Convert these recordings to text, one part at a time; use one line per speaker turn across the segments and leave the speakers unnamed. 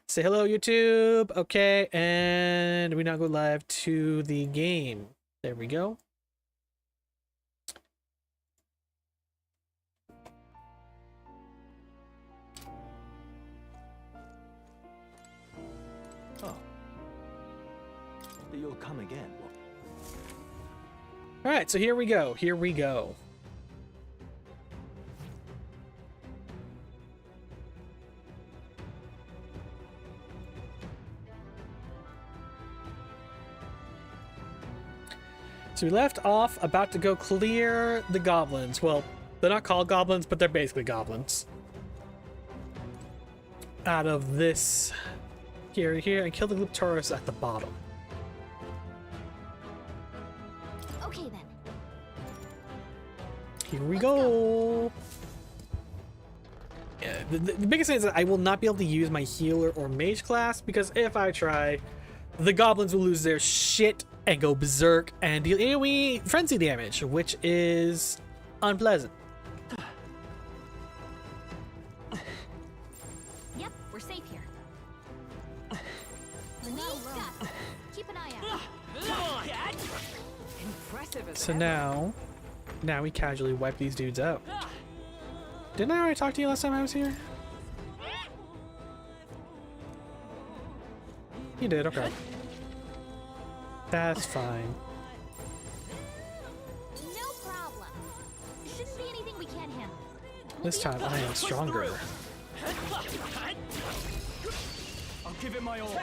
Say hello, YouTube. Okay, and we now go live to the game. There we go.
Oh. You'll come again.
All right, so here we go. Here we go. So we left off about to go clear the goblins. Well, they're not called goblins, but they're basically goblins. Out of this here, and kill the Gluptaurus at the bottom.
Okay then.
Here we go. Yeah, the biggest thing is that I will not be able to use my healer or mage class because if I try, the goblins will lose their shit and go berserk and deal AoE frenzy damage, which is unpleasant.
Yep, we're safe here. Keep an eye out. Impressive.
So now we casually wipe these dudes out. Didn't I already talk to you last time I was here? You did, okay. That's fine.
No problem. Shouldn't be anything we can't handle.
This time I am stronger.
I'll give it my all.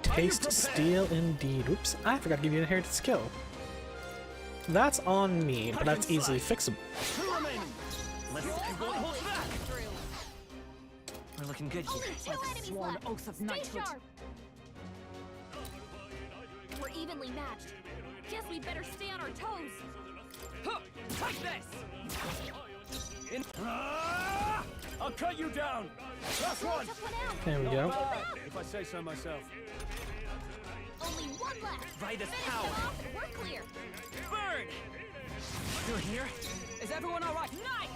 Taste steel indeed. Oops, I forgot to give you an inherited skill. That's on me, but that's easily fixable.
We're looking good here.
Only 2 enemies left.
oath of
Stay
knighthood.
sharp. We're evenly matched. Guess we better stay on our toes.
Take this! I'll cut you down! Last one!
Took one out.
There we go.
If I say so myself.
Only one left.
Raiders
Finish
power.
them off and we're clear.
Burn! You're here? Is everyone alright? Knight!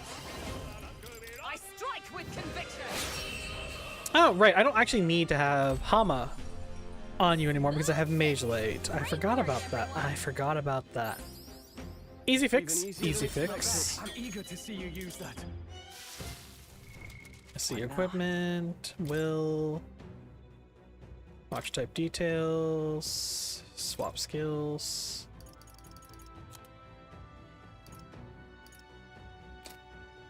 I strike with conviction!
Oh, right. I don't actually need to have Hama on you anymore because I have Mage Blade. I forgot about that. I forgot about that. Easy fix. Easy fix.
I'm eager to see you use that.
Let's see equipment. Will. Watch type details. Swap skills.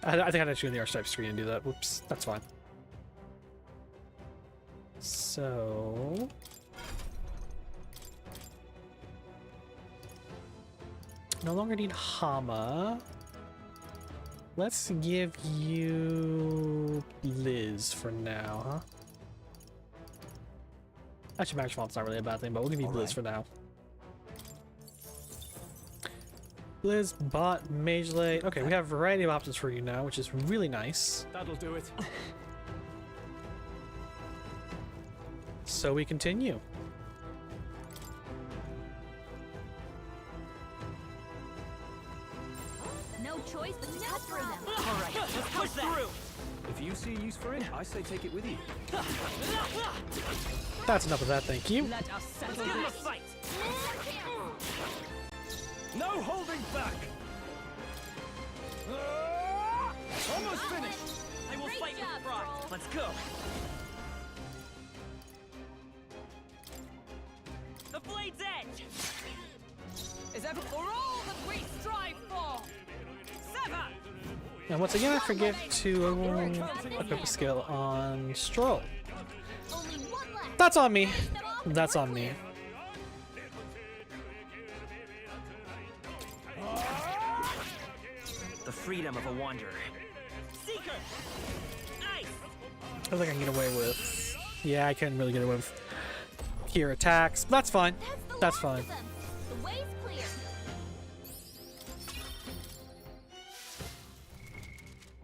I think I had to go to the archetype screen and do that. Whoops. That's fine. So. No longer need Hama. Let's give you Liz for now, huh? Actually, Magic Font's not really a bad thing, but we'll give you Liz for now. Liz, bot, Mage Blade. Okay, we have a variety of options for you now, which is really nice.
That'll do it.
So we continue.
No choice but to cut through them.
Alright, let's push through! If you see a use for it, I say take it with you.
That's enough of that, thank you.
Let us settle this fight! No holding back! Almost finished! I will
Great
fight
job,
with pride.
Troll.
Let's go! The blade's edge! Is ever for all that we strive for! Sever!
And once again, I forget to equip a skill on Stroll.
Only one left.
That's on me.
Finish them off and
That's
we're
on me.
clear.
The freedom of a wanderer. Seeker! Ice!
I think I can get away with. Yeah, I can really get away with here attacks. That's fine. That's
last
fine.
of them. The way's clear.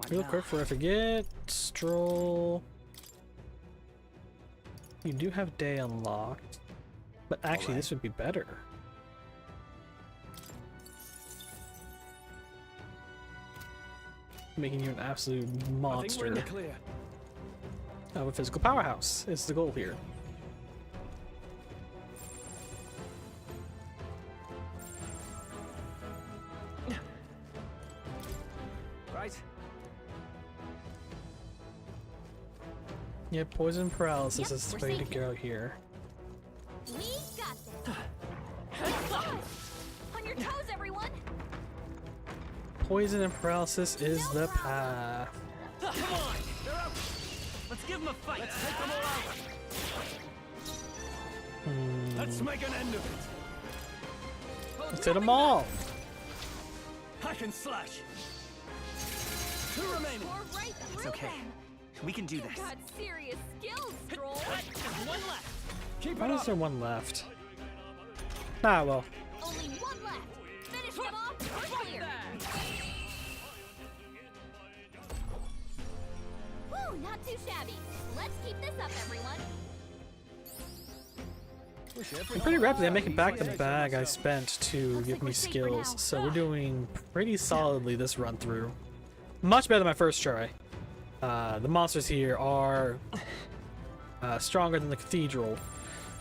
Real quick before I forget, Stroll. You do have day unlocked, but actually this would be better. Making you an absolute monster.
clear.
of a physical powerhouse is the goal here.
Right.
Yeah, poison paralysis
Yep,
is the
we're
way to
safe
go here.
We got this. On your toes, everyone.
Poison and paralysis is the path.
Come on! They're out! Let's give them a fight! Let's take them all out! Let's make an end of it!
Let's hit them all.
Hack and slash! Two remaining!
We're right through
It's okay.
them.
We can do
You've
this.
got serious skills, Stroll.
There's one left! Keep
Why
it
is
up!
there one left? Ah, well.
Only one left. Finish them off. We're clear. Woo, not too shabby. Let's keep this up, everyone.
I'm pretty rapidly. I'm making back the bag I spent to
Looks
give
like
me
we're safe for
skills,
now.
so we're doing pretty solidly this run through. Much better than my first try. The monsters here are stronger than the cathedral,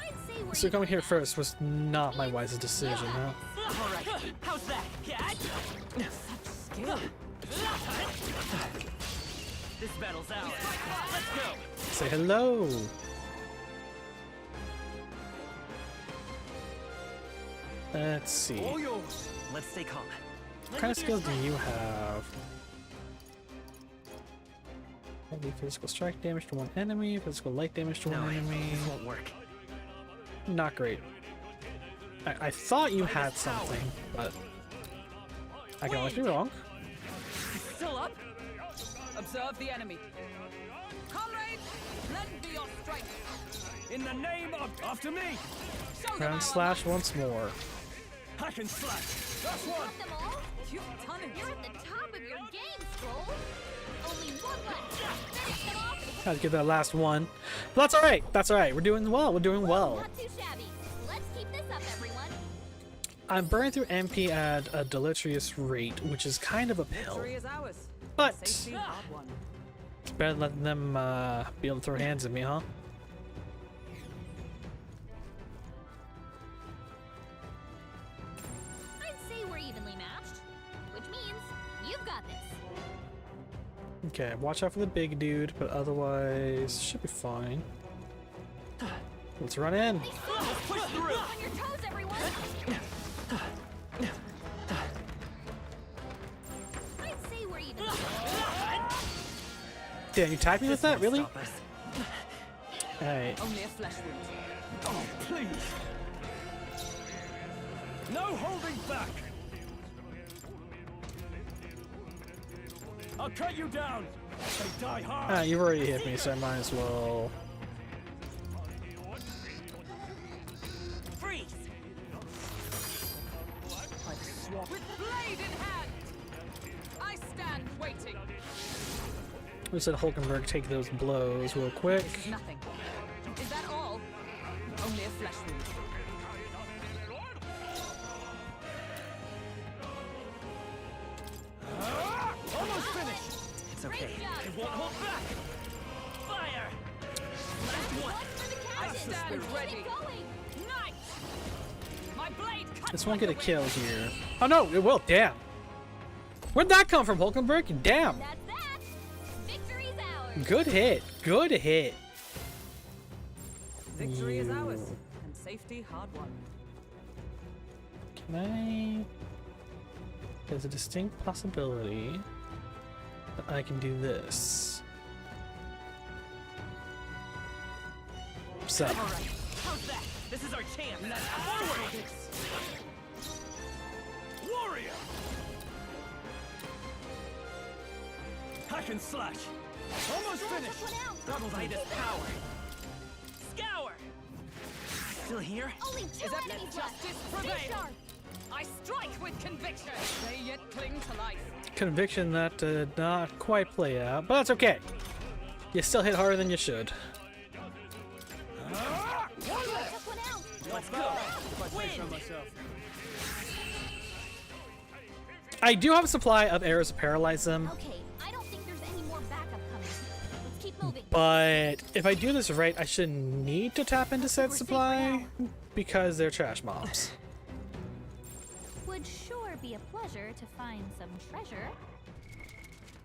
I'd say we're
so coming
even
here
matched.
first was not my wisest decision. Huh?
Alright, how's that? Cat? Such skill! This battle's ours. Let's go!
Say hello. Let's see.
All yours! Let's stay calm.
What kind of skills do you have? Heavy physical strike damage to one enemy, physical light damage to
No,
one enemy.
this won't work.
Not great. I thought you had something, but I can always be wrong.
Still up? Observe the enemy. Comrades, lend me your strength.
In the name of... After me!
Show them
Ground
our
slash
might.
once more.
Hack and slash! That's one!
Got them all?
You've done it.
You're at the top of your game, Stroll. Only one left. Finish them off.
Had to get that last one. But that's alright. That's alright. We're doing well. We're doing well.
Not too shabby. Let's keep this up, everyone.
I'm burning through MP at a deleterious rate, which is kind of a pill.
Victory is ours.
But
Safety hard won.
it's better than letting them be able to throw hands at me, huh?
I'd say we're evenly matched, which means you've got this.
Okay, watch out for the big dude, but otherwise should be fine. Let's run in.
Push through!
On your toes, everyone. I'd say we're evenly matched.
Damn, you tagged me with that? Really?
Stop us.
Alright.
Only a flesh wound.
Oh, please! No holding back! I'll cut you down! They die hard!
Ah, you've already hit me, so I might as well.
Freeze!
With blade in hand. I stand waiting.
We said Hulkenberg take those blows real quick.
This is nothing. Is that all? Only a flesh wound.
Almost finished! It's okay.
Great job,
It won't hold back! Fire!
One for the captain.
stand
Keep
ready.
it going.
Knight! My blade cuts
This won't
like
get a
the
kill
wind.
here. Oh no, it will. Damn. Where'd that come from, Hulkenberg? Damn.
That's that. Victory's ours.
Good hit. Good hit.
Victory is ours,
You.
and safety hard won.
Can I? There's a distinct possibility that I can do this. So,
Alright, how's that? This is our chance! Forward! Warrior! Hack and slash! Almost finished!
Took one out.
Double Vitus power! Scour! Still here?
Only two
Is that
enemies
let
left.
justice
Stay
prevail?
sharp.
I strike with conviction. They yet cling to life.
conviction that did not quite play out, but that's okay. You still hit harder than you should.
Took one out.
Let's go! Win!
I do have a supply of arrows to paralyze them.
Okay, I don't think there's any more backup coming. Let's keep Keep moving.
But if I do this right, I should need to tap into said supply because they're trash mobs.
Would sure be a pleasure to find some treasure.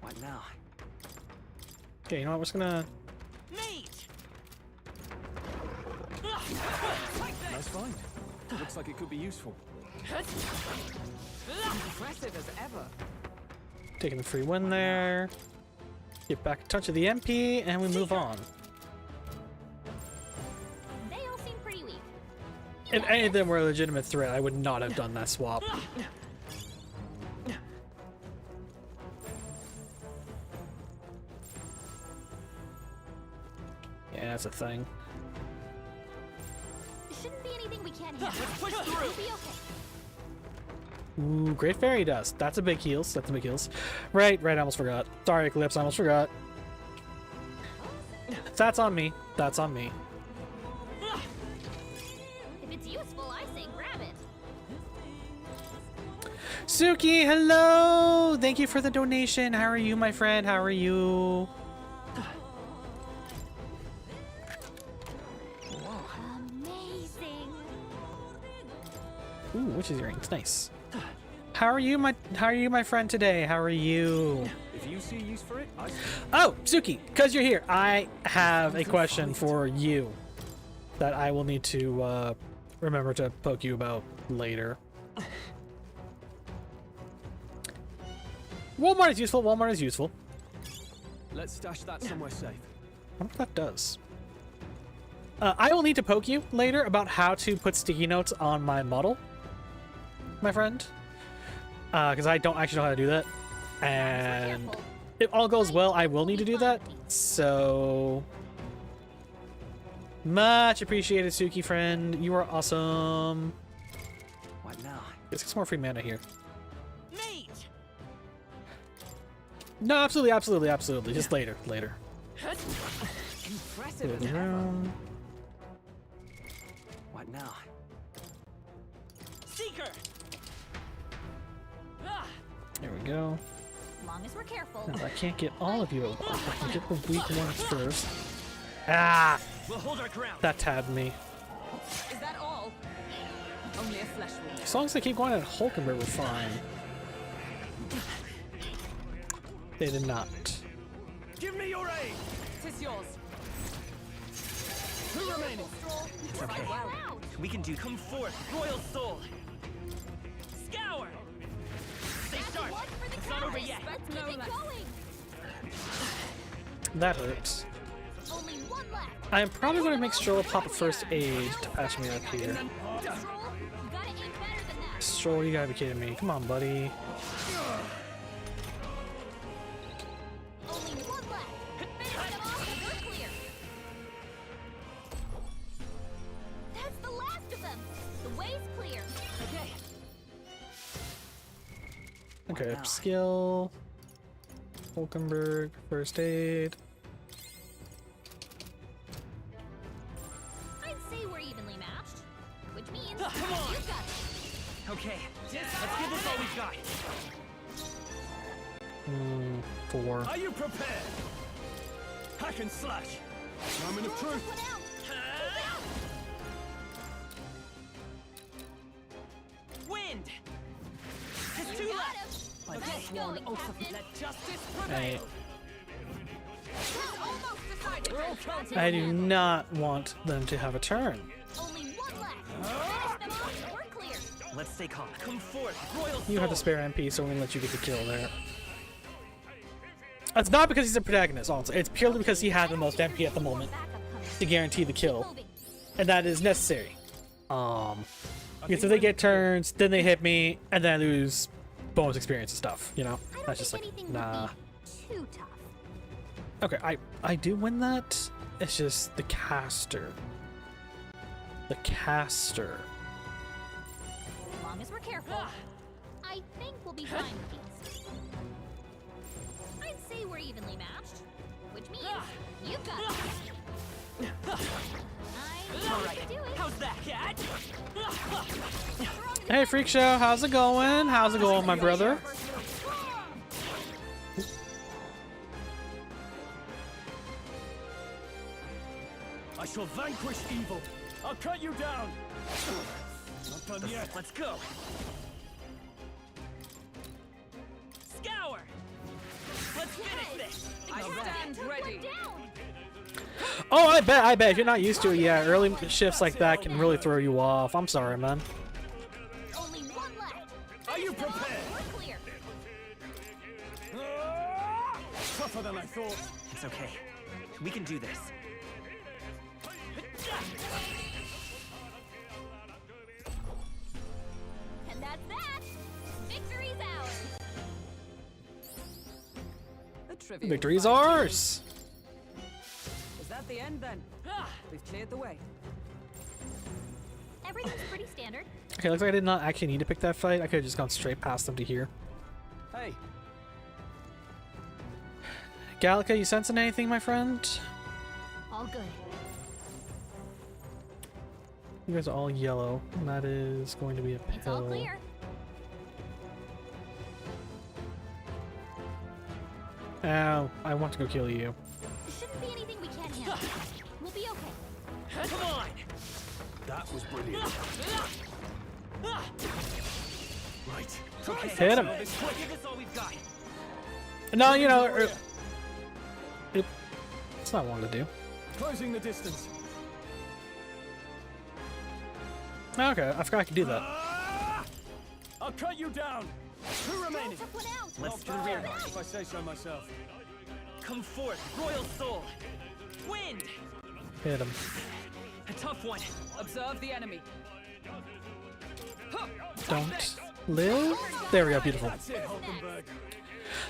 What now?
Okay, you know what? We're just gonna.
Mate! Nice find. Looks like it could be useful.
Impressive as ever.
Taking the free win there. Get back in touch with the MP, and we move on.
They all seem pretty weak.
If any of them were a legitimate threat, I would not have done that swap. Yeah, that's a thing.
Shouldn't be anything we can't handle.
Push
We'll
through!
be okay.
Ooh, Great Fairy Dust. That's a big heals. That's a big heals. Right, I almost forgot. Sorry, Eclipse, I almost forgot. That's on me. That's on me.
If it's useful, I say grab it.
Suki, hello! Thank you for the donation. How are you, my friend? How are you?
Amazing.
Ooh, witch's earrings. Nice. How are you, my friend today? How are you?
If you see use for it, I see.
Oh, Suki, because you're here, I have a question for you that I will need to remember to poke you about later. Walmart is useful. Walmart is useful.
Let's stash that somewhere safe.
I wonder what that does. I will need to poke you later about how to put sticky notes on my model, my friend. Because I don't actually know how to do that. And if all goes well, I will need to do that. So much appreciated, Suki friend. You are awesome.
What now?
Let's get some more free mana here.
Mate!
No, absolutely. Just later.
Impressive as
Good
ever.
round.
What now? Seeker!
There we go.
As long as we're careful.
Now, I can't get all of you at once. I can get the weak ones first. Ah!
We'll hold our ground.
That tabbed me.
Is that all? Only a flesh wound.
As long as I keep going at Hulkenberg, we're fine. They did not.
Give me your aid!
Tis yours.
Who remaining?
Okay. Wow.
We can do. Come forth, royal soul. Scour. Stay sharp.
One for the
It's not over
count.
yet.
Let's
No
keep it
less.
going.
That hurts.
Only one left.
I am probably going to make Stroll pop a first aid to patch me up here.
Stroll, you gotta aim better than that.
Stroll, you gotta be kidding me. Come on, buddy.
Only one left. Finish them off and we're clear. That's the last of them. The way's clear.
Okay.
Okay, skill. Hulkenberg, first aid.
I'd say we're evenly matched, which means
Come on.
you've got it.
Okay, let's give this all we've got.
4.
Are you prepared? Hack and slash. Moment of truth.
One out.
Wind. Just
You
two
got
left.
him.
Like
Nice
sworn
going,
oath of
Captain.
let justice
Hey,
prevail.
We're almost decided.
We're all counted.
I do not want them to have a turn.
Only one left. Finish them off and we're clear.
Let's stay calm. Come forth, royal
You have the
soul.
spare MP, so we're gonna let you get the kill there. It's not because he's a protagonist, also. It's purely because he had the most MP at the moment
Backup coming.
to guarantee the kill,
Moving.
and that is necessary. Because if they get turns, then they hit me, and then I lose bonus experience and stuff. You know,
I don't
that's just
think
like
anything
nah.
would be too tough.
Okay, I do win that. It's just the caster. The caster.
As long as we're careful, I think we'll be fine with these. I'd say we're evenly matched, which means you've got it. I know
All
you
right,
can do it.
how's that, cat?
Hey, Freak Show, how's it going? How's it going, my brother?
I shall vanquish evil. I'll cut you down. Not done yet. Let's go. Scour. Let's finish this.
I stand ready.
Oh, I bet. If you're not used to it, yeah, early shifts like that can really throw you off. I'm sorry, man.
Only one left.
Are you prepared?
We're clear.
Tougher than I thought.
It's okay. We can do this.
And that's that. Victory's ours.
A trivial
Victory's
fight.
ours.
Is that the end then? We've cleared the way.
Everything's pretty standard.
Okay, looks like I did not actually need to pick that fight. I could have just gone straight past them to here.
Hey,
Gallica, you sensing anything, my friend?
All good.
You guys are all yellow, and that is going to be a
It's all
pill.
clear.
Ow, I want to go kill you.
Shouldn't be anything we can't handle. We'll be okay.
come on. That was brilliant. Right.
Okay.
Hit him.
Give us all we've got.
No, you know, it's not what I wanted to do.
Closing the distance.
Okay, I forgot I could do that.
I'll cut you down. Two remaining.
Took one out.
Let's do the rear guard.
If I say so myself.
Come forth, Royal Soul. Wind.
Hit him.
A tough one.
Observe the enemy.
Don't live. There we go. Beautiful.
That's it, Hulkenberg.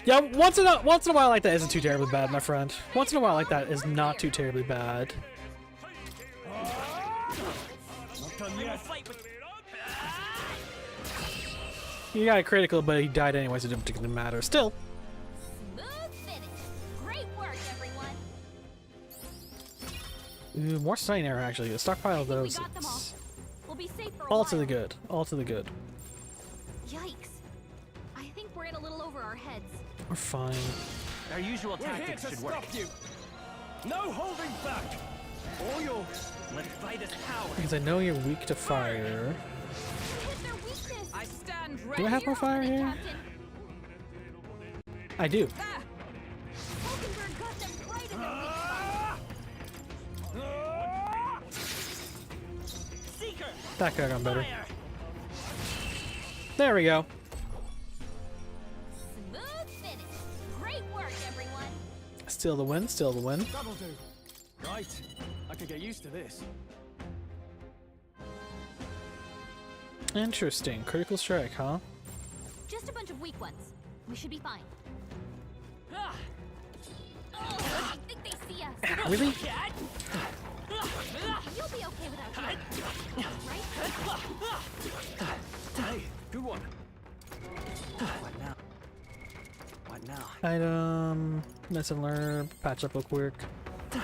Yeah, once in a while like that isn't too terribly bad, my friend. Once in a while like that is not too terribly bad.
Not done yet.
Fight with.
He got a critical, but he died anyway, so it didn't particularly matter. Still,
Smooth finish. Great work, everyone.
ooh, more stunning arrow actually. A stockpile of
We
those.
got them all.
It's
We'll be safe for a
all
while.
to the good. All to the good.
Yikes. I think we're in a little over our heads.
We're fine.
Our usual
We're here
tactics
to
should work.
stop you. No holding back. All yours.
Let's fight this power.
Because I know you're weak to fire.
Hit their weakness.
I stand
Do
ready.
I have more fire
You're on it,
here?
Captain.
I do.
Ah!
Hulkenberg got them right in their weak spot.
Seeker.
That could have gone better.
Fire.
There we go.
Smooth finish. Great work, everyone.
Still the win. Still the win.
That'll do. Right. I could get used to this.
Interesting. Critical strike, huh?
Just a bunch of weak ones. We should be fine.
Ah.
Oh, I think they see us.
Really?
Cat.
You'll be okay without you. Right?
Hey, good one.
What now? What now?
Item. Lesson learned. Patch up real quick.
Cat.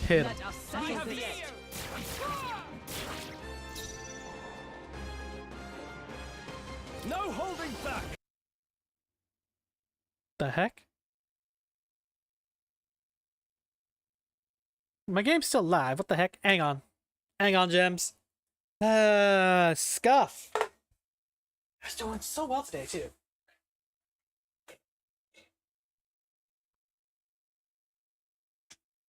Hit him.
Let us
We
settle
have the
this.
edge.
No holding back.
The heck? My game's still live. What the heck? Hang on. Hang on, gems. Scuff. I was doing so well today, too.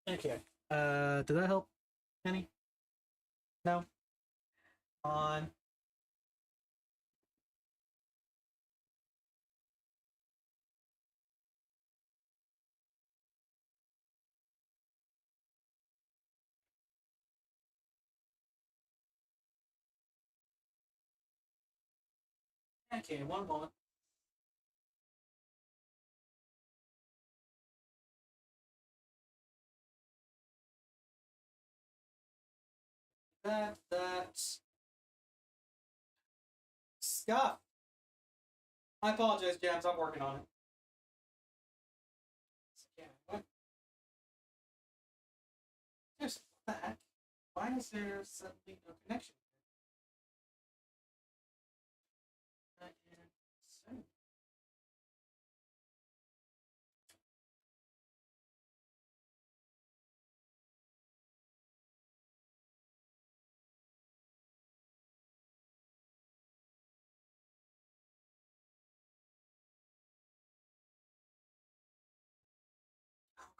Okay. Did that help? Any? No? On. Okay, one moment. That's Scott. I apologize, Jams. I'm working on it. What the heck? Why is there suddenly no connection?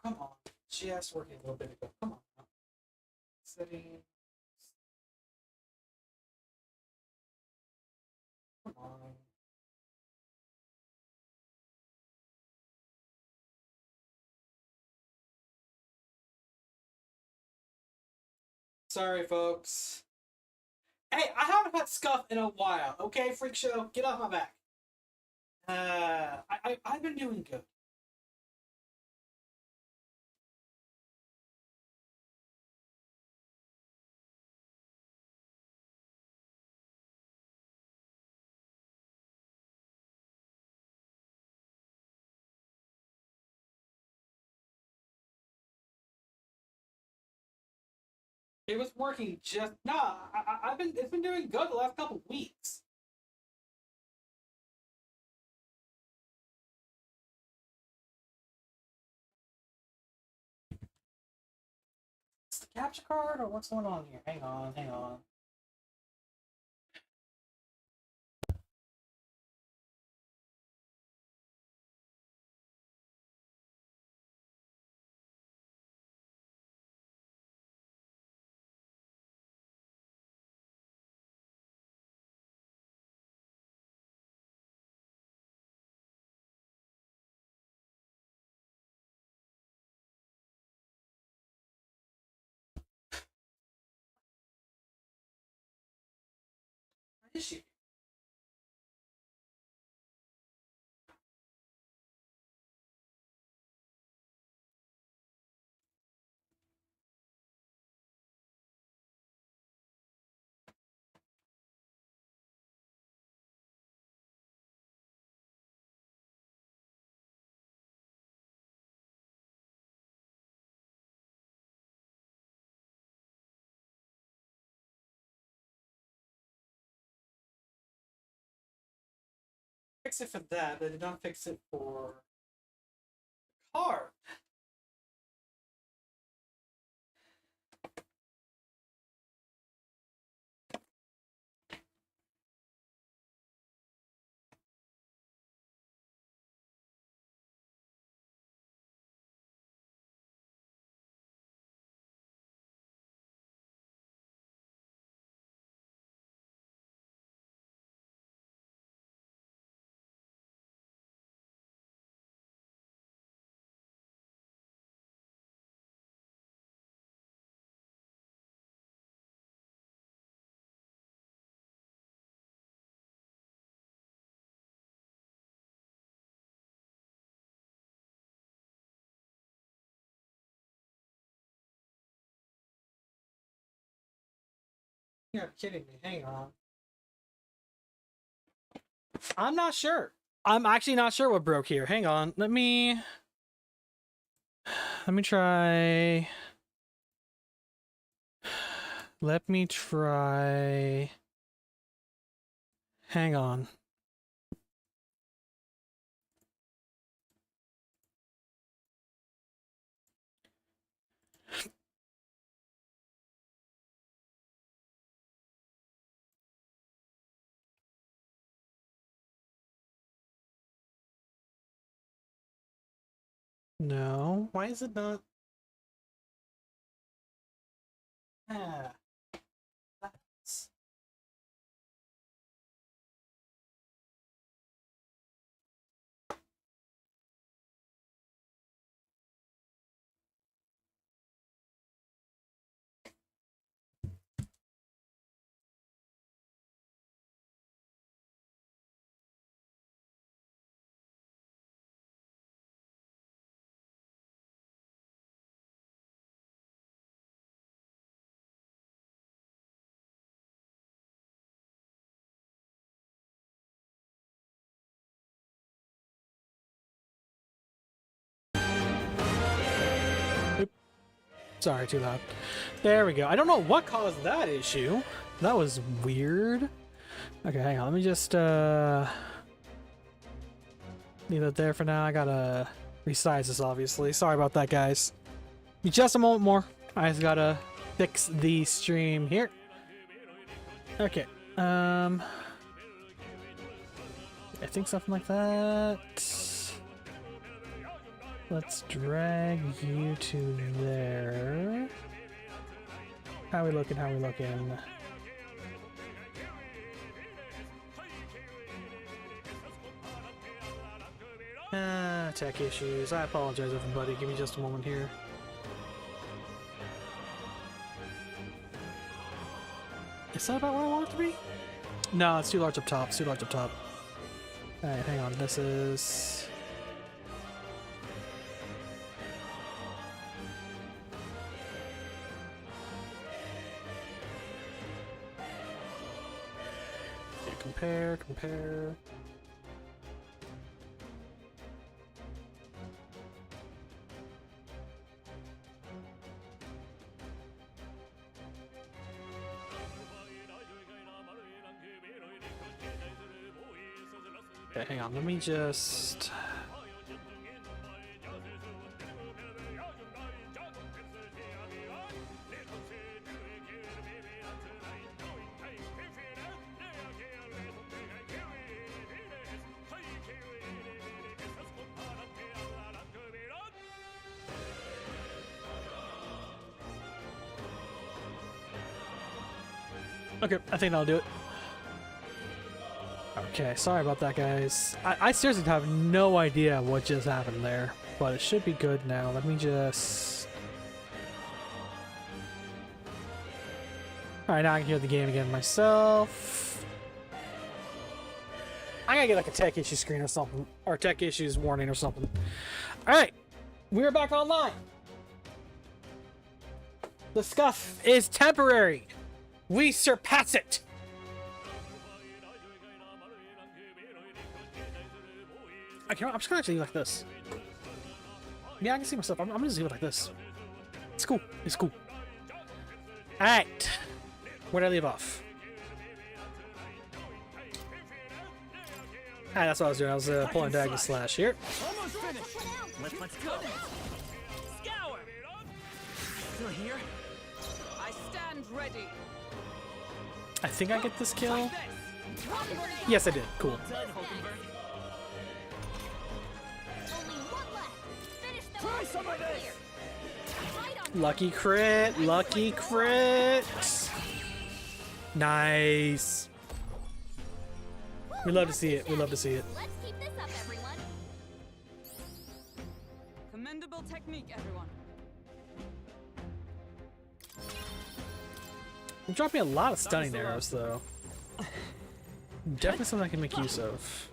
come on. Just working a little bit ago. Come on. Settings. Come on. Sorry, folks. Hey, I haven't had scuff in a while. Okay, freak show, get off my back. I've been doing good. It was working just I've been it's been doing good the last couple weeks. It's the capture card or what's going on here? Hang on, hang on. Where is she? Fix it for that, but I did not fix it for the card. You're kidding me. Hang on. I'm not sure. I'm actually not sure what broke here. Hang on. Let me try. Let me try. Hang on. No. Why is it not? Ah. That's... Sorry, too loud. There we go. I don't know what caused that issue. That was weird. Okay, hang on. Let me just leave it there for now. I gotta resize this, obviously. Sorry about that, guys. Be just a moment more. I just gotta fix the stream here. Okay. I think something like that. Let's drag you to there. How we looking? How we looking? Tech issues. I apologize, everybody. Give me just a moment here. Is that about where I want it to be? No, it's too large up top. It's too large up top. Alright, hang on. This is... Okay, compare. Okay, hang on, let me just... Okay, I think that'll do it. Okay, sorry about that, guys. I seriously have no idea what just happened there, but it should be good now. Let me just... Alright, now I can hear the game again myself. I gotta get like a tech issue screen or something, or tech issues warning or something. Alright, we're back online. The scuff is temporary. We surpass it. Okay, I'm just gonna actually leave it like this. Yeah, I can see myself. I'm gonna just leave it like this. It's cool. It's cool. Alright. Where'd I leave off? Ah, that's what I was doing. I was pulling diagonal slash here.
Almost finished. Let's go.
Scour!
Still here?
I stand ready.
I think I get this kill.
Like this.
Yes, I did. Cool.
Done, Hulkenberg.
Only one left. Finish them
Try
off
some of
clear.
this.
Right on.
Lucky crit. Lucky crit. Nice. We love to see it. We love to see it.
Let's keep this up, everyone.
Commendable technique, everyone.
I'm dropping a lot of stunning arrows, though. Definitely something I can make use of.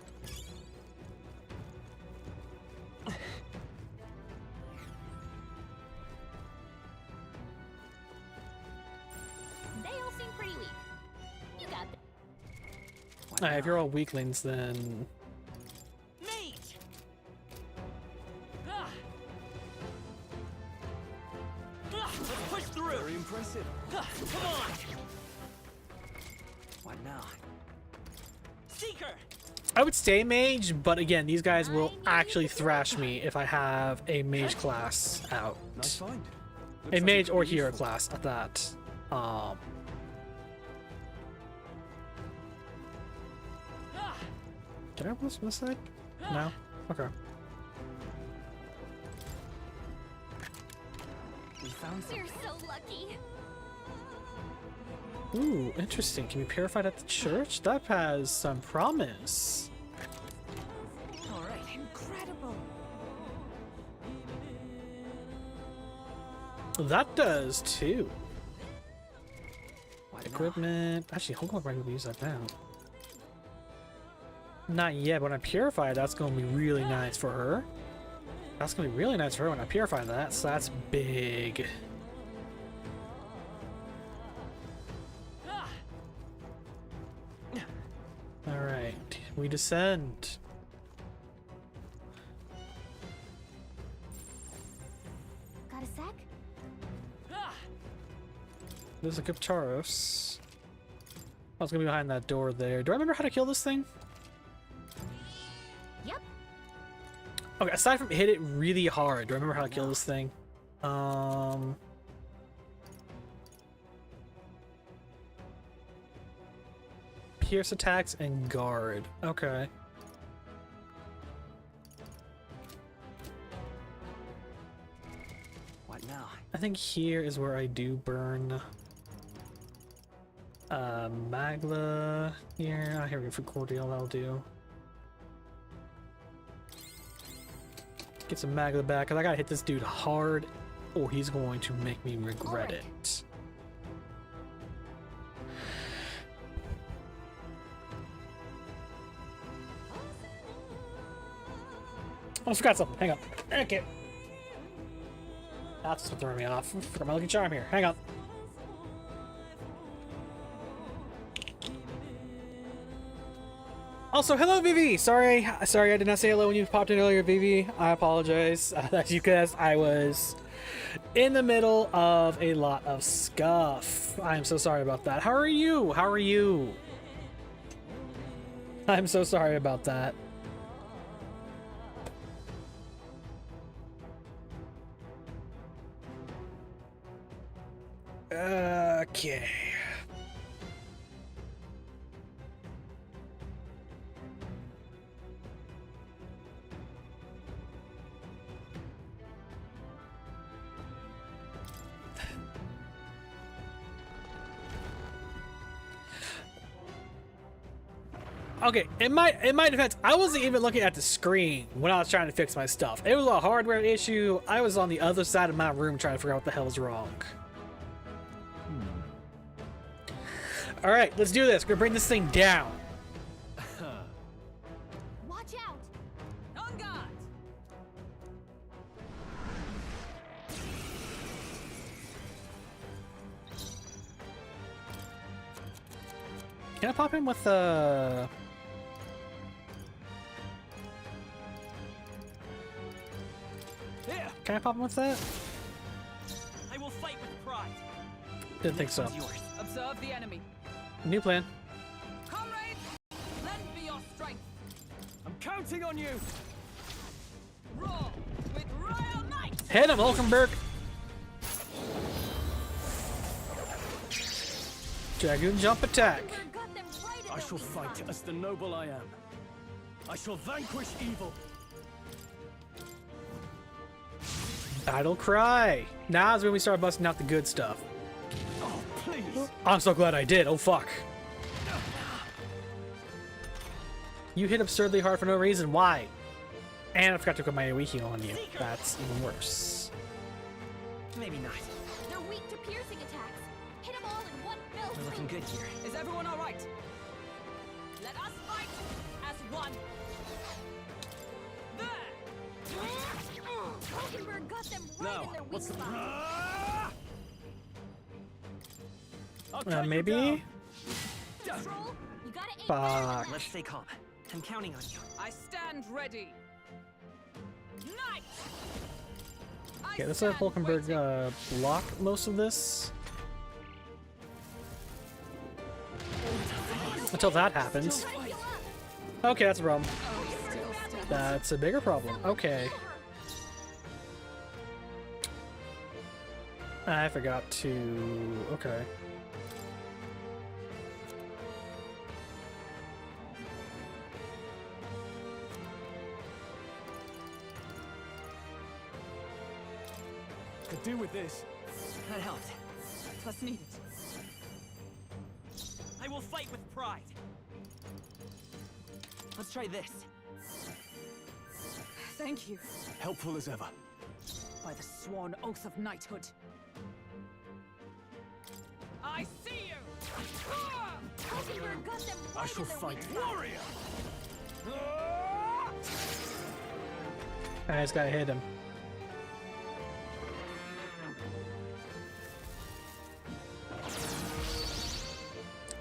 They all seem pretty weak. You got this.
Alright, if you're all weaklings, then...
Mage! Let's push through!
Very impressive.
Come on!
What now?
Seeker!
I would stay mage, but again, these guys will actually thrash me if I have a mage class out.
Nice find.
A mage or hero class at that. Can I bless this side? No? Okay.
We found
We're
something.
so lucky.
Ooh, interesting. Can be purified at the church? That has some promise.
All right. Incredible.
That does too.
What now?
Equipment. Actually, hold on, I'm going to use that now. Not yet, but when I purify, that's going to be really nice for her. That's going to be really nice for her when I purify that, so that's big. Alright, we descend.
Got a sec?
There's a Gyptaros. I was going to be behind that door there. Do I remember how to kill this thing?
Yep.
Okay, aside from hit it really hard, do I remember how to kill this thing? Pierce attacks and guard. Okay.
now.
I think here is where I do burn Magla here. Oh, here we go for Cordial, that'll do. Get some Magla back, because I gotta hit this dude hard, or he's going to make me regret it. Oh, I forgot something. Hang on. Okay. That's what threw me off. Forgot my lucky charm here. Hang on. Also, hello, Vivi. Sorry, I did not say hello when you popped in earlier, Vivi. I apologize. That's because I was in the middle of a lot of scuff. I am so sorry about that. How are you? How are you? I'm so sorry about that. Okay. Okay, in my defense, I wasn't even looking at the screen when I was trying to fix my stuff. It was a hardware issue. I was on the other side of my room trying to figure out what the hell is wrong. All right, let's do this. We're gonna bring this thing down.
Watch out!
On guard!
Can I pop him with
Here.
Can I pop him with that?
I will fight with pride.
Didn't think so.
It's yours.
Observe the enemy.
New plan.
Comrades, lend me your strength.
I'm counting on you.
Roar with royal might.
Hit him, Hulkenberg. Dragoon jump attack.
We've got them right in
I
their
shall
weak
fight
spot.
as the noble I am. I shall vanquish evil.
Battle cry. Now is when we start busting out the good stuff.
Oh, please.
I'm so glad I did. Oh fuck. You hit absurdly hard for no reason. Why? And I forgot to put my AoE heal on you. That's even worse.
Maybe not.
They're weak to piercing attacks. Hit them all in one fell
We're looking
swoop.
good here.
Is everyone all right? Let us fight as one. There.
Hulkenberg got them right
Now,
in their weak
what's the...
spot.
Ah! I'll cut you
Maybe?
down.
Control, you gotta aim better than
Fuck.
that.
Let's stay calm. I'm counting on you.
I stand ready. Knight.
Okay, let's let Hulkenberg block most of this. Until that happens.
Try to heal up.
Okay, that's a problem. That's a bigger problem. Okay. I forgot to... Okay.
Could do with this.
That helped.
That's needed.
I will fight with pride. Let's try this.
Thank you.
Helpful as ever.
By the sworn oath of knighthood. I see you!
Hulkenberg got them
I
right
shall
in their
fight
weak spot.
warrior.
I just gotta hit him.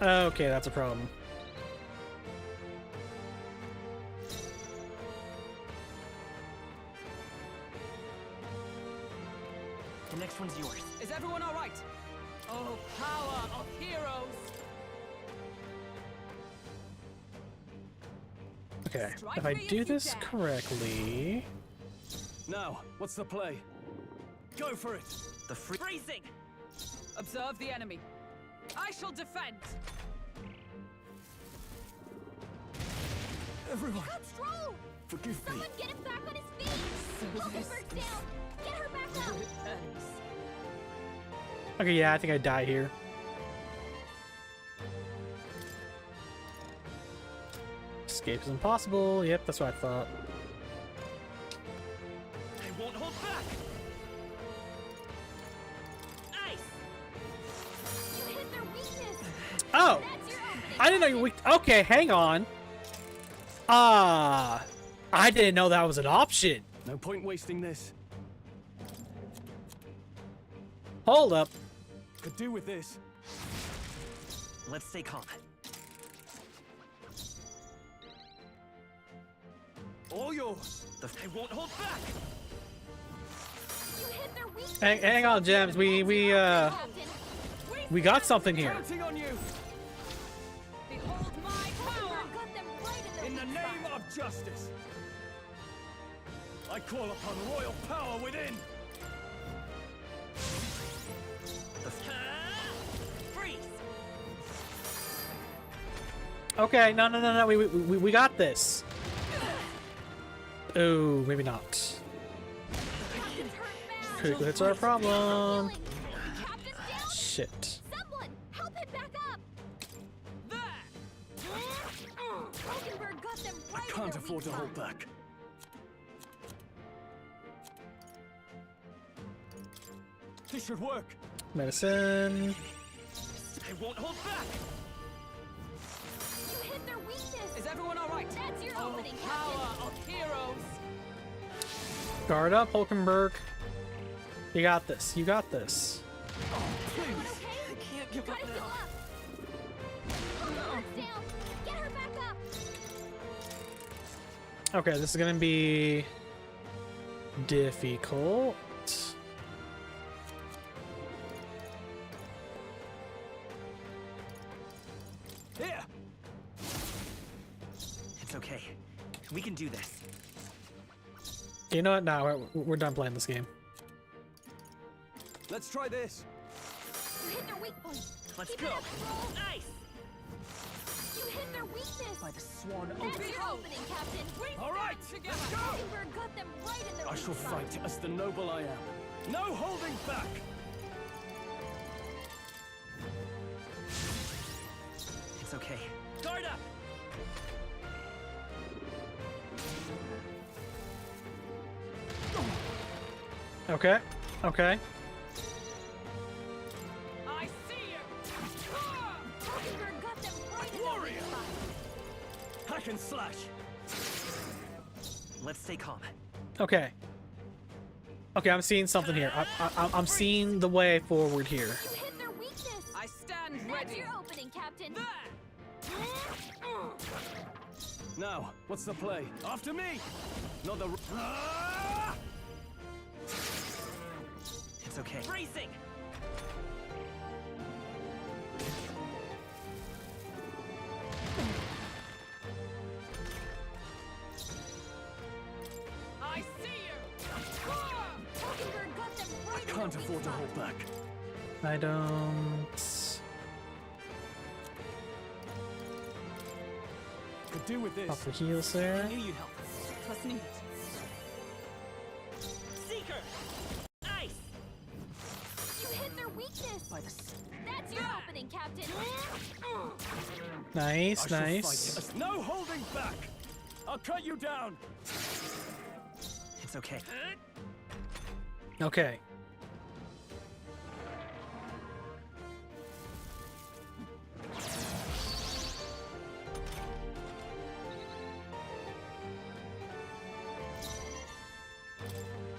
Okay, that's a problem.
The next one's yours.
Is everyone all right? Oh, power of heroes!
Okay, if I do this correctly...
Now, what's the play? Go for it.
The freezing.
Observe the enemy. I shall defend.
Everyone,
Got Stroll!
forgive me.
Someone get him back on his feet! Hulkenberg's down! Get her back up!
Ends.
Okay, yeah, I think I die here. Escape is impossible. Yep, that's what I thought.
I won't hold back. Ice.
You hit their weakness.
Oh!
That's your opening.
I didn't know you were weak. Okay, hang on. I didn't know that was an option.
No point wasting this.
Hold up.
Could do with this.
Let's stay calm.
All yours.
I won't hold back.
You hit their weakness.
Hang on, Gems. We got something here.
Counting on you.
Behold my power!
Got them right in their
In the
weak
name
spot.
of justice. I call upon royal power within.
Freeze.
Okay, no. We got this. Oh, maybe not. Critical hits are a problem.
Captain down.
Shit.
Someone help him back up. Hulkenberg got them
I
right in
can't
their
afford to
weak
hold
spot.
back. This should work.
Medicine.
I won't hold back.
You hit their weakness.
Is everyone alright?
That's your
Oh,
opening,
power
Captain.
of heroes!
Guard up, Hulkenberg. You got this. You got this.
Everyone okay?
I can't give
Try
up
to heal
now.
up. Hulkenberg's down. Get her back up.
Okay, this is gonna be difficult.
Here.
It's okay. We can do this.
You know what? No, we're done playing this game.
Let's try this.
You hit their weak point.
Let's
Keep
go.
it up, Stroll.
Ice.
You hit their weakness.
By the swan
That's
oath.
your opening, Captain.
All right.
Together!
Hulkenberg got them right in their
I
weak
shall
spot.
fight as the noble I am. No holding back.
It's okay. Guard up.
Okay. Okay.
I see you!
Hulkenberg got them right in their
Warrior.
weak spot.
Hack and slash.
Let's stay calm.
Okay. Okay, I'm seeing something here. I'm seeing the way forward here.
You hit their weakness.
I stand
That's
ready!
your opening, Captain.
Now, what's the play? After me. Not the. Ah!
It's okay. Bracing.
I see you!
Hulkenberg got them right in their
Can't
weak
afford to
spot.
hold back.
I don't.
Could do with
Pop
this.
the heals there.
I knew you'd help.
Trust me.
Seeker. Ice.
You hit their weakness.
By the.
That's your opening, Captain.
Nice,
I shall
nice.
fight as no holding back. I'll cut you down.
It's okay.
Okay.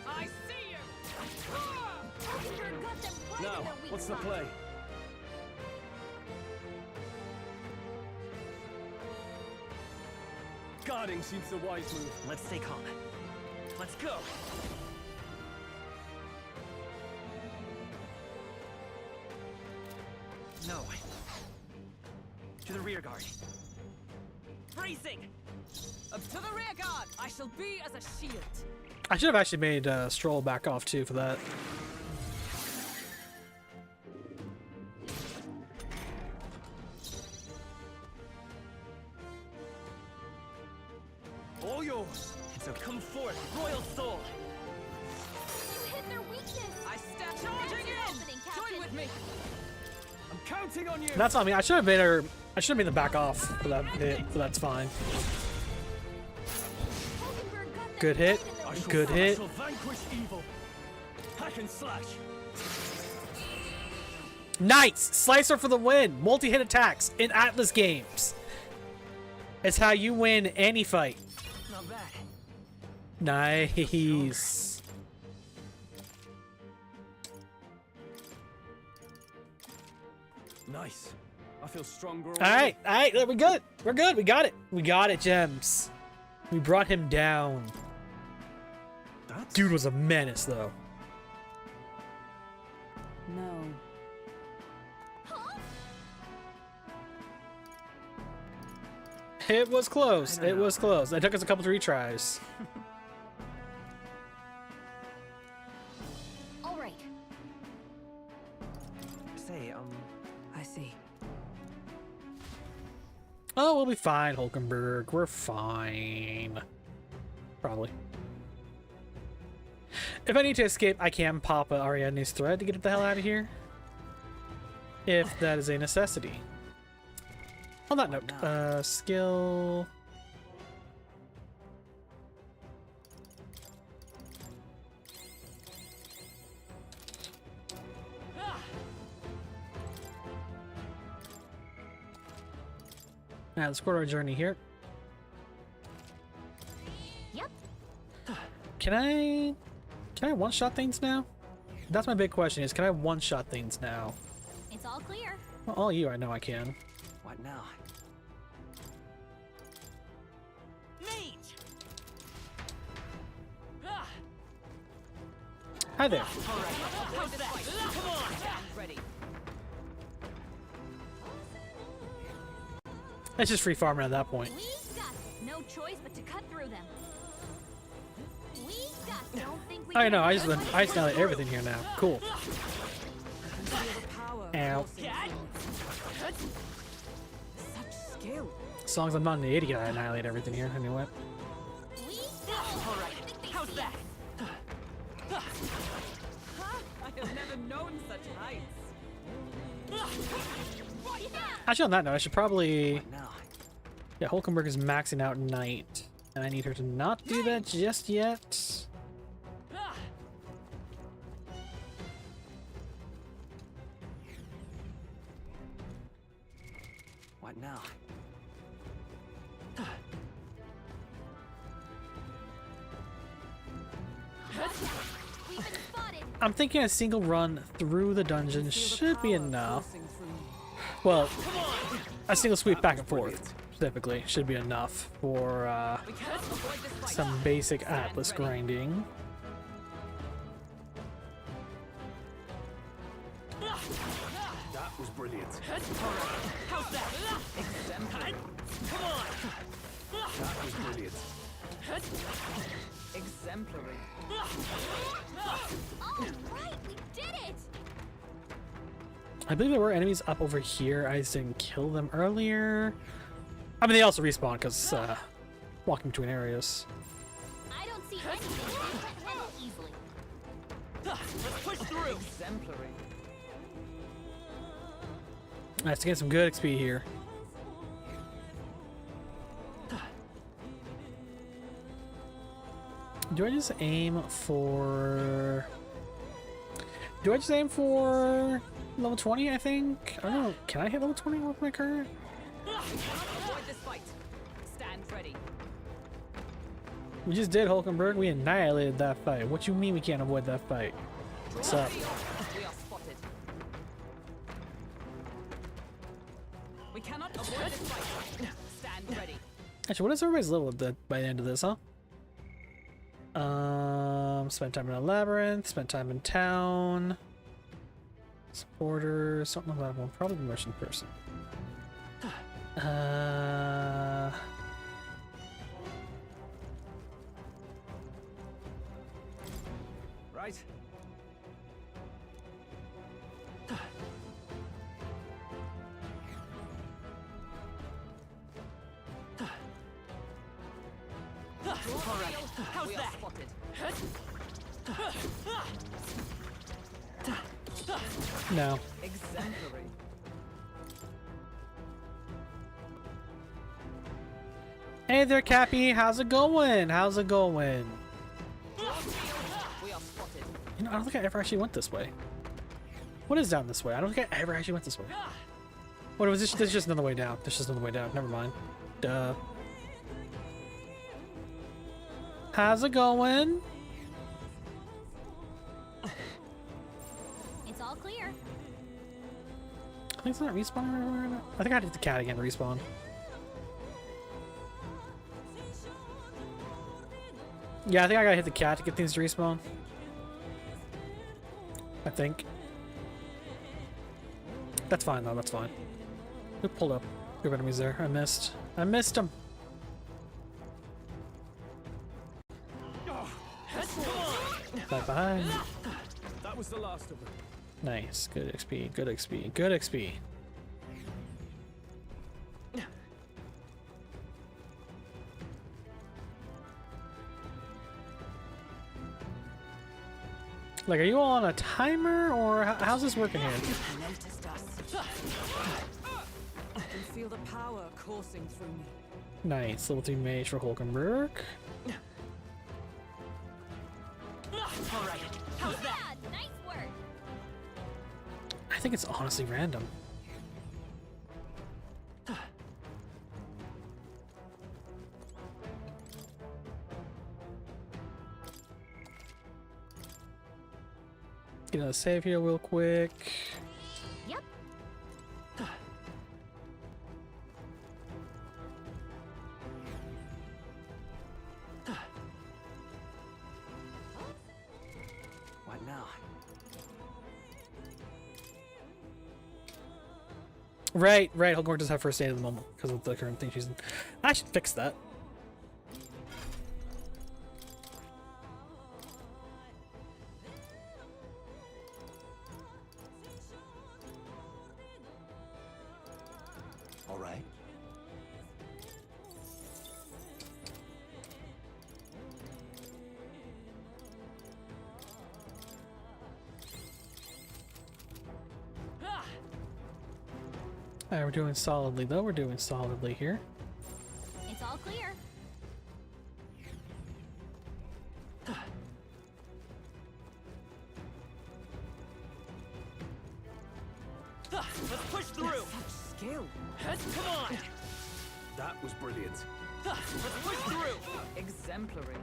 I see you!
Hulkenberg got them right in
Now,
their weak
what's the
spot.
play? Guarding seems the wise move.
Let's stay calm. Let's go. No. To the rear guard. Bracing.
Up to the rear guard! I shall be as a shield!
I should have actually made Stroll back off too for that.
All yours.
So come forth, royal soul.
You hit their weakness.
I stand
That's
charging
your
in!
opening,
Join
Captain.
with me!
me. I'm counting on you.
That's on me. I should have made her. I should have made them back off for that hit, but that's fine.
Hulkenberg got that
Good hit.
I shall
Good hit.
I shall vanquish evil. Hack and slash.
Nice! Slicer for the win! Multi-hit attacks in Atlas games. It's how you win any fight.
Not bad.
Nice.
Nice. I feel stronger.
Alright, we're good. We're good. We got it. We got it, Gems. We brought him down.
That's...
Dude was a menace, though.
No.
It was close. It was close. It took us a couple 3 tries.
All right.
Say,
I see.
Oh, we'll be fine, Hulkenberg. We're fine. Probably. If I need to escape, I can pop Ariadne's thread to get the hell out of here. If that is a necessity. On that note, skill... Now, let's go to our journey here.
Yep.
Can I one-shot things now? That's my big question is, can I one-shot things now?
It's all clear.
Well, all you, I know I can.
what now? Mage!
Hi there.
How's this fight? Come on! Stand ready.
That's just free farming at that point.
We got no choice but to cut through them. We got don't think we
I
can
know, I
ever
just
fight
I just
through.
know everything here now. Cool. Ow.
Such skill.
As long as I'm not an idiot, I annihilate everything here. Anyway.
We got
All right. How's that? I have never known such heights.
Actually, on that note, I should probably...
What now?
Yeah, Hulkenberg is maxing out Knight. And I need her to not do that just yet.
What now?
We've been spotted.
I'm thinking a single run through the dungeon should be enough. Well, a single sweep back and forth, typically, should be enough for some basic Atlas grinding.
That was brilliant.
How's that? Exemplary.
Come on!
That was brilliant.
Exemplary.
All right, we did it.
I believe there were enemies up over here. I just didn't kill them earlier. I mean, they also respawn because walking between areas.
I don't see anything we can't handle easily.
Let's push through!
Exemplary.
Nice to get some good XP here. Do I just aim for... Do I just aim for level 20, I think? I don't know. Can I hit level 20 with my current?
Avoid this fight. Stand ready.
We just did, Hulkenberg. We annihilated that fight. What you mean we can't avoid that fight? What's up?
We are spotted. We cannot avoid this fight. Stand ready.
Actually, what is everybody's level at by the end of this, huh? Spend time in a labyrinth, spend time in town. Supporter, something level, probably the merchant person.
Right?
How's that? Spotted.
No.
Exemplary.
Hey there, Cappy. How's it going? How's it going?
We are spotted.
You know, I don't think I ever actually went this way. What is down this way? I don't think I ever actually went this way. What was this? There's just another way down. There's just another way down. Never mind. Duh. How's it going?
It's all clear.
I think it's not respawning. I think I had to hit the cat again to respawn. Yeah, I think I gotta hit the cat to get things to respawn. I think. That's fine though, that's fine. Who pulled up? Good enemies there. I missed. I missed him. Bye bye.
That was the last of them.
Nice. Good XP. Good XP. Good XP. Like, are you all on a timer, or how's this working here?
Noticed us. I can feel the power coursing through me.
Nice. Level 3 mage for Hulkenberg.
Alright, how's that?
Yeah, nice work.
I think it's honestly random. Get another save here real quick.
Yep.
What now?
Right. Hulkenberg does have first aid at the moment because of the current thing she's in. I should fix that.
All right.
Alright, we're doing solidly though. We're doing solidly here.
It's all clear.
Let's push through!
Such skill.
Come on!
That was brilliant.
Let's push through!
Exemplary.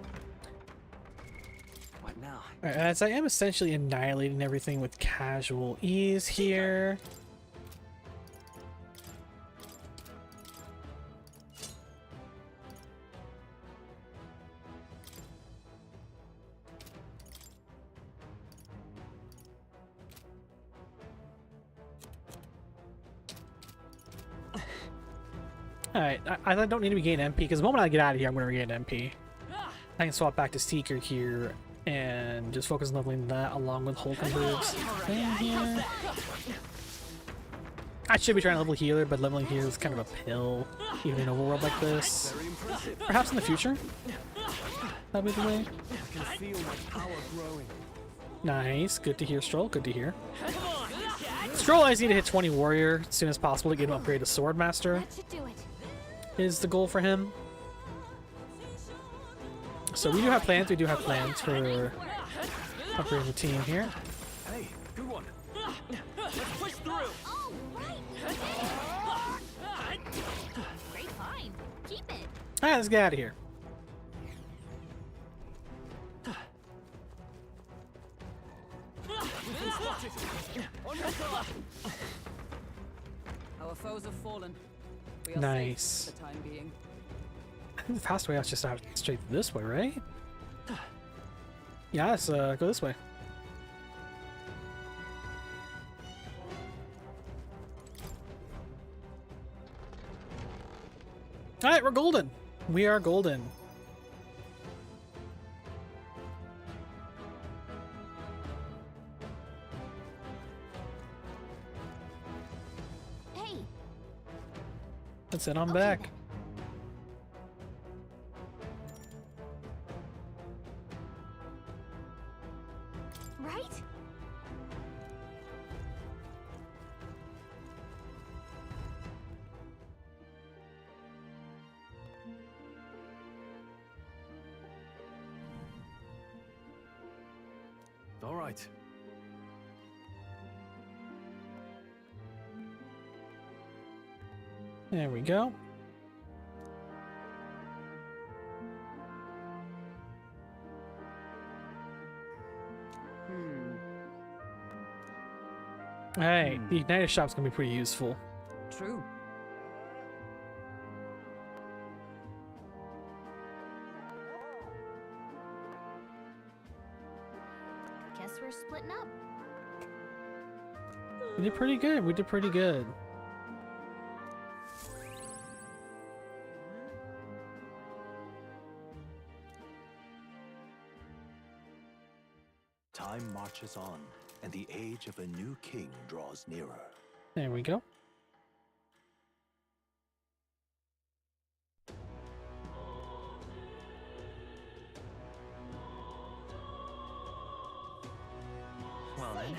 What now?
Alright, as I am essentially annihilating everything with casual ease here. Alright, I don't need to regain MP, because the moment I get out of here, I'm going to regain MP. I can swap back to Seeker here and just focus on leveling that along with Hulkenberg's thing here. I should be trying to level healer, but leveling healer is kind of a pill, even in a world like this.
Very impressive.
Perhaps in the future? That'd be the way.
I can feel my power growing.
Nice. Good to hear, Stroll. Good to hear. Stroll, I just need to hit 20 Warrior as soon as possible to get him upgraded to Swordmaster.
That should do it.
Is the goal for him. So we do have plans. We do have plans for upgrading the team here.
Hey, good one.
Let's push through!
Oh, right. Great find. Keep it.
Alright, let's get out of here.
We've been spotted. On your cover. Our foes have fallen. We are
Nice.
safe for the time being.
I think the fast way out is just out straight this way, right? Yeah, let's go this way. Alright, we're golden. We are golden.
Hey,
That's it, I'm
Okay,
back.
then. right?
Right.
There we go. Hey, the Ignited Shop's gonna be pretty useful.
True.
Guess we're splitting up.
We did pretty good. We did pretty good.
Time marches on, and the age of a new king draws nearer.
There we go.
Well then.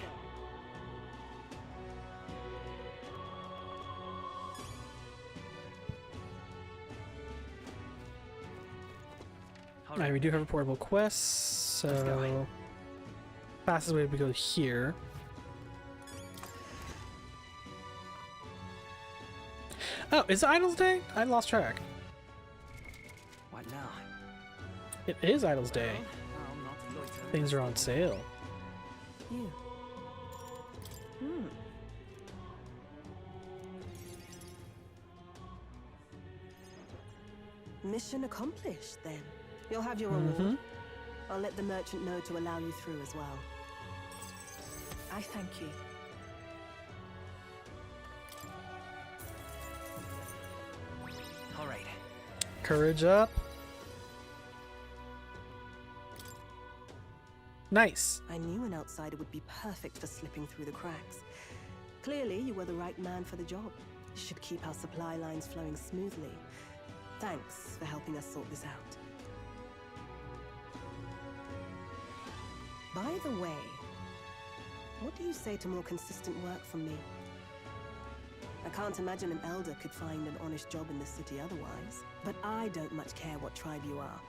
Alright, we do have a portable quest,
Let's go.
so fastest way to go here. Oh, is it Idol's Day? I lost track.
What now?
It is Idol's Day.
I'll not loiter.
Things are on sale.
You.
Mission accomplished, then. You'll have your reward.
Mm-hmm.
I'll let the merchant know to allow you through as well. I thank you.
All right.
Courage up. Nice.
I knew an outsider would be perfect for slipping through the cracks. Clearly, you were the right man for the job. Should keep our supply lines flowing smoothly. Thanks for helping us sort this out. By the way, what do you say to more consistent work from me? I can't imagine an elder could find an honest job in the city otherwise. But I don't much care what tribe you are.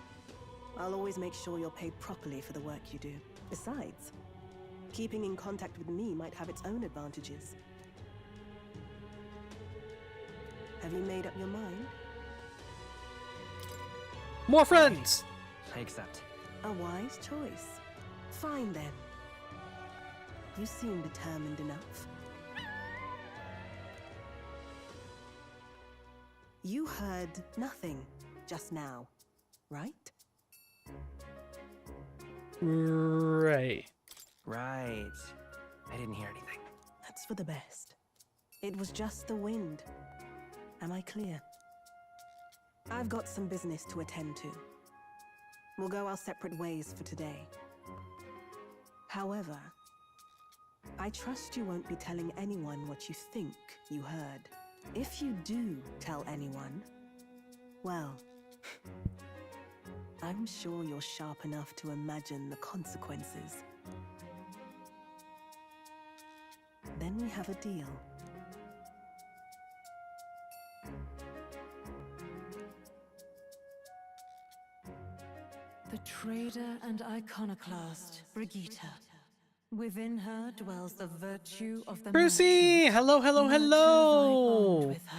I'll always make sure you're paid properly for the work you do. Besides, keeping in contact with me might have its own advantages. Have you made up your mind?
More friends!
I accept.
A wise choice. Fine then. You seem determined enough. You heard nothing just now, right?
Right.
Right. I didn't hear anything.
That's for the best. It was just the wind. Am I clear? I've got some business to attend to. We'll go our separate ways for today. However, I trust you won't be telling anyone what you think you heard. If you do tell anyone, well, I'm sure you're sharp enough to imagine the consequences. Then we have a deal.
The trader and iconoclast, Brigitte. Within her dwells the virtue of the
Brucey!
merchant.
Hello, hello,
Nurture thy bond
hello!
with her,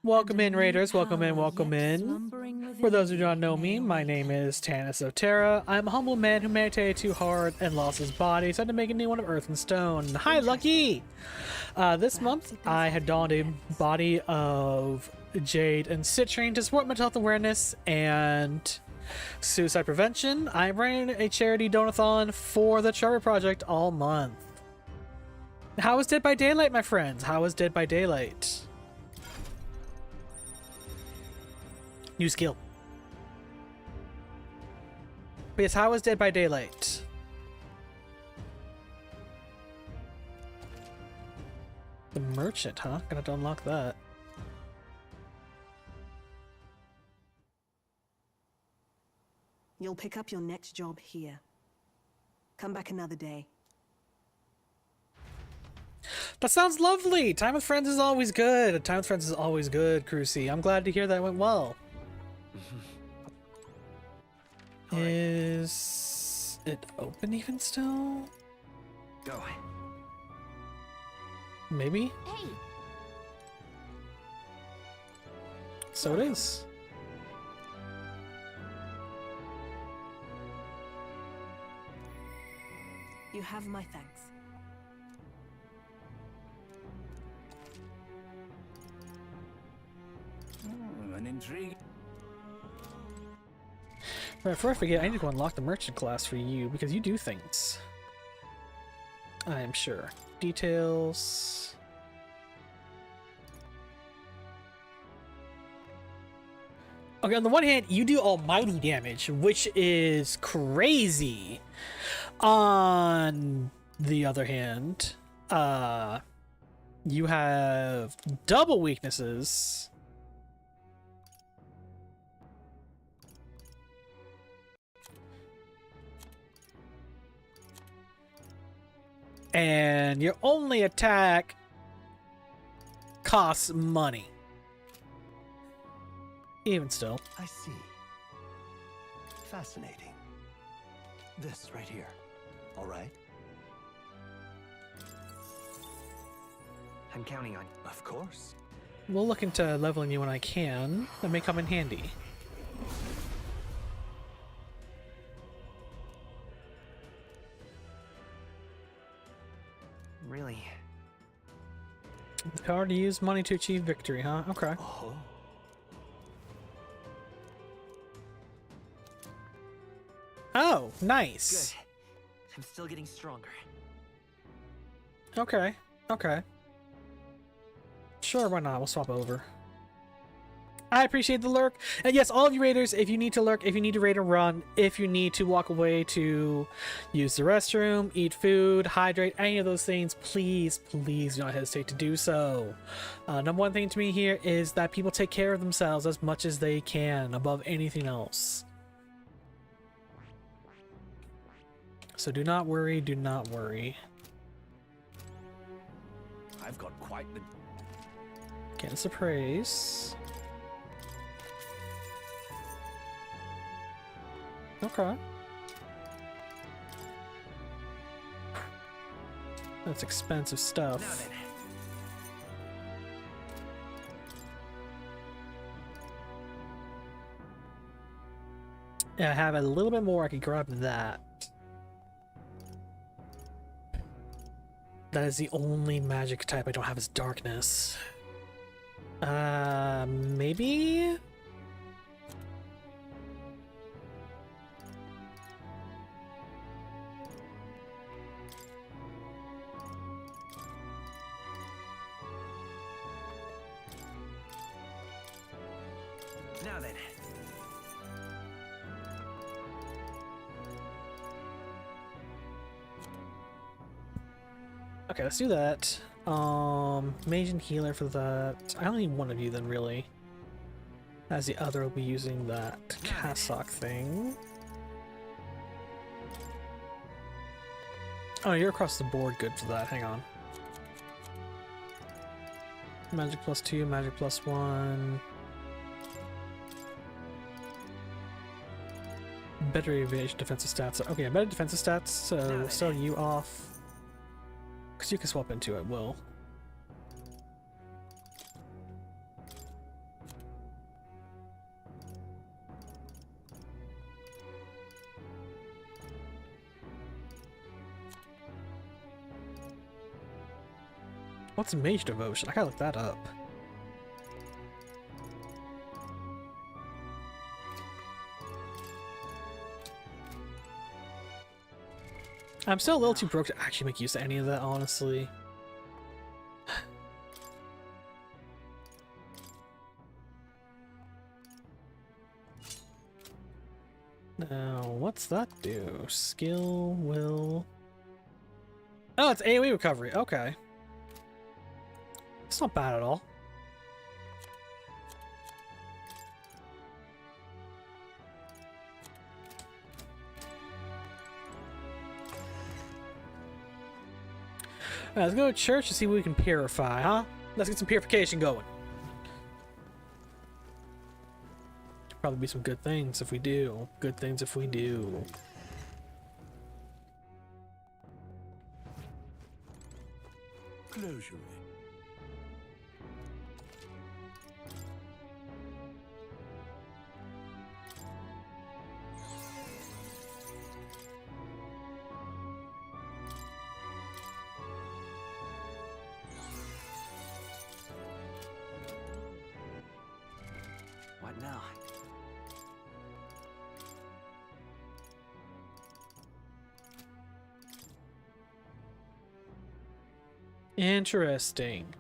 Welcome
and a
in,
new
Raiders. Welcome in,
power
welcome
yet
in.
slumbering within
For those who
thee
don't know me,
may
my name is Tanis of Terra. I'm a humble man who meditated too hard and lost his body, so I had to make a new one of earth and stone. Hi, Lucky! This month, I had donned a body of jade and citrine to support mental health awareness and suicide prevention. I'm running a charity donathon for the Trevor Project all month. How was Dead by Daylight, my friends? How was Dead by Daylight? New skill. But yes, how was Dead by Daylight? The merchant, huh? Gonna have to unlock that.
You'll pick up your next job here. Come back another day.
That sounds lovely! Time with friends is always good. Time with friends is always good, Crucy. I'm glad to hear that went well. Is it open even still?
Go.
Maybe?
Hey,
So it is.
You have my thanks.
An intrigue.
Right, before I forget, I need to go unlock the merchant class for you because you do things. I am sure. Details. Okay, on the one hand, you do almighty damage, which is crazy. On the other hand, you have double weaknesses. And your only attack costs money. Even still.
I see. Fascinating. This right here. All right?
I'm counting on you.
Of course.
We'll look into leveling you when I can. That may come in handy.
Really?
The power to use money to achieve victory, huh? Okay.
Oh.
Oh, nice.
Good. I'm still getting stronger.
Okay. Okay. Sure, why not? We'll swap over. I appreciate the lurk. And yes, all of you raiders, if you need to lurk, if you need to raid or run, if you need to walk away to use the restroom, eat food, hydrate, any of those things, please, please do not hesitate to do so. Number one thing to me here is that people take care of themselves as much as they can, above anything else. So do not worry, do not worry.
I've got quite the...
Candles of praise. Okay. That's expensive
Now
stuff.
then.
Yeah, I have a little bit more. I could grab that. That is the only magic type I don't have is darkness. Maybe?
Now then.
Okay, let's do that. Mage and healer for that. I only need one of you then, really. As the other will be using that cassock thing. Oh, you're across the board good for that. Hang on. Magic +2, magic +1. Better evasion defensive stats. Okay, better defensive stats, so we'll start you off. Because you can swap into it, Will. What's Mage Devotion? I gotta look that up. I'm still a little too broke to actually make use of any of that, honestly. Now, what's that do? Skill, will... Oh, it's AoE recovery. Okay. It's not bad at all. Alright, let's go to church to see what we can purify, huh? Let's get some purification going. Probably be some good things if we do. Good things if we do.
Closure.
What now?
Interesting.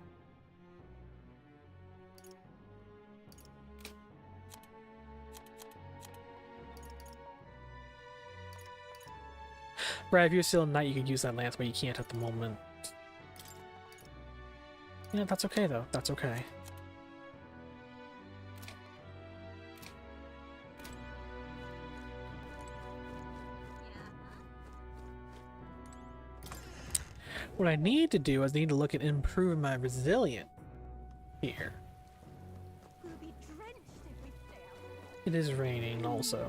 Right, if you're still in night, you could use that lance, but you can't at the moment. Yeah, that's okay though. That's okay. What I need to do is I need to look at improving my resilience here.
We'll be drenched if we stay out.
It is raining also.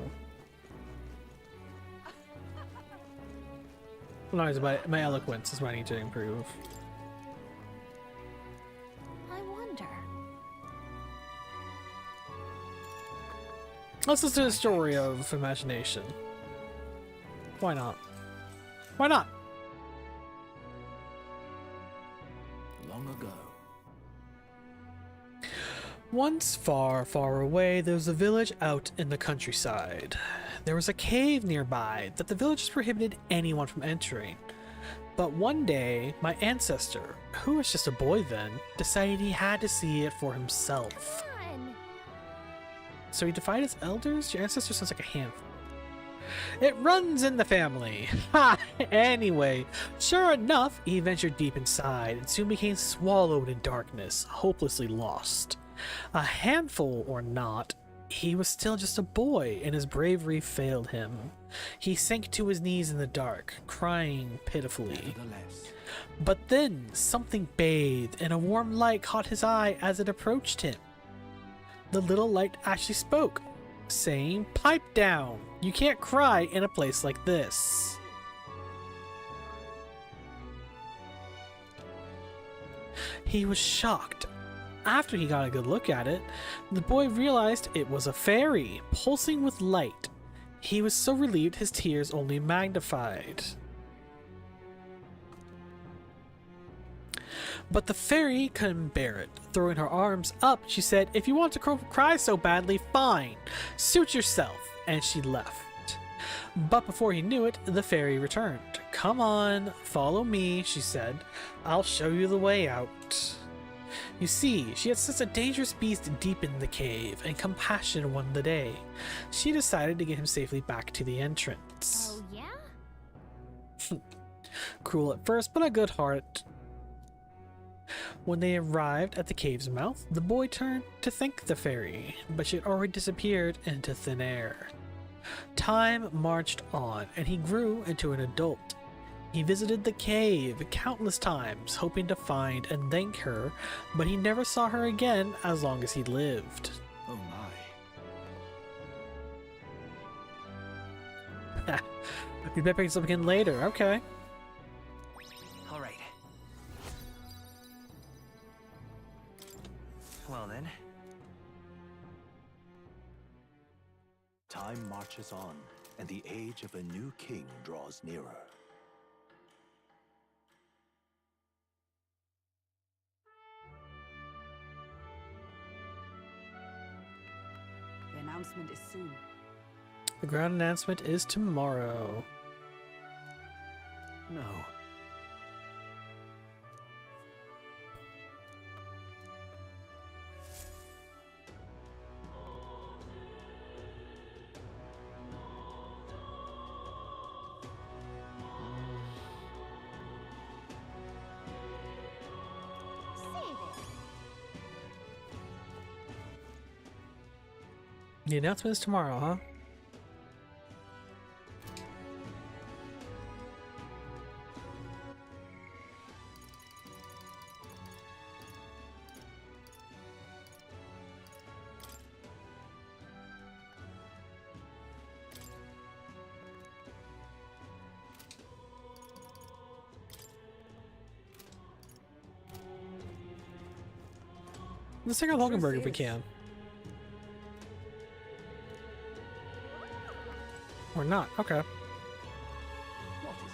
No, it's my eloquence is what I need to improve.
I wonder.
Let's listen to the story of imagination. Why not? Why not?
Long ago.
Once far, far away, there was a village out in the countryside. There was a cave nearby that the villagers prohibited anyone from entering. But one day, my ancestor, who was just a boy then, decided he had to see it for himself.
Fun.
So he defied his elders? Your ancestor sounds like a handful. It runs in the family. Ha! Anyway, sure enough, he ventured deep inside and soon became swallowed in darkness, hopelessly lost. A handful or not, he was still just a boy, and his bravery failed him. He sank to his knees in the dark, crying pitifully.
Nevertheless,
But then, something bathed, and a warm light caught his eye as it approached him. The little light actually spoke, saying, "Pipe down! You can't cry in a place like this." He was shocked. After he got a good look at it, the boy realized it was a fairy, pulsing with light. He was so relieved his tears only magnified. But the fairy couldn't bear it. Throwing her arms up, she said, "If you want to cry so badly, fine. Suit yourself." And she left. But before he knew it, the fairy returned. "Come on, follow me," she said. "I'll show you the way out." You see, she had such a dangerous beast deep in the cave, and compassion won the day. She decided to get him safely back to the entrance.
Oh, yeah?
Cruel at first, but a good heart. When they arrived at the cave's mouth, the boy turned to thank the fairy, but she had already disappeared into thin air. Time marched on, and he grew into an adult. He visited the cave countless times, hoping to find and thank her, but he never saw her again as long as he lived.
oh my.
We better pick this up again later, okay.
All right. Well then.
Time marches on, and the age of a new king draws nearer.
The announcement is soon.
The ground announcement is tomorrow.
No.
Save it.
The announcement is tomorrow, huh? Let's take out Hulkenberg if we can. Or not. Okay.
What is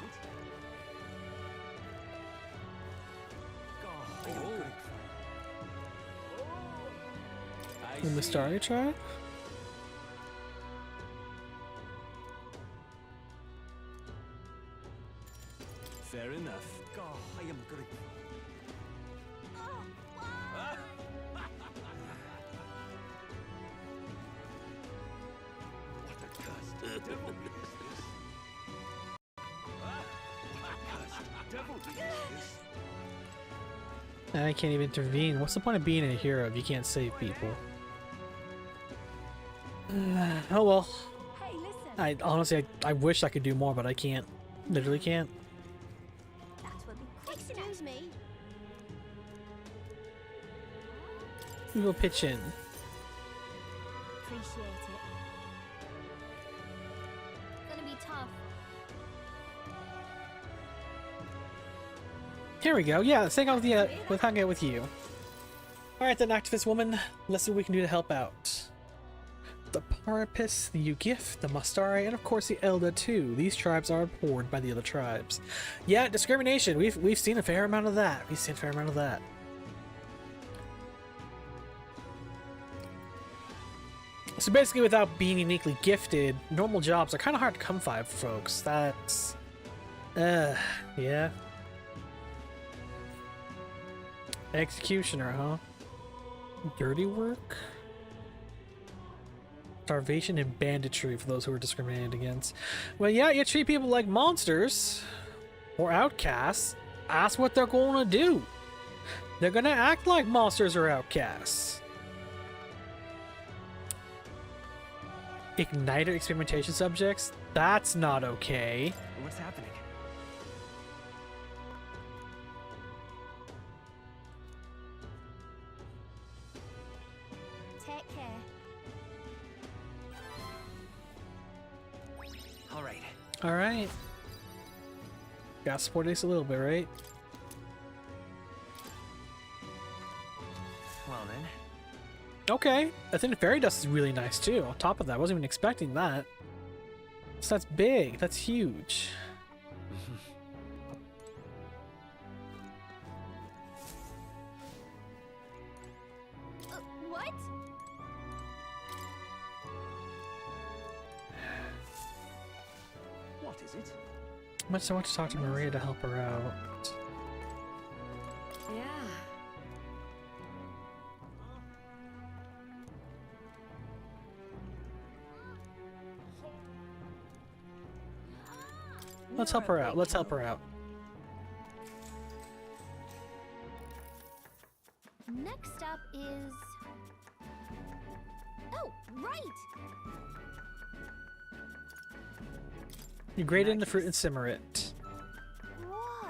it?
In the Starry Tribe?
Fair enough.
I can't even intervene. What's the point of being a hero if you can't save people? Oh well.
Hey, listen.
I honestly, I wish I could do more, but I can't. Literally can't.
That would be quick. Excuse me.
We will pitch in.
Appreciate it. Gonna be tough.
Here we go. Yeah, let's hang out with you. Alright then, activist woman. Let's see what we can do to help out. The Parapis, the Yugif, the Mastari, and of course the Elda too. These tribes are abhorred by the other tribes. Yeah, discrimination. We've seen a fair amount of that. So basically, without being uniquely gifted, normal jobs are kind of hard to come by, folks. That's... yeah. Executioner, huh? Dirty work? Starvation and banditry for those who are discriminated against. Well, yeah, you treat people like monsters or outcasts. That's what they're going to do. They're going to act like monsters or outcasts. Igniter experimentation subjects? That's not okay.
What's happening?
Take care.
All right.
Alright. Gotta support this a little bit, right?
Well then.
Okay. I think the fairy dust is really nice too. On top of that, I wasn't even expecting that. So that's big. That's huge.
What?
What is it?
Much I want to talk to Maria to help her out.
Yeah.
Let's help her out. Let's help her out.
Next up is... Oh, right!
You grate in the fruit and simmer it.
Whoa!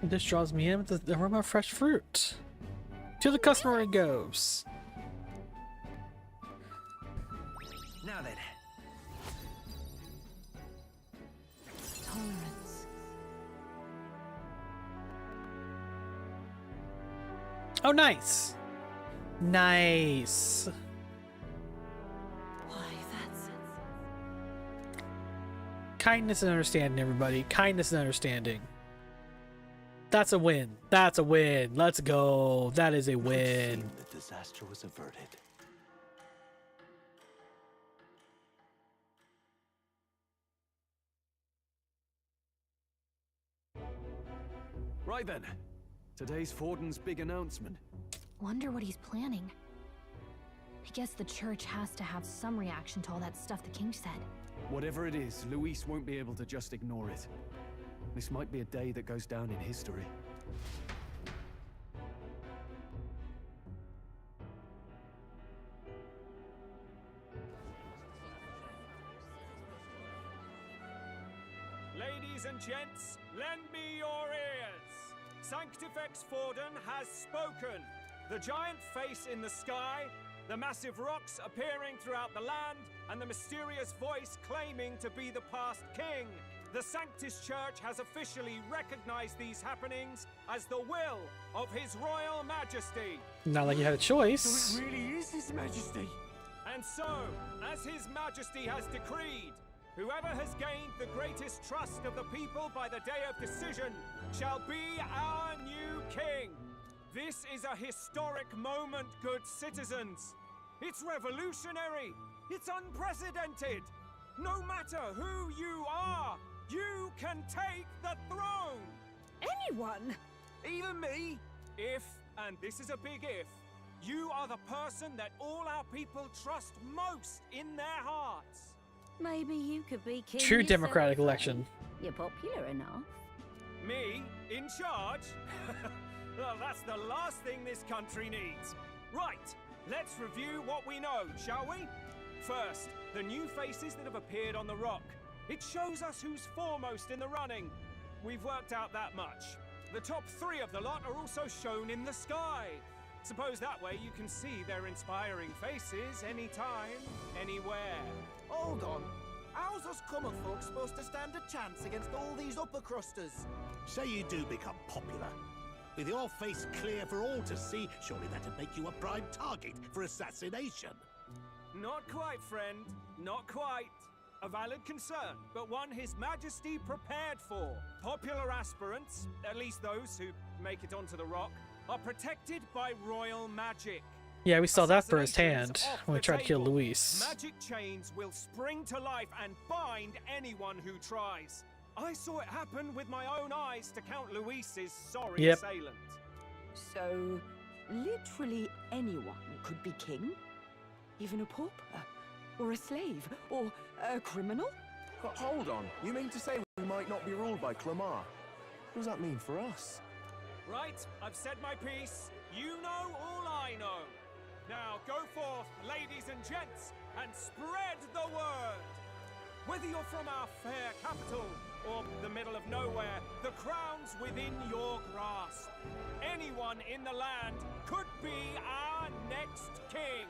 This draws me in with the aroma of fresh fruit. To the customer it goes.
Now then.
Tolerance.
Oh, nice. Nice.
Why, that's...
Kindness and understanding, everybody. Kindness and understanding. That's a win. That's a win. Let's go. That is a win.
The disaster was averted.
Right then. Today's Forden's big announcement.
Wonder what he's planning. I guess the church has to have some reaction to all that stuff the king said.
Whatever it is, Luis won't be able to just ignore it. This might be a day that goes down in history. gents, lend me your ears. Sanctifex Forden has spoken. The giant face in the sky, the massive rocks appearing throughout the land, and the mysterious voice claiming to be the past king. The Sanctus Church has officially recognized these happenings as the will of His Royal Majesty.
Not like you had a choice.
So it really is His Majesty. And so, as His Majesty has decreed, whoever has gained the greatest trust of the people by the day of decision shall be our new king. This is a historic moment, good citizens. It's revolutionary. It's unprecedented. No matter who you are, you can take the throne.
Anyone?
Even me. If, and this is a big if, you are the person that all our people trust most in their hearts.
Maybe you could be king.
True
yourself,
democratic
eh?
election.
You're popular enough.
Me? In charge? Well, that's the last thing this country needs. Right, let's review what we know, shall we? First, the new faces that have appeared on the rock. It shows us who's foremost in the running. We've worked out that much. The top 3 of the lot are also shown in the sky. Suppose that way you can see their inspiring faces anytime, anywhere.
Hold on. How's us common folk supposed to stand a chance against all these upper crusters?
Say you do become popular. With your face clear for all to see, surely that'd make you a prime target for assassination.
Not quite, friend. Not quite. A valid concern, but one His Majesty prepared for. Popular aspirants, at least those who make it onto the rock, are protected by royal magic.
Yeah, we saw that
Assassinations
firsthand
off
when we
the
tried to kill
table.
Luis.
Magic chains will spring to life and bind anyone who tries. I saw it happen with my own eyes to Count Luis's sorry assailant.
So, literally anyone could be king? Even a pauper? Or a slave? Or a criminal?
Hold on. You mean to say we might not be ruled by Clamar? What does that mean for us?
Right, I've said my piece. You know all I know. Now go forth, ladies and gents, and spread the word. Whether you're from our fair capital or the middle of nowhere, the crown's within your grasp. Anyone in the land could be our next king.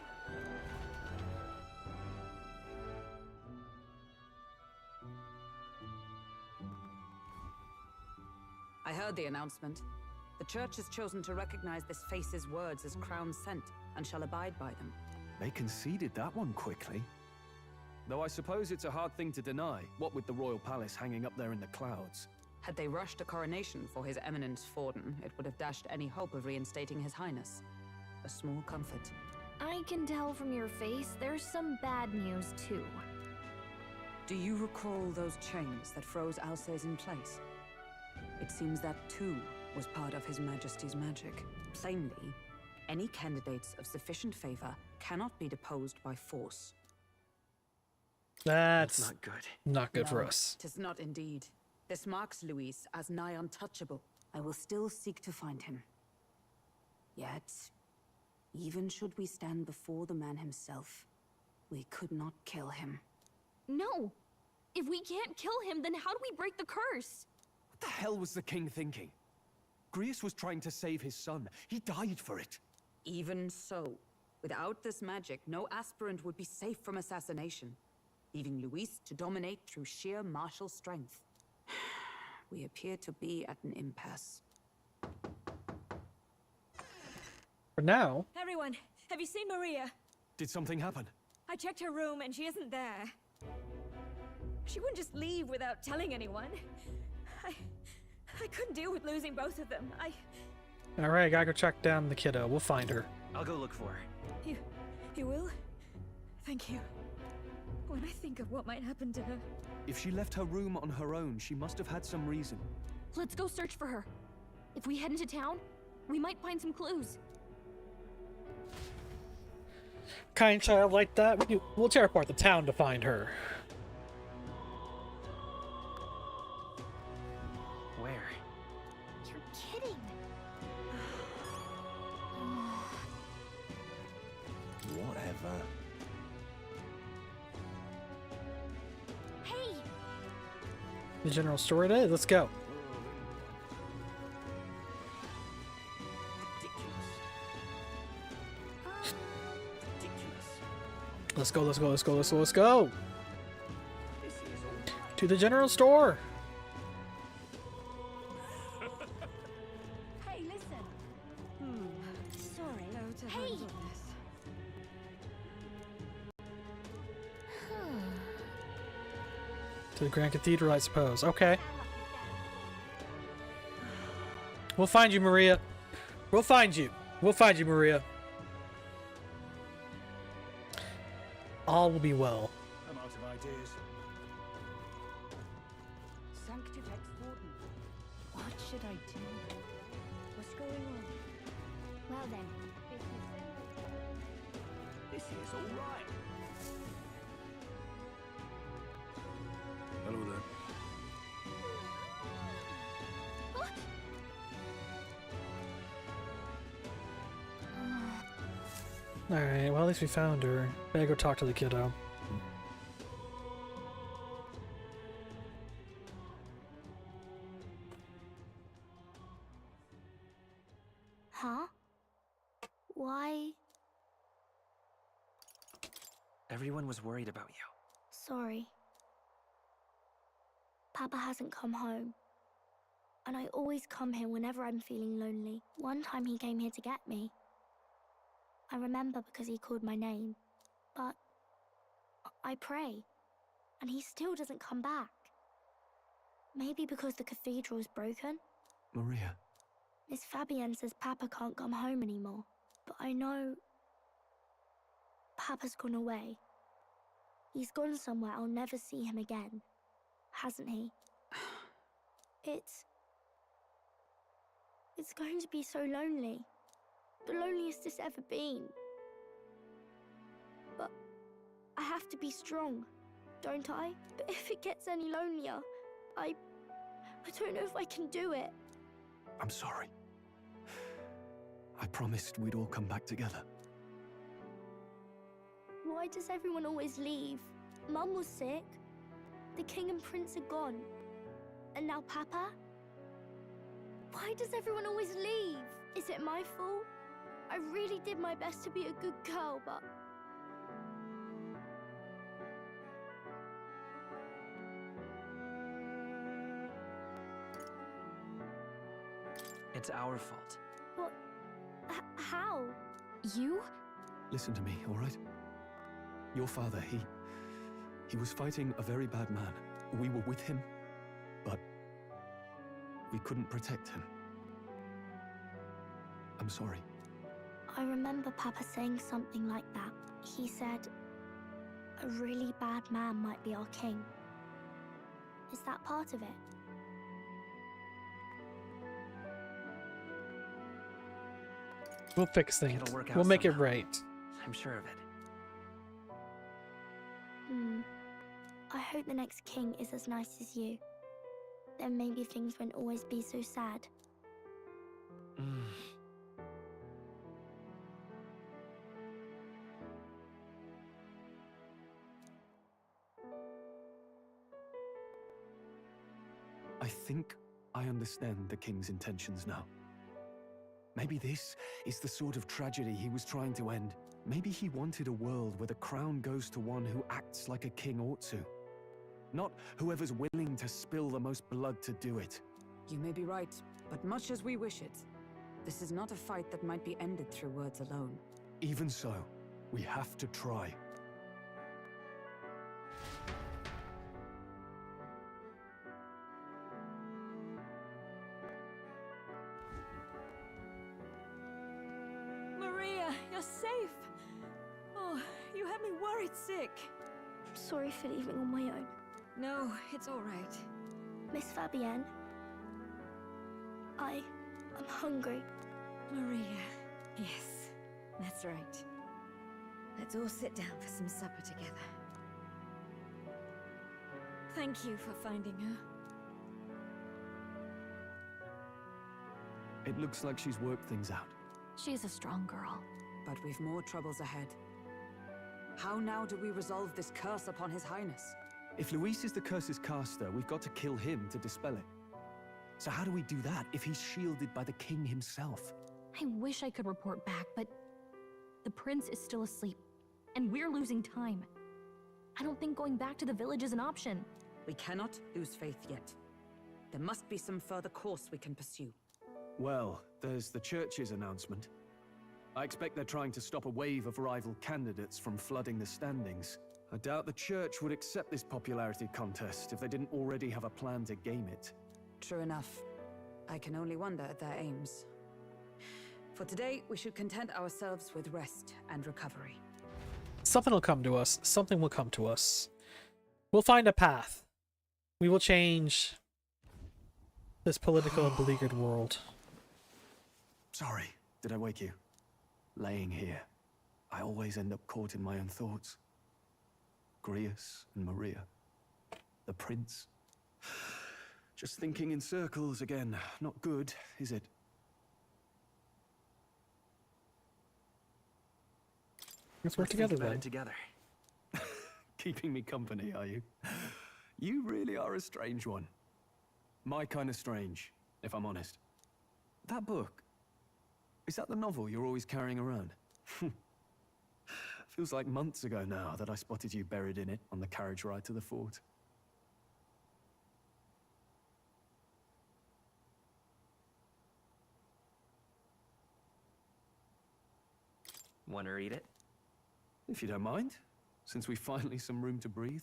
I heard the announcement. The church has chosen to recognize this face's words as crown sent and shall abide by them.
They conceded that one quickly.
Though I suppose it's a hard thing to deny, what with the royal palace hanging up there in the clouds.
Had they rushed a coronation for His Eminence Forden, it would have dashed any hope of reinstating His Highness. A small comfort.
I can tell from your face there's some bad news too.
Do you recall those chains that froze Alces in place? It seems that too was part of His Majesty's magic. Plainly, any candidates of sufficient favor cannot be deposed by force.
That's
Not good.
not good for
No,
us.
'Tis not indeed. This marks Luis as nigh untouchable. I will still seek to find him. Yet, even should we stand before the man himself, we could not kill him.
No! If we can't kill him, then how do we break the curse?
What the hell was the king thinking? Grius was trying to save his son. He died for it.
Even so, without this magic, no aspirant would be safe from assassination, leaving Luis to dominate through sheer martial strength. We appear to be at an impasse.
For now,
Everyone, have you seen Maria?
Did something happen?
I checked her room and she isn't there. She wouldn't just leave without telling anyone. I couldn't deal with losing both of them.
alright, gotta go track down the kiddo. We'll find her.
I'll go look for her.
You will? Thank you. When I think of what might happen to her.
If she left her room on her own, she must have had some reason.
Let's go search for her. If we head into town, we might find some clues.
Kind child like that, we'll tear apart the town to find her.
Where?
You're kidding.
Whatever.
Hey,
The general store it is. Let's go. Let's go, let's go, let's go, let's go, let's go! To the general store!
Hey, listen. Sorry.
Hello to
Hey!
learn of this.
To the Grand Cathedral, I suppose. Okay. We'll find you, Maria. We'll find you. We'll find you, Maria. All will be well.
I'm out of ideas.
Sanctifex Warden. What should I do? What's going on?
Well then,
This is all right. Hello there.
Alright, well, at least we found her. Better go talk to the kiddo.
Huh? Why?
Everyone was worried about you.
Sorry. Papa hasn't come home. And I always come here whenever I'm feeling lonely. One time he came here to get me. I remember because he called my name. But I pray, and he still doesn't come back. Maybe because the cathedral's broken?
Maria,
Miss Fabienne says Papa can't come home anymore. But I know Papa's gone away. He's gone somewhere I'll never see him again. Hasn't he? It's going to be so lonely. The loneliest it's ever been. But I have to be strong, don't I? But if it gets any lonelier, I don't know if I can do it.
I'm sorry. I promised we'd all come back together.
Why does everyone always leave? Mum was sick. The king and prince are gone. And now Papa? Why does everyone always leave? Is it my fault? I really did my best to be a good girl, but...
It's our fault.
What? How?
You?
Listen to me, all right? Your father, he was fighting a very bad man. We were with him, but we couldn't protect him. I'm sorry.
I remember Papa saying something like that. He said, a really bad man might be our king. Is that part of it?
We'll fix things.
It'll work out
We'll make it
somehow.
right.
I'm sure of it.
I hope the next king is as nice as you. Then maybe things won't always be so sad.
I think I understand the king's intentions now. Maybe this is the sort of tragedy he was trying to end. Maybe he wanted a world where the crown goes to one who acts like a king ought to. Not whoever's willing to spill the most blood to do it.
You may be right, but much as we wish it, this is not a fight that might be ended through words alone.
Even so, we have to try.
Maria, you're safe. Oh, you had me worried sick.
I'm sorry for leaving on my own.
No, it's all right.
Miss Fabienne, I'm hungry.
Maria, yes, that's right. Let's all sit down for some supper together.
Thank you for finding her.
It looks like she's worked things out.
She's a strong girl.
But we've more troubles ahead. How now do we resolve this curse upon His Highness?
If Luis is the curse's caster, we've got to kill him to dispel it. So how do we do that if he's shielded by the king himself?
I wish I could report back, but the prince is still asleep, and we're losing time. I don't think going back to the village is an option.
We cannot lose faith yet. There must be some further course we can pursue.
Well, there's the church's announcement. I expect they're trying to stop a wave of rival candidates from flooding the standings. I doubt the church would accept this popularity contest if they didn't already have a plan to game it.
True enough. I can only wonder at their aims. For today, we should content ourselves with rest and recovery.
Something will come to us. Something will come to us. We'll find a path. We will change this political and beleaguered world.
Sorry, did I wake you? Laying here, I always end up caught in my own thoughts. Grius and Maria. The prince. Just thinking in circles again. Not good, is it?
Let's work together then.
Together. Keeping me company, are you? You really are a strange one. My kind of strange, if I'm honest. That book, is that the novel you're always carrying around? Feels like months ago now that I spotted you buried in it on the carriage ride to the fort.
Want to read it?
If you don't mind, since we finally some room to breathe.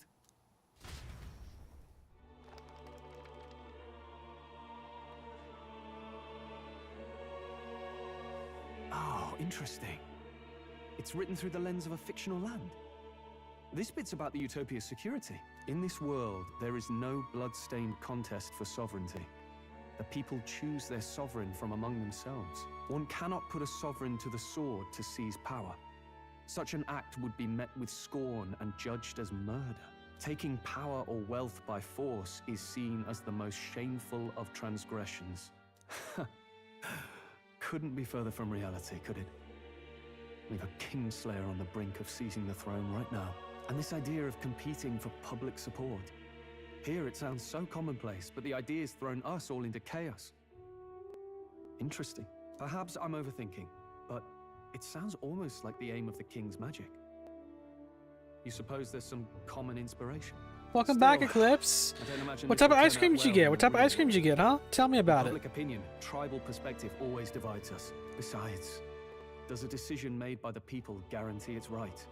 Oh, interesting. It's written through the lens of a fictional land. This bit's about the Utopia's security. In this world, there is no blood-stained contest for sovereignty. The people choose their sovereign from among themselves. One cannot put a sovereign to the sword to seize power. Such an act would be met with scorn and judged as murder. Taking power or wealth by force is seen as the most shameful of transgressions. Couldn't be further from reality, could it? We've a Kingslayer on the brink of seizing the throne right now. And this idea of competing for public support. Here it sounds so commonplace, but the idea's thrown us all into chaos. Interesting. Perhaps I'm overthinking, but it sounds almost like the aim of the king's magic. You suppose there's some common inspiration?
Welcome back, Eclipse. What type of ice cream did you get? What type of ice cream did you get, huh? Tell me about it.
Public opinion, tribal perspective always divides us. Besides, does a decision made by the people guarantee it's right?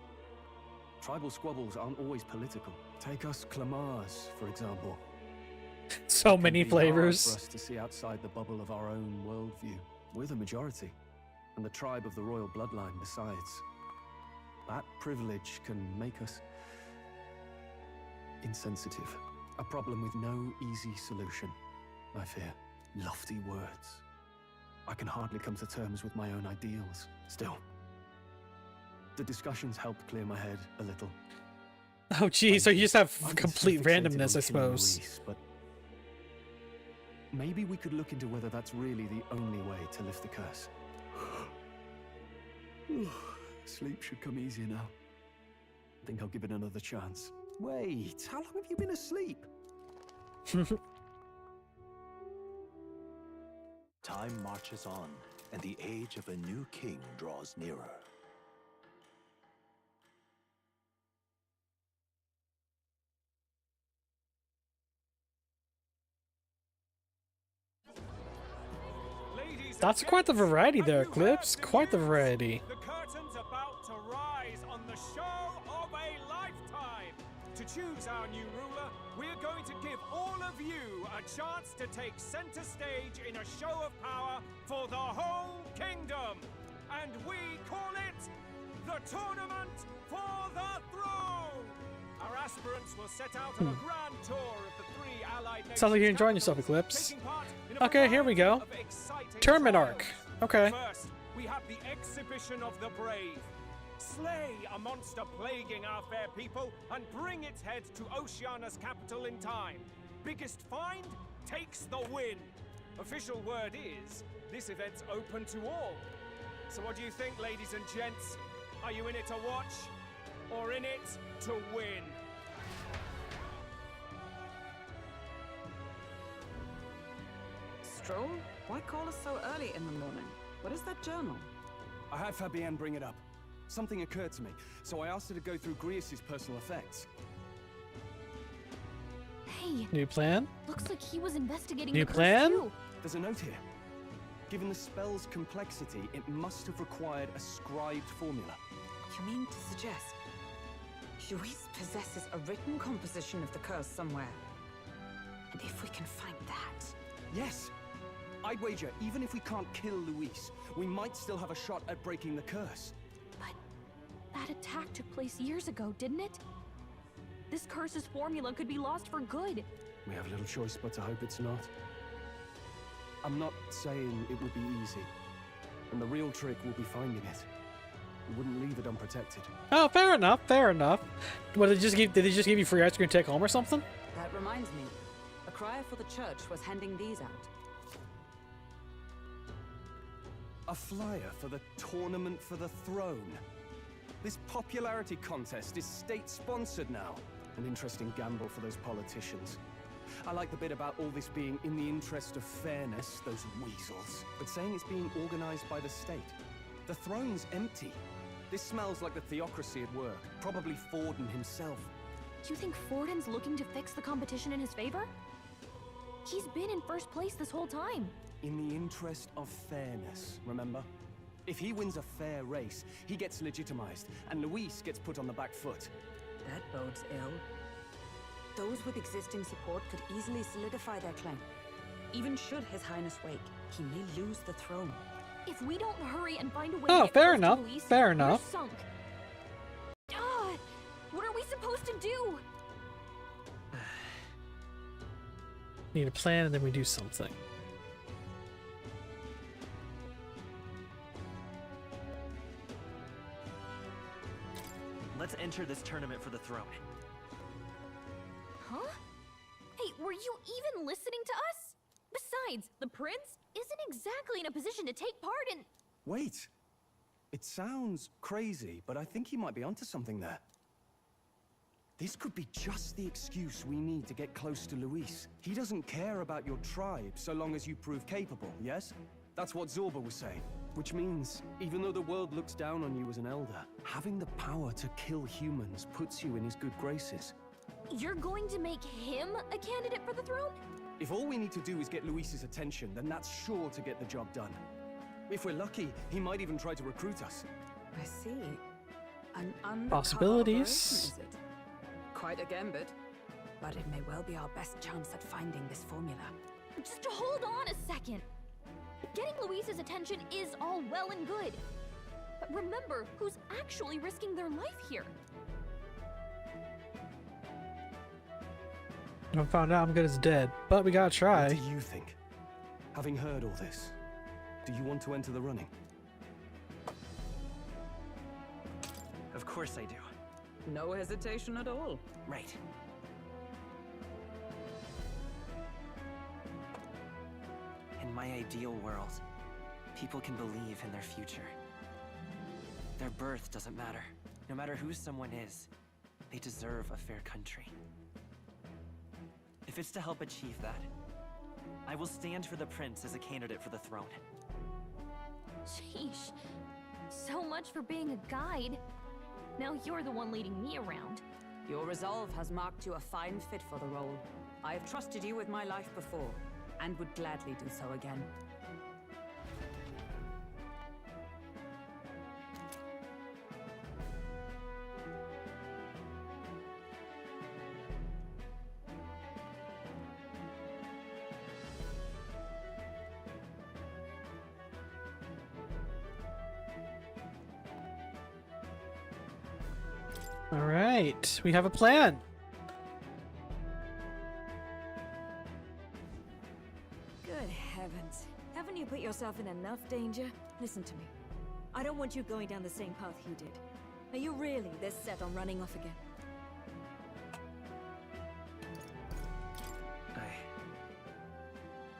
Tribal squabbles aren't always political. Take us Clamars, for example.
So many flavors.
For us to see outside the bubble of our own worldview. We're the majority, and the tribe of the royal bloodline besides. That privilege can make us insensitive. A problem with no easy solution, I fear. Lofty words. I can hardly come to terms with my own ideals. Still, the discussions helped clear my head a little.
Oh geez, so you just have complete randomness, I suppose.
Luis, but maybe we could look into whether that's really the only way to lift the curse. Sleep should come easier now. I think I'll give it another chance. Wait, how long have you been asleep?
Time marches on, and the age of a new king draws nearer.
That's quite the variety there, Eclipse. Quite the variety.
The curtain's about to rise on the show of a lifetime. To choose our new ruler, we're going to give all of you a chance to take center stage in a show of power for the whole kingdom. And we call it the Tournament for the Throne. Our aspirants will set out on a grand tour of the three allied nations.
Sounds like you're enjoying yourself, Eclipse. Okay, here we go. Tournament arc. Okay.
First, we have the exhibition of the brave. Slay a monster plaguing our fair people and bring its head to Oceania's capital in time. Biggest find takes the win. Official word is, this event's open to all. So what do you think, ladies and gents? Are you in it to watch or in it to win?
stroll? Why call us so early in the morning? What is that journal?
I had Fabienne bring it up. Something occurred to me, so I asked her to go through Grius' personal effects.
Hey,
New plan?
looks like he was investigating
New
the curse
plan?
too.
There's a note here. Given the spell's complexity, it must have required a scribed formula.
You mean to suggest Luis possesses a written composition of the curse somewhere? And if we can find that...
Yes! I'd wager, even if we can't kill Luis, we might still have a shot at breaking the curse.
But that attack took place years ago, didn't it? This curse's formula could be lost for good.
We have little choice but to hope it's not. I'm not saying it would be easy. And the real trick will be finding it. We wouldn't leave it unprotected.
Oh, fair enough, fair enough. What, did they just give you free ice cream to take home or something?
That reminds me. A crier for the church was handing these out.
A flyer for the Tournament for the Throne. This popularity contest is state-sponsored now. An interesting gamble for those politicians. I like the bit about all this being in the interest of fairness, those weasels. But saying it's being organized by the state. The throne's empty. This smells like the theocracy at work. Probably Forden himself.
You think Forden's looking to fix the competition in his favor? He's been in first place this whole time.
In the interest of fairness, remember? If he wins a fair race, he gets legitimized, and Luis gets put on the back foot.
That bodes ill. Those with existing support could easily solidify their claim. Even should His Highness wake, he may lose the throne.
If we don't hurry and find a way
Oh,
to get
fair
close to
enough,
Luis,
fair
we're
enough.
sunk. What are we supposed to do?
Need a plan and then we do something.
Let's enter this tournament for the throne.
Huh? Hey, were you even listening to us? Besides, the prince isn't exactly in a position to take part in...
Wait. It sounds crazy, but I think he might be onto something there. This could be just the excuse we need to get close to Luis. He doesn't care about your tribe so long as you prove capable, yes? That's what Zorba was saying. Which means, even though the world looks down on you as an elder, having the power to kill humans puts you in his good graces.
You're going to make him a candidate for the throne?
If all we need to do is get Luis's attention, then that's sure to get the job done. If we're lucky, he might even try to recruit us.
I see. An undercover
Possibilities.
operation, is it? Quite a gambit. But it may well be our best chance at finding this formula.
Just hold on a second. Getting Luis's attention is all well and good. But remember who's actually risking their life here.
I found out I'm good as dead, but we gotta
What
try.
do you think? Having heard all this, do you want to enter the running?
Of course I do.
No hesitation at all.
Right. In my ideal world, people can believe in their future. Their birth doesn't matter. No matter who someone is, they deserve a fair country. If it's to help achieve that, I will stand for the prince as a candidate for the throne.
Sheesh. So much for being a guide. Now you're the one leading me around.
Your resolve has marked you a fine fit for the role. I have trusted you with my life before, and would gladly do so again.
All right, we have a plan.
Good heavens. Haven't you put yourself in enough danger? Listen to me. I don't want you going down the same path he did. Are you really this set on running off again?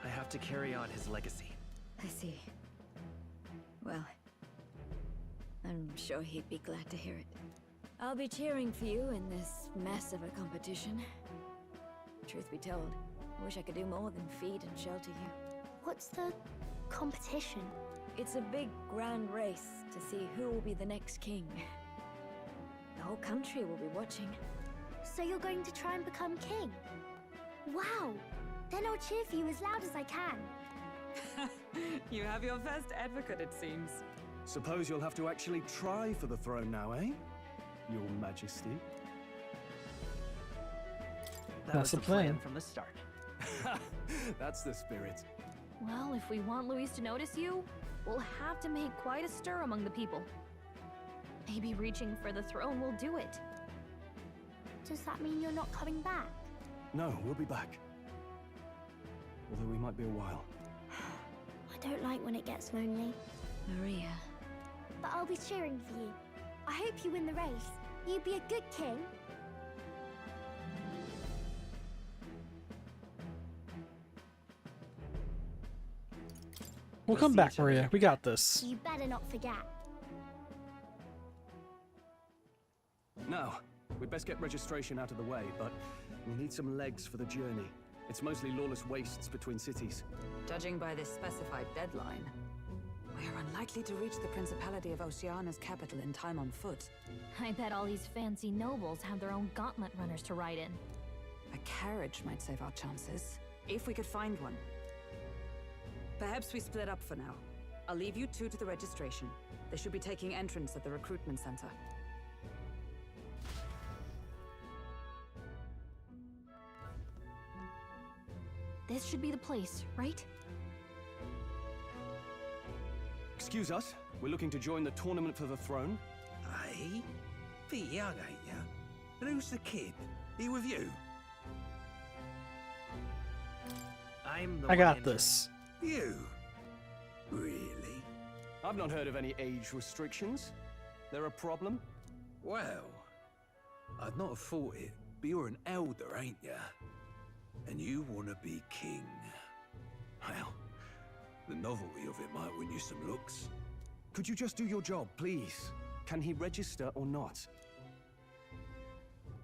I have to carry on his legacy.
I see. Well, I'm sure he'd be glad to hear it. I'll be cheering for you in this mess of a competition. Truth be told, I wish I could do more than feed and shelter you.
What's the competition?
It's a big, grand race to see who will be the next king. The whole country will be watching.
So you're going to try and become king? Wow! Then I'll cheer for you as loud as I can.
You have your first advocate, it seems.
Suppose you'll have to actually try for the throne now, eh? Your Majesty.
That
That's
was
the plan.
from the start.
That's the spirit.
Well, if we want Luis to notice you, we'll have to make quite a stir among the people. Maybe reaching for the throne will do it.
Does that mean you're not coming back?
No, we'll be back. Although we might be a while.
I don't like when it gets lonely.
Maria.
But I'll be cheering for you. I hope you win the race. You'd be a good king.
We'll come back, Maria. We got this.
You better not forget.
Now, we'd best get registration out of the way, but we need some legs for the journey. It's mostly lawless wastes between cities.
Judging by this specified deadline, we are unlikely to reach the Principality of Oceana's capital in time on foot.
I bet all these fancy nobles have their own gauntlet runners to ride in.
A carriage might save our chances, if we could find one. Perhaps we split up for now. I'll leave you two to the registration. They should be taking entrance at the recruitment center.
This should be the place, right?
Excuse us, we're looking to join the tournament for the throne.
Aye? Bit young, ain't ya? And who's the kid? He with you?
I'm the
I got
one
this.
You? Really?
I've not heard of any age restrictions. There a problem?
Well, I'd not have thought it, but you're an elder, ain't ya? And you want to be king. Well, the novelty of it might win you some looks.
Could you just do your job, please? Can he register or not?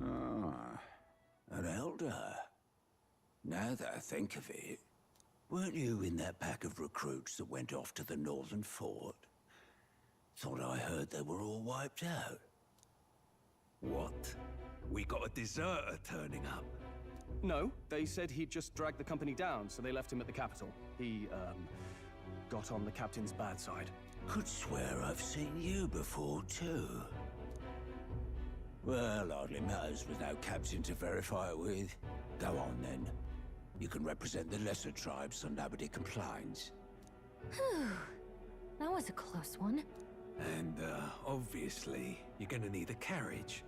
Ah, an elder. Now that I think of it, weren't you in that pack of recruits that went off to the northern fort? Thought I heard they were all wiped out. What? We got a deserter turning up?
No, they said he'd just dragged the company down, so they left him at the capital. He, got on the captain's bad side.
Could swear I've seen you before, too. Well, hardly matters with no captain to verify it with. Go on, then. You can represent the lesser tribes so nobody complains.
Whew. That was a close one.
And, obviously, you're gonna need a carriage.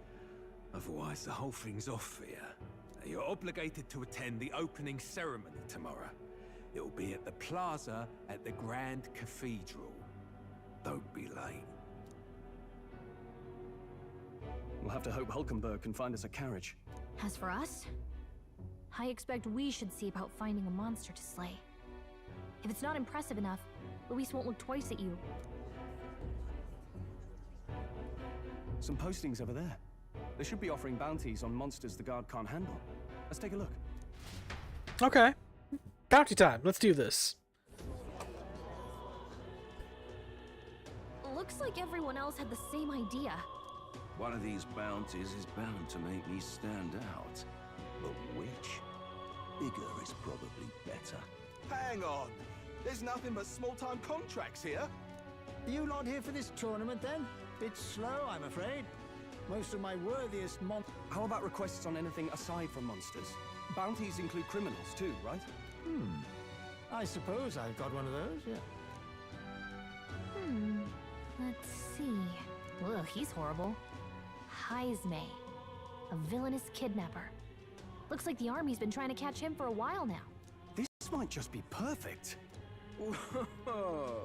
Otherwise, the whole thing's off for you. You're obligated to attend the opening ceremony tomorrow. It'll be at the plaza at the Grand Cathedral. Don't be late.
We'll have to hope Hulkenberg can find us a carriage.
As for us, I expect we should see about finding a monster to slay. If it's not impressive enough, Luis won't look twice at you.
Some postings over there. They should be offering bounties on monsters the guard can't handle. Let's take a look.
Okay. Bounty time. Let's do this.
Looks like everyone else had the same idea.
One of these bounties is bound to make me stand out. But which? Bigger is probably better.
Hang on. There's nothing but small-time contracts here.
Are you lot here for this tournament, then? Bit slow, I'm afraid. Most of my worthiest
How about requests on anything aside from monsters? Bounties include criminals too, right?
I suppose I've got one of those, yeah.
Let's see. Ugh, he's horrible. Heisme, a villainous kidnapper. Looks like the army's been trying to catch him for a while now.
This might just be perfect.
Whoa.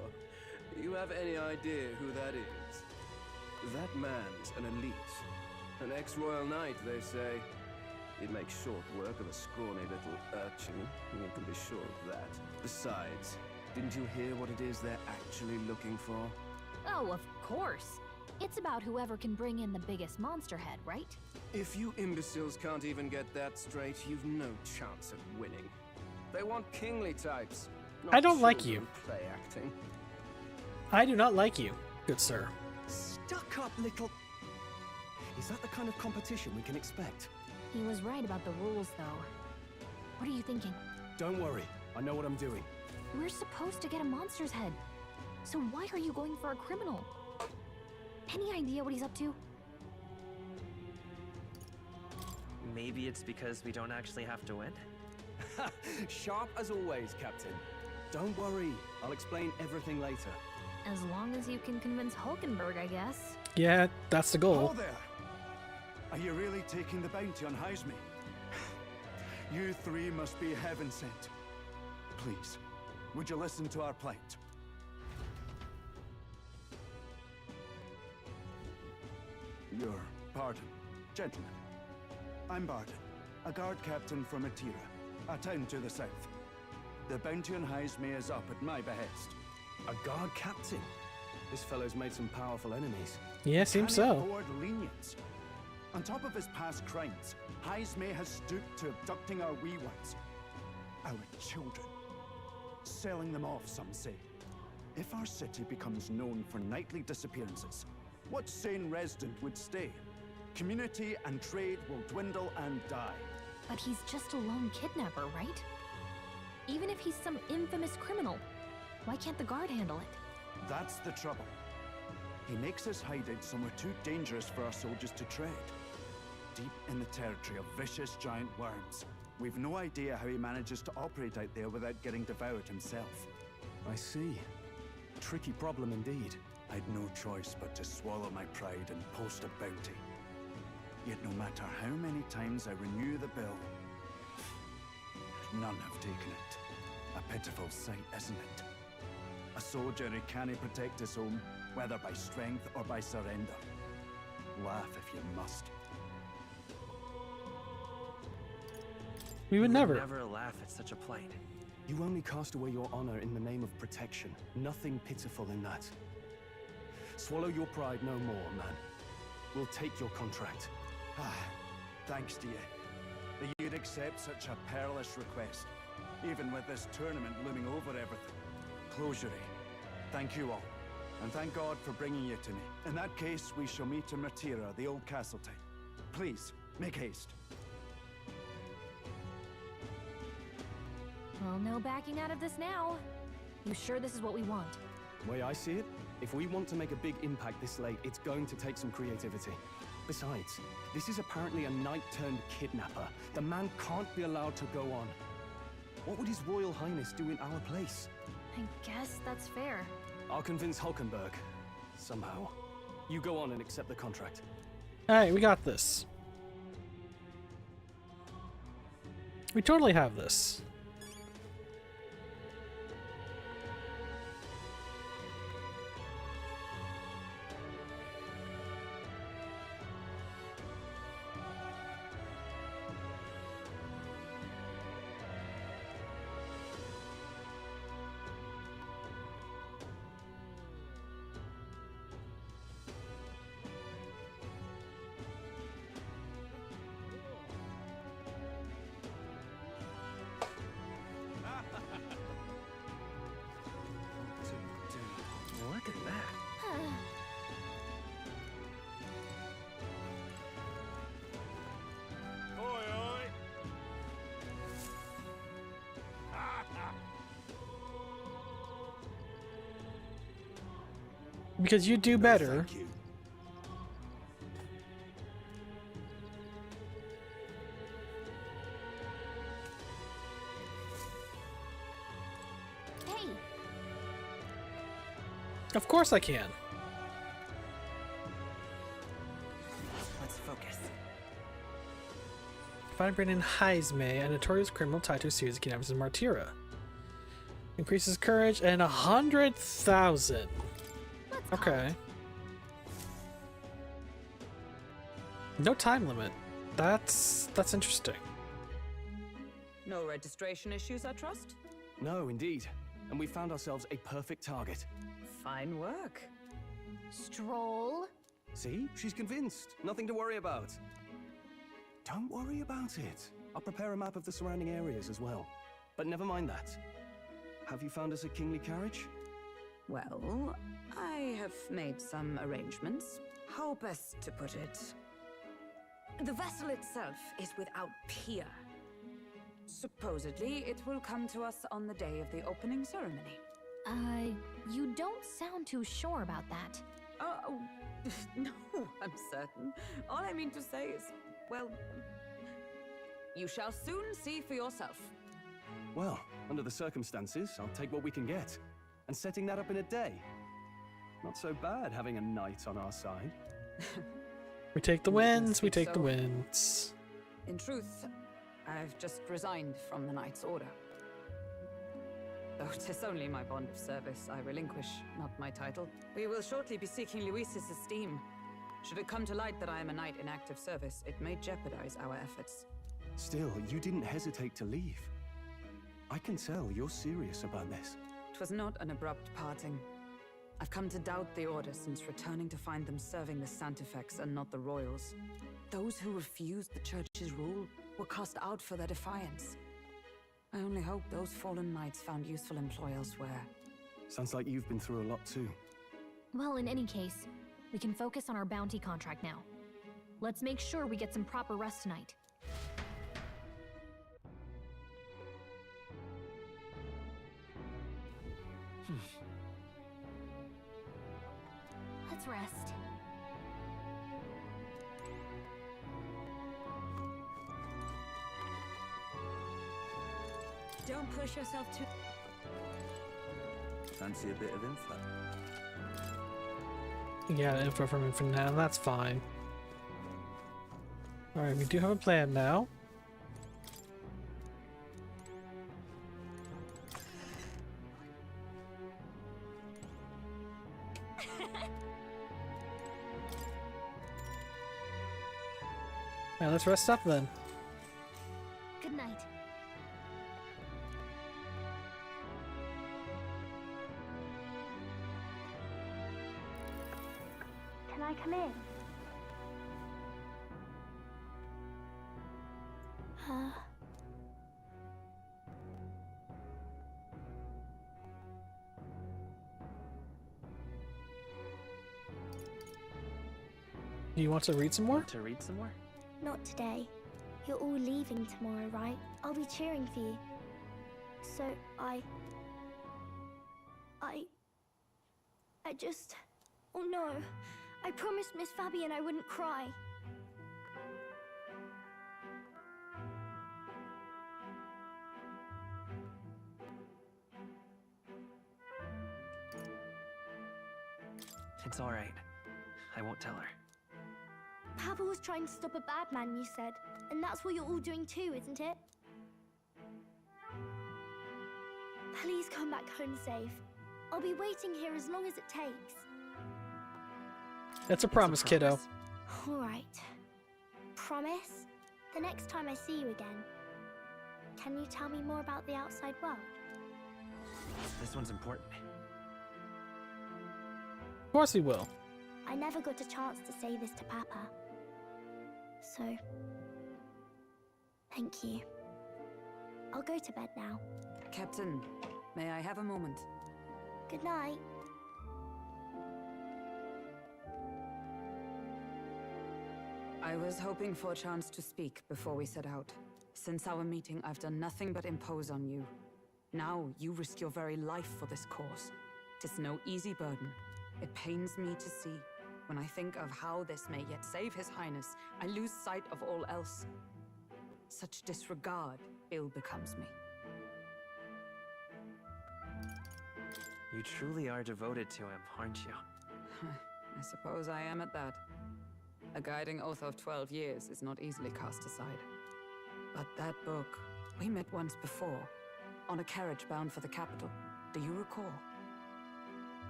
You have any idea who that is? That man's an elite. An ex-royal knight, they say. He'd make short work of a scrawny little urchin. You can be sure of that. Besides, didn't you hear what it is they're actually looking for?
Oh, of course. It's about whoever can bring in the biggest monster head, right?
If you imbeciles can't even get that straight, you've no chance at winning. They want kingly types.
I don't like you.
Play acting.
I do not like you, good sir.
Stuck up little... Is that the kind of competition we can expect?
He was right about the rules, though. What are you thinking?
Don't worry, I know what I'm doing.
We're supposed to get a monster's head. So why are you going for a criminal? Any idea what he's up to?
Maybe it's because we don't actually have to win?
Sharp as always, Captain. Don't worry, I'll explain everything later.
As long as you can convince Hulkenberg, I guess.
Yeah, that's the goal.
Oh there! Are you really taking the bounty on Haisme? You three must be heaven sent. Please, would you listen to our plight? Your pardon, gentlemen. I'm Barden, a guard captain from Atira, a town to the south. The bounty on Haisme is up at my behest.
A guard captain? This fellow's made some powerful enemies.
Yeah, seems
Can he
so.
afford lenience? On top of his past crimes, Haisme has stooped to abducting our wee ones. Our children. Selling them off, some say. If our city becomes known for nightly disappearances, what sane resident would stay? Community and trade will dwindle and die.
But he's just a lone kidnapper, right? Even if he's some infamous criminal, why can't the guard handle it?
That's the trouble. He makes his hideout somewhere too dangerous for our soldiers to tread. Deep in the territory of vicious giant worms. We've no idea how he manages to operate out there without getting devoured himself.
I see. Tricky problem indeed.
I'd no choice but to swallow my pride and post a bounty. Yet no matter how many times I renew the bill, none have taken it. A pitiful sight, isn't it? A soldier who can't protect his home, whether by strength or by surrender. Laugh if you must.
We would never.
Never laugh at such a plight.
You only cast away your honor in the name of protection. Nothing pitiful in that. Swallow your pride no more, man. We'll take your contract.
Thanks to you. That you'd accept such a perilous request, even with this tournament looming over everything. Closure. Thank you all, and thank God for bringing you to me. In that case, we shall meet in Martira, the old castle town. Please, make haste.
Well, no backing out of this now. You sure this is what we want?
The way I see it, if we want to make a big impact this late, it's going to take some creativity. Besides, this is apparently a knight-turned-kidnapper. The man can't be allowed to go on. What would His Royal Highness do in our place?
I guess that's fair.
I'll convince Hulkenberg. Somehow. You go on and accept the contract.
Alright, we got this. We totally have this.
Look at that.
Because you do better.
Thank you.
Hey!
Of course I can.
Let's focus.
Find Brandon Haisme, a notorious criminal tied to a series of kidnappings in Martira. Increases courage and 100,000. Okay. No time limit. That's interesting.
No registration issues, I trust?
No, indeed. And we found ourselves a perfect target.
Fine work.
Stroll?
See? She's convinced. Nothing to worry about. Don't worry about it. I'll prepare a map of the surrounding areas as well. But never mind that. Have you found us a kingly carriage?
Well, I have made some arrangements. How best to put it? The vessel itself is without peer. Supposedly, it will come to us on the day of the opening ceremony.
You don't sound too sure about that.
Oh, no, I'm certain. All I mean to say is, well, you shall soon see for yourself.
Well, under the circumstances, I'll take what we can get. And setting that up in a day. Not so bad having a knight on our side.
We take the wins, we take the wins.
In truth, I've just resigned from the Knight's Order. Though 'tis only my bond of service I relinquish, not my title. We will shortly be seeking Luis's esteem. Should it come to light that I am a knight in active service, it may jeopardize our efforts.
Still, you didn't hesitate to leave. I can tell you're serious about this.
It was not an abrupt parting. I've come to doubt the Order since returning to find them serving the Santifex and not the Royals. Those who refused the Church's rule were cast out for their defiance. I only hope those fallen knights found useful employ elsewhere.
Sounds like you've been through a lot too.
Well, in any case, we can focus on our bounty contract now. Let's make sure we get some proper rest tonight. Let's rest.
Don't push yourself too...
Fancy a bit of info?
Yeah, info from him for now, that's fine. Alright, we do have a plan now. Now let's rest up then.
Good night. Can I come in?
Do you want to read some more?
Not today. You're all leaving tomorrow, right? I'll be cheering for you. So I just... Oh no. I promised Miss Fabian I wouldn't cry.
It's all right. I won't tell her.
Papa was trying to stop a bad man, you said. And that's what you're all doing too, isn't it? Please come back home safe. I'll be waiting here as long as it takes.
That's a promise, kiddo.
All right. Promise? The next time I see you again, can you tell me more about the outside world?
This one's important.
Of course he will.
I never got a chance to say this to Papa. So, thank you. I'll go to bed now.
Captain, may I have a moment?
Good night.
I was hoping for a chance to speak before we set out. Since our meeting, I've done nothing but impose on you. Now, you risk your very life for this cause. 'Tis no easy burden. It pains me to see. When I think of how this may yet save His Highness, I lose sight of all else. Such disregard ill becomes me.
You truly are devoted to him, aren't you?
I suppose I am at that. A guiding oath of 12 years is not easily cast aside. But that book, we met once before, on a carriage bound for the capital. Do you recall?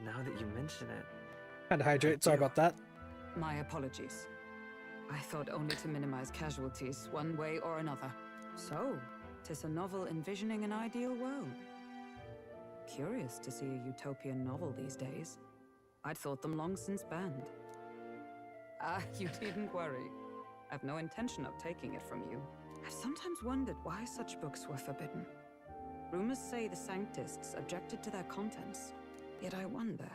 Now that you mention it...
Had to hydrate, sorry about that.
My apologies. I thought only to minimize casualties, one way or another. So, 'tis a novel envisioning an ideal world. Curious to see a utopian novel these days. I'd thought them long since banned. Ah, you needn't worry. I've no intention of taking it from you. I've sometimes wondered why such books were forbidden. Rumors say the Sanctists objected to their contents. Yet I wonder,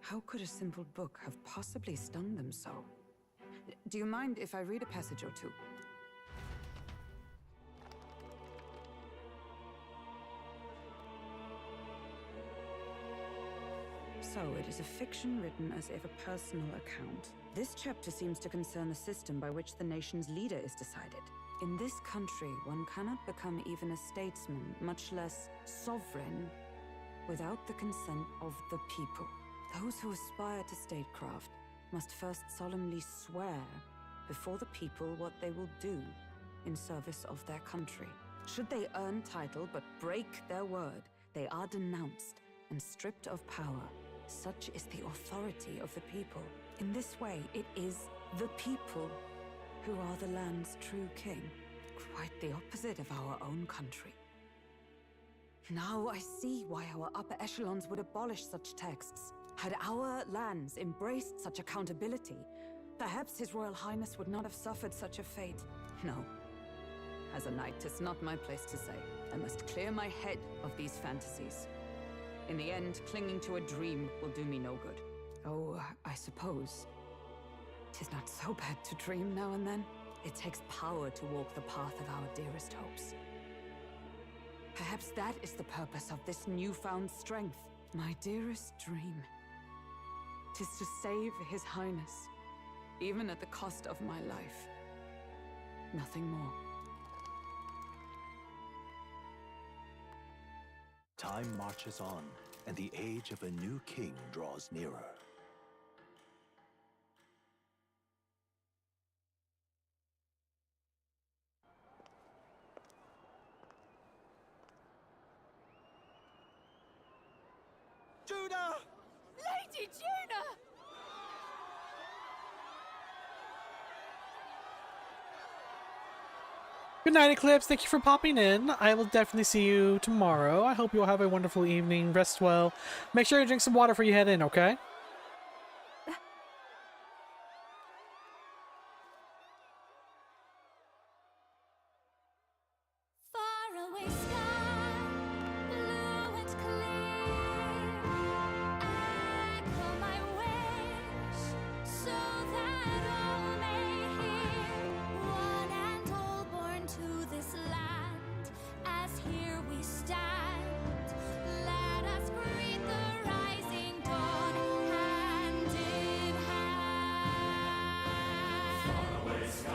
how could a simple book have possibly stung them so? Do you mind if I read a passage or two? So it is a fiction written as if a personal account. This chapter seems to concern the system by which the nation's leader is decided. In this country, one cannot become even a statesman, much less sovereign, without the consent of the people. Those who aspire to statecraft must first solemnly swear before the people what they will do in service of their country. Should they earn title but break their word, they are denounced and stripped of power. Such is the authority of the people. In this way, it is the people who are the land's true king. Quite the opposite of our own country. Now I see why our upper echelons would abolish such texts. Had our lands embraced such accountability, perhaps His Royal Highness would not have suffered such a fate. No. As a knight, it's not my place to say. I must clear my head of these fantasies. In the end, clinging to a dream will do me no good. Oh, I suppose 'tis not so bad to dream now and then. It takes power to walk the path of our dearest hopes. Perhaps that is the purpose of this newfound strength. My dearest dream. 'Tis to save His Highness, even at the cost of my life. Nothing more.
Time marches on, and the age of a new king draws nearer.
Judah!
Lady Judah!
Good night, Eclipse. Thank you for popping in. I will definitely see you tomorrow. I hope you'll have a wonderful evening. Rest well. Make sure you drink some water before you head in, okay?
Faraway sky, blue and clear. Echo my wish, so that all may hear. One and all born to this land, as here we stand. Let us greet the rising dawn, hand in hand. Faraway sky,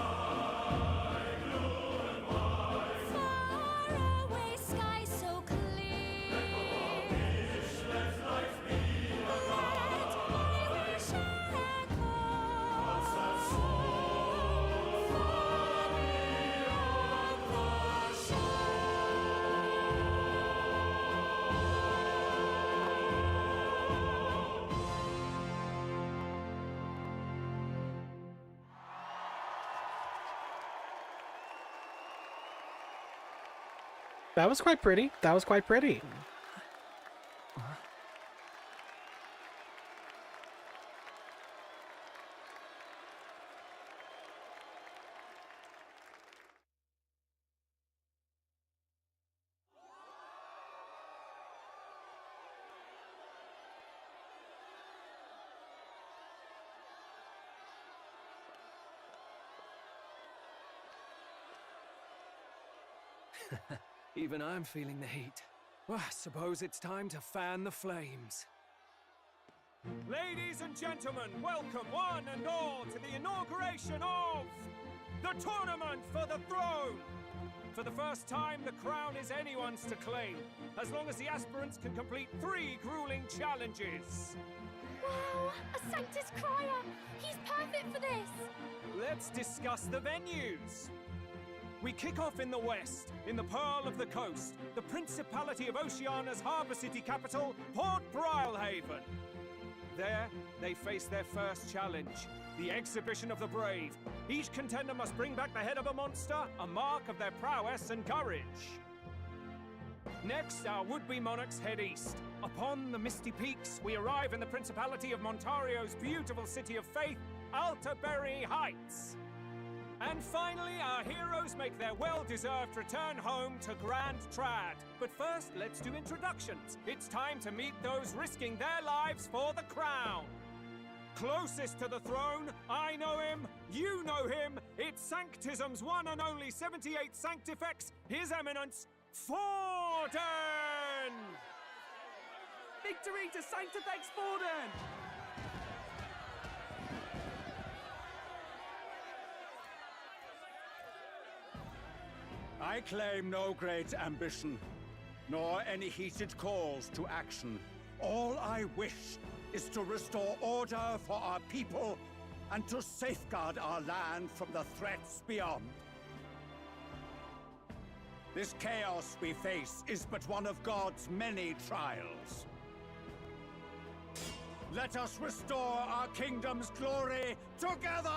blue and white. Faraway sky so clear. Let life be let my wish echo. What's that soul? Far beyond the shore.
That was quite pretty. That was quite pretty.
Even I'm feeling the heat. Well, I suppose it's time to fan the flames.
Ladies and gentlemen, welcome one and all to the inauguration of the Tournament for the Throne! For the first time, the crown is anyone's to claim, as long as the aspirants can complete 3 grueling challenges.
Wow, a Sanctus Crier! He's perfect for this!
Let's discuss the venues. We kick off in the west, in the Pearl of the Coast, the Principality of Oceania's harbour city capital, Port Brilehaven. There, they face their first challenge, the Exhibition of the Brave. Each contender must bring back the head of a monster, a mark of their prowess and courage. Next, our would-be monarchs head east. Upon the misty peaks, we arrive in the Principality of Montario's beautiful city of faith, Altaberry Heights. And finally, our heroes make their well-deserved return home to Grand Trad. But first, let's do introductions. It's time to meet those risking their lives for the crown. Closest to the throne, I know him, you know him. It's Sanctism's one and only 78 Sanctifex, His Eminence, Forden!
Victory to Sanctifex Forden!
I claim no great ambition, nor any heated calls to action. All I wish is to restore order for our people and to safeguard our land from the threats beyond. This chaos we face is but one of God's many trials. Let us restore our kingdom's glory together!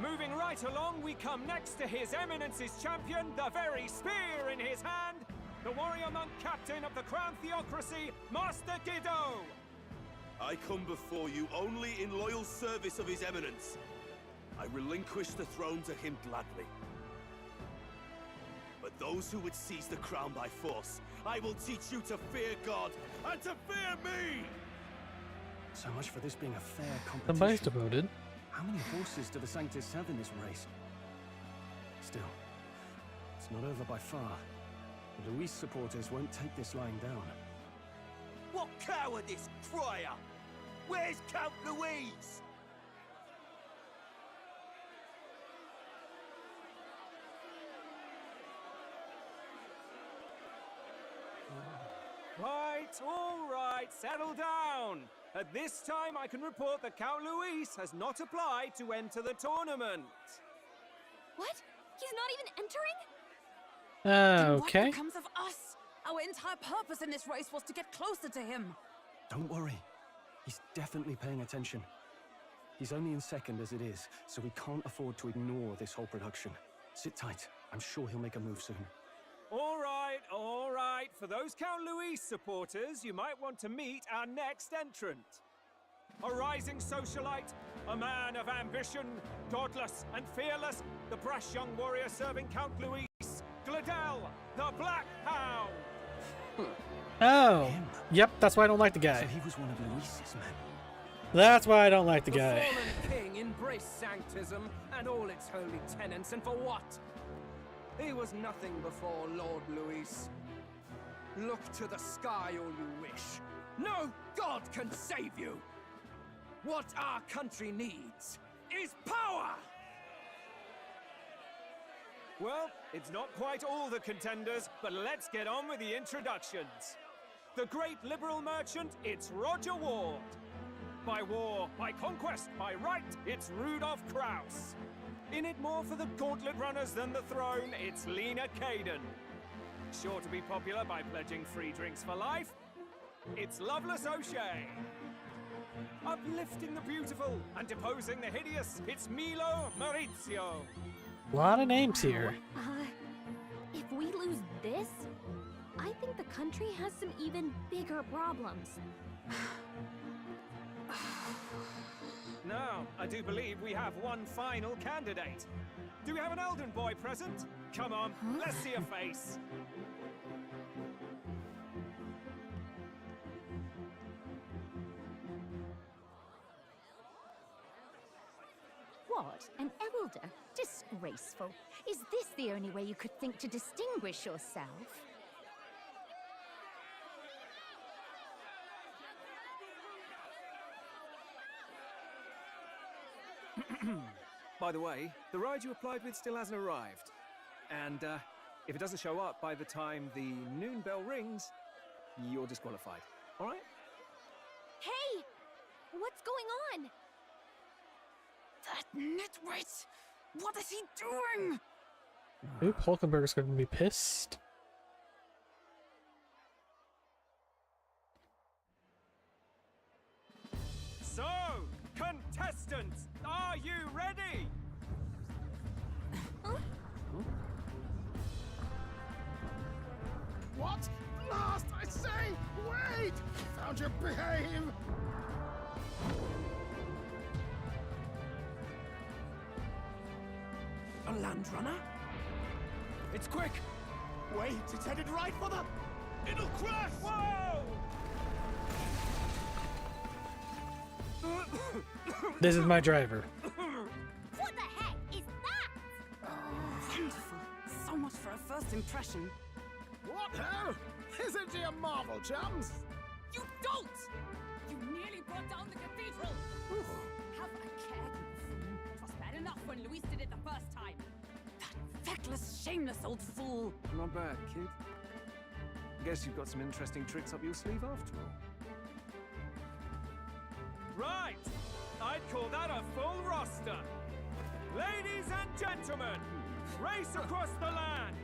Moving right along, we come next to His Eminence's champion, the very spear in his hand, the warrior monk captain of the Crown Theocracy, Master Giddo!
I come before you only in loyal service of His Eminence. I relinquish the throne to him gladly. But those who would seize the crown by force, I will teach you to fear God and to fear me!
So much for this being a fair
Somebody's
competition.
devoted.
How many horses do the Sanctists have in this race? Still, it's not over by far. The Luis supporters won't take this lying down.
What cowardice, crier! Where's Count Louise?
All right, settle down. At this time, I can report that Count Luis has not applied to enter the tournament.
What? He's not even entering?
Okay.
What becomes of us? Our entire purpose in this race was to get closer to him.
Don't worry. He's definitely paying attention. He's only in second as it is, so we can't afford to ignore this whole production. Sit tight. I'm sure he'll make a move soon.
All right, all right. For those Count Luis supporters, you might want to meet our next entrant. A rising socialite, a man of ambition, godless and fearless, the brash young warrior serving Count Luis, Gladel, the Black Hound.
Oh. Yep, that's why I don't like the guy.
So he was one of Luis's men.
That's why I don't like the guy.
The fallen king embraced Sanctism and all its holy tenets, and for what? He was nothing before Lord Luis. Look to the sky all you wish. No god can save you! What our country needs is power!
Well, it's not quite all the contenders, but let's get on with the introductions. The great liberal merchant, it's Roger Ward. By war, by conquest, by right, it's Rudolph Krauss. In it more for the gauntlet runners than the throne, it's Lena Caden. Sure to be popular by pledging free drinks for life, it's Loveless O'Shea. Uplifting the beautiful and deposing the hideous, it's Milo Maurizio.
A lot of names here.
If we lose this, I think the country has some even bigger problems.
Now, I do believe we have one final candidate. Do we have an Elden boy present? Come on, let's see a face.
What? An elder? Disgraceful. Is this the only way you could think to distinguish yourself?
By the way, the ride you applied with still hasn't arrived. And if it doesn't show up by the time the noon bell rings, you're disqualified. All right?
Hey! What's going on?
That nitwit! What is he doing?
Ooh, Hulkenberg's going to be pissed.
So, contestants, are you ready?
What? Last, I say! Wait! Found your behave! land runner?
It's quick!
Wait, it's headed right for them!
It'll crash!
Whoa!
This is my driver.
What the heck is that?
Wonderful. So much for a first impression.
What hell? Isn't he a marvel, chums?
You don't! You nearly brought down the cathedral! Have a care, you fool. It was bad enough when Luis did it the first time. That feckless, shameless old fool.
Not bad, kid. Guess you've got some interesting tricks up your sleeve after all.
Right! I'd call that a full roster. Ladies and gentlemen, race across the land.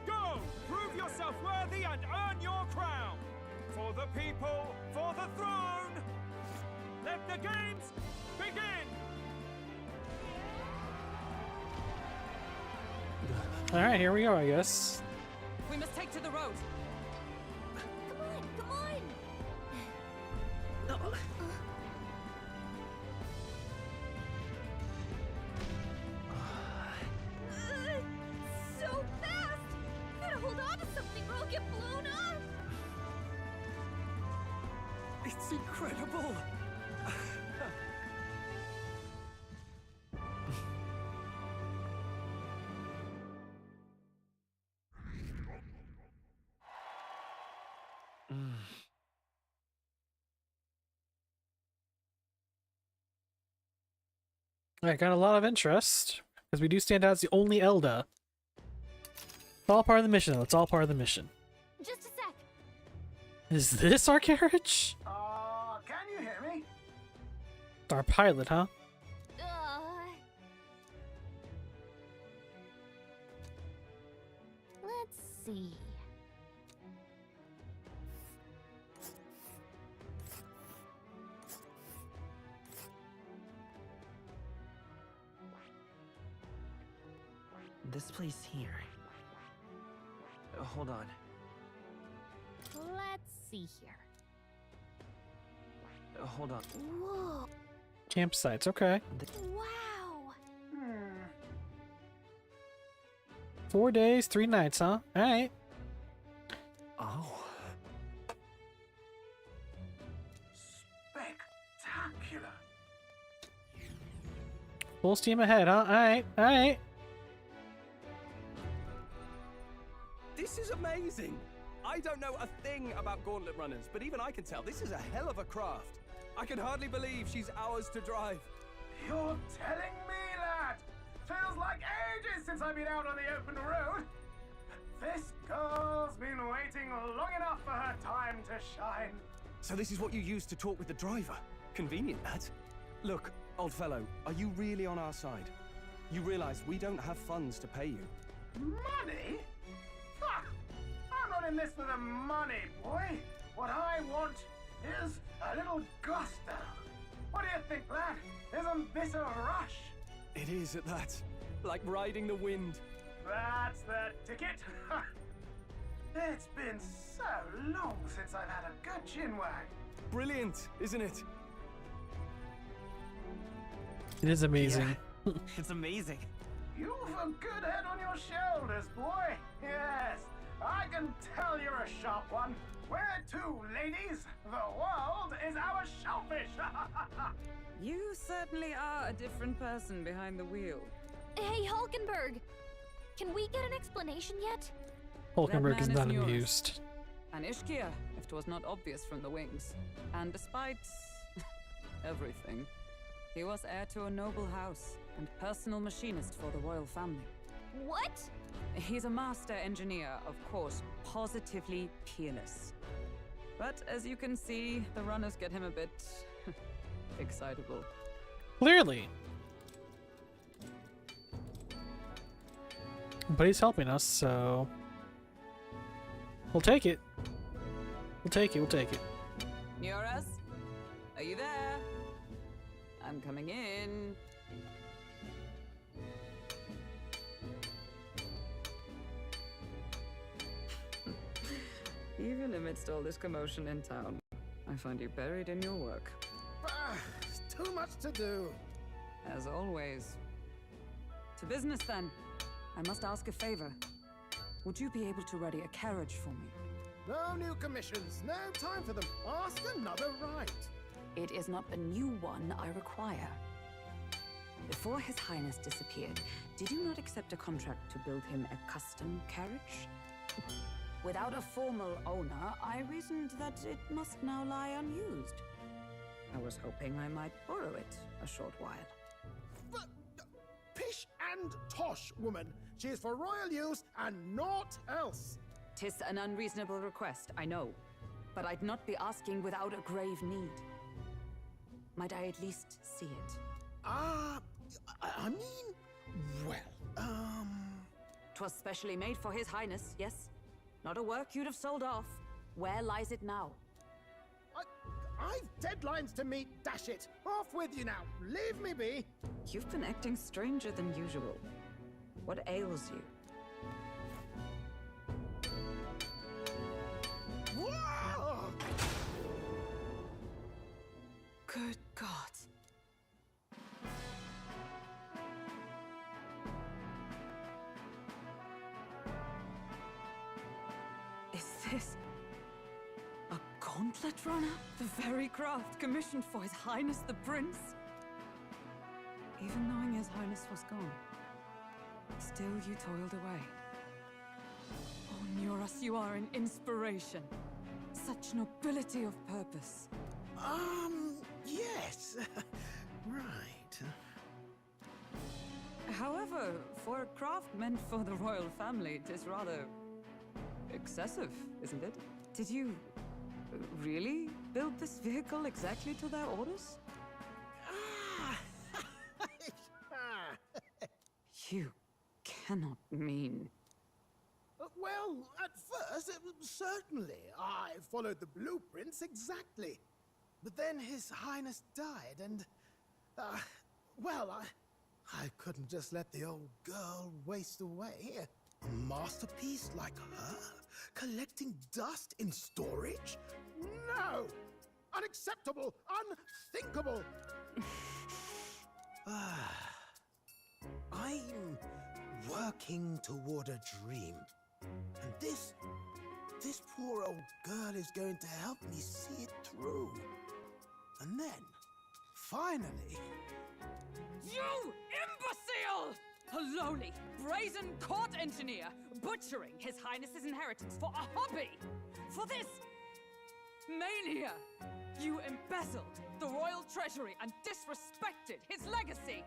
Go! Prove yourself worthy and earn your crown. For the people, for the throne. Let the games begin!
Alright, here we go, I guess.
We must take to the road.
Come on, come on! So fast! Gotta hold on to something or I'll get blown up!
It's incredible!
I got a lot of interest because we do stand out as the only Elda. It's all part of the mission, though. It's all part of the mission.
Just a sec.
Is this our carriage?
Can you hear me?
It's our pilot, huh?
Let's see.
This place here. Hold on.
Let's see here.
Hold on.
Whoa.
Campsites, okay.
Wow.
4 days, 3 nights, huh? Alright.
Oh.
Spectacular.
Full steam ahead, huh? Alright, alright.
This is amazing! I don't know a thing about gauntlet runners, but even I can tell this is a hell of a craft. I can hardly believe she's ours to drive.
You're telling me, lad? Feels like ages since I've been out on the open road. This girl's been waiting long enough for her time to shine.
So this is what you used to talk with the driver? Convenient, that. Look, old fellow, are you really on our side? You realize we don't have funds to pay you.
Money? Ha! I'm not in this for the money, boy. What I want is a little gusto. What do you think, lad? Isn't this a rush?
It is at that. Like riding the wind.
That's the ticket. It's been so long since I've had a good chinwag.
Brilliant, isn't it?
It is amazing.
Yeah, it's amazing.
You've a good head on your shoulders, boy. Yes, I can tell you're a sharp one. Where to, ladies? The world is our shellfish.
You certainly are a different person behind the wheel.
Hey, Hulkenberg! Can we get an explanation yet?
Hulkenberg is
That man
not
is yours.
amused.
An Ishkia, if 'twas not obvious from the wings. And despite everything, he was heir to a noble house and personal machinist for the royal family.
What?
He's a master engineer, of course, positively peerless. But as you can see, the runners get him a bit excitable.
Clearly. But he's helping us, so we'll take it. We'll take it, we'll take it.
Neuras? Are you there? I'm coming in. Even amidst all this commotion in town, I find you buried in your work.
Too much to do.
As always. To business then. I must ask a favor. Would you be able to ready a carriage for me?
No new commissions, no time for them. Ask another right.
It is not a new one I require. Before His Highness disappeared, did you not accept a contract to build him a custom carriage? Without a formal owner, I reasoned that it must now lie unused. I was hoping I might borrow it a short while.
But, pish and tosh, woman. She is for royal use and naught else.
'Tis an unreasonable request, I know. But I'd not be asking without a grave need. Might I at least see it?
I mean, well,
'Twas specially made for His Highness, yes? Not a work you'd have sold off. Where lies it now?
I've deadlines to meet, dash it! Off with you now! Leave me be!
You've been acting stranger than usual. What ails you?
Whoa!
Good God. Is this a gauntlet runner? The very craft commissioned for His Highness the Prince? Even knowing His Highness was gone, still you toiled away. Oh, Nuras, you are an inspiration. Such nobility of purpose.
Yes. Right.
However, for a craft meant for the royal family, it is rather excessive, isn't it? Did you really build this vehicle exactly to their orders? You cannot mean...
Well, at first, certainly. I followed the blueprints exactly. But then His Highness died, and... well, I couldn't just let the old girl waste away. A masterpiece like her? Collecting dust in storage? No! Unacceptable! Unthinkable! I'm working toward a dream. And this poor old girl is going to help me see it through. And then, finally...
You imbecile! A lowly, brazen court engineer butchering His Highness's inheritance for a hobby! For this mania! You embezzled the royal treasury and disrespected his legacy!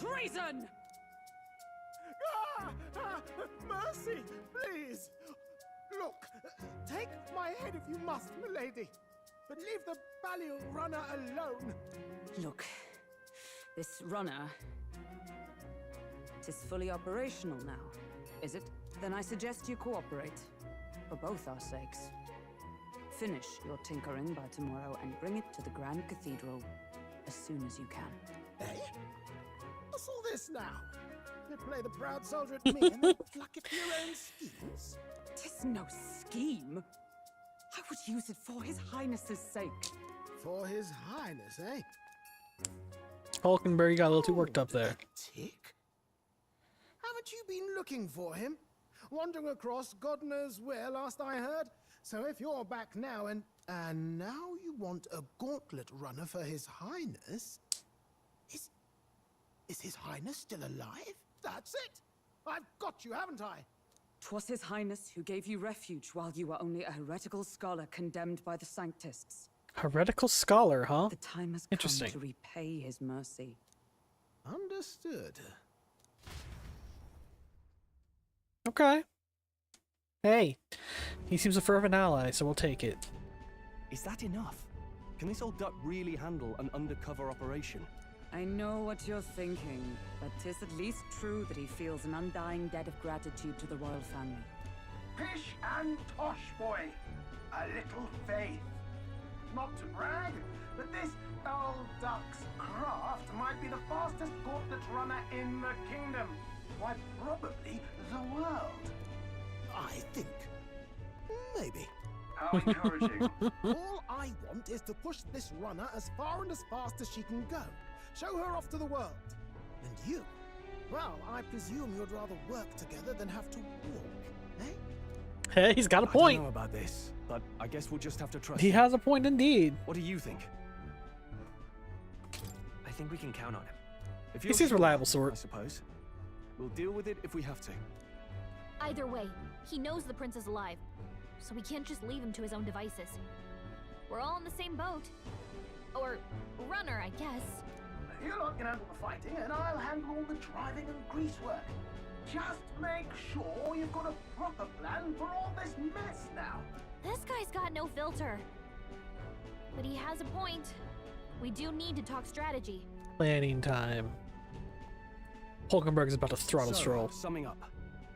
Treason!
Mercy, please! Look, take my head if you must, milady. But leave the Balliol runner alone.
Look, this runner... It is fully operational now, is it? Then I suggest you cooperate, for both our sakes. Finish your tinkering by tomorrow and bring it to the Grand Cathedral as soon as you can.
Eh? What's all this now? You play the proud soldier at me and then pluck it for your own schemes?
'Tis no scheme. I would use it for His Highness's sake.
For His Highness, eh?
Hulkenberg got a little too worked up there.
Tick? Haven't you been looking for him? Wandering across God knows where last I heard? So if you're back now and now you want a gauntlet runner for His Highness? Is His Highness still alive? That's it! I've got you, haven't I?
'Twas His Highness who gave you refuge while you were only a heretical scholar condemned by the Sanctists.
Heretical scholar, huh?
The time has
Interesting.
come to repay his mercy.
Understood.
Okay. Hey, he seems a fervent ally, so we'll take it.
Is that enough? Can this old duck really handle an undercover operation?
I know what you're thinking, but 'tis at least true that he feels an undying debt of gratitude to the royal family.
Pish and tosh, boy. A little faith. Not to brag, but this old duck's craft might be the fastest gauntlet runner in the kingdom. Why, probably the world. I think. Maybe.
How encouraging.
All I want is to push this runner as far and as fast as she can go. Show her off to the world. And Well, I presume you'd rather work together than have to walk, eh?
Hey, he's got a
I
point.
don't know about this, but I guess we'll just have to trust
He
him.
has a point indeed.
What do you think?
I think we can count on him.
If
He
you're
seems
sure,
reliable
I
sort.
suppose. We'll deal with it if we have to.
Either way, he knows the prince is alive, so we can't just leave him to his own devices. We're all in the same boat. Or runner, I guess.
You lot can handle the fighting, and I'll handle all the driving and grease work. Just make sure you've got a proper plan for all this mess now.
This guy's got no filter. But he has a point. We do need to talk strategy.
Planning time. Hulkenberg is about to throttle
So,
Stroll.
summing up,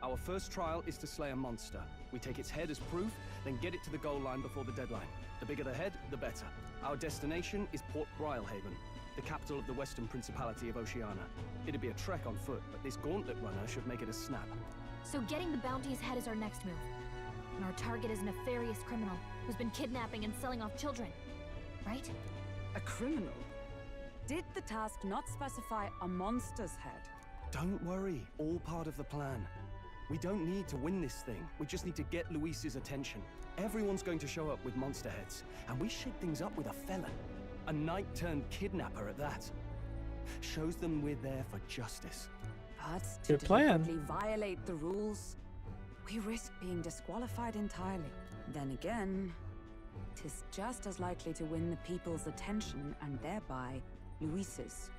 our first trial is to slay a monster. We take its head as proof, then get it to the goal line before the deadline. The bigger the head, the better. Our destination is Port Brilehaven, the capital of the Western Principality of Oceania. It'd be a trek on foot, but this gauntlet runner should make it a snap.
So getting the bounty's head is our next move. And our target is a nefarious criminal who's been kidnapping and selling off children. Right?
A criminal? Did the task not specify a monster's head?
Don't worry, all part of the plan. We don't need to win this thing. We just need to get Luis's attention. Everyone's going to show up with monster heads, and we shake things up with a felon. A knight-turned-kidnapper at that. Shows them we're there for justice.
But to
Good plan.
deliberately violate the rules, we risk being disqualified entirely. Then again, 'tis just as likely to win the people's attention and thereby Luis's.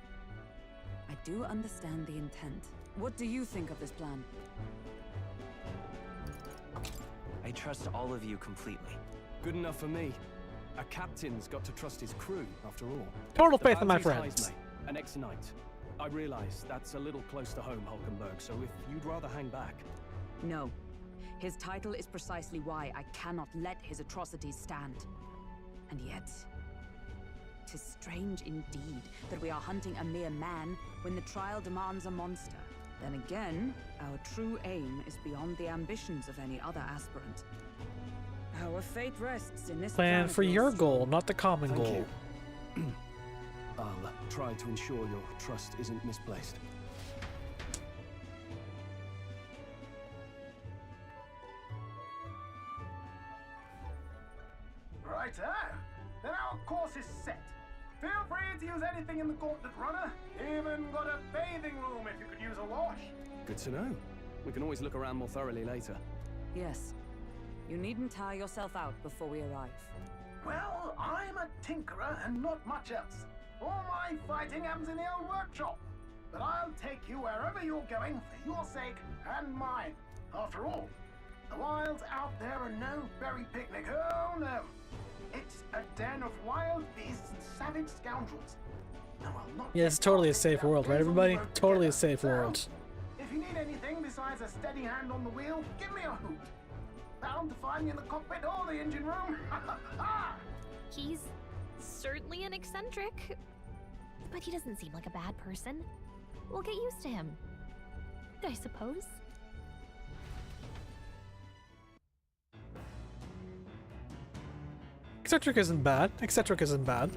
I do understand the intent. What do you think of this plan?
I trust all of you completely.
Good enough for me. A captain's got to trust his crew, after all.
Total
The
faith in my
bounty's
friends.
Heismay, an ex-knight. I realize that's a little close to home, Hulkenberg, so if you'd rather hang back...
No. His title is precisely why I cannot let his atrocities stand. And yet, 'tis strange indeed that we are hunting a mere man when the trial demands a monster. Then again, our true aim is beyond the ambitions of any other aspirant. Our fate rests in this
Plan for your
chronicles.
goal, not the common
Thank
goal.
you. I'll try to ensure your trust isn't misplaced.
Righto. Then our course is set. Feel free to use anything in the gauntlet runner. Even got a bathing room if you could use a wash.
Good to know. We can always look around more thoroughly later.
Yes. You needn't tire yourself out before we arrive.
Well, I'm a tinkerer and not much else. All my fighting happens in the old workshop. But I'll take you wherever you're going for your sake and mine. After all, the wilds out there are no berry picnic. Oh no. It's a den of wild beasts and savage scoundrels. No, I'll not
Yeah, it's totally a safe world, right, everybody? Totally a safe world.
If you need anything besides a steady hand on the wheel, give me a hoot. Bound to find me in the cockpit or the engine room.
He's certainly an eccentric, but he doesn't seem like a bad person. We'll get used to him, I suppose.
Eccentric isn't bad. Eccentric isn't bad.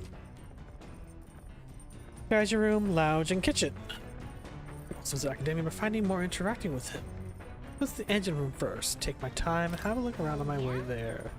Geyser room, lounge, and kitchen. Since academia, but finding more interacting with him. What's the engine room first? Take my time and have a look around on my way there.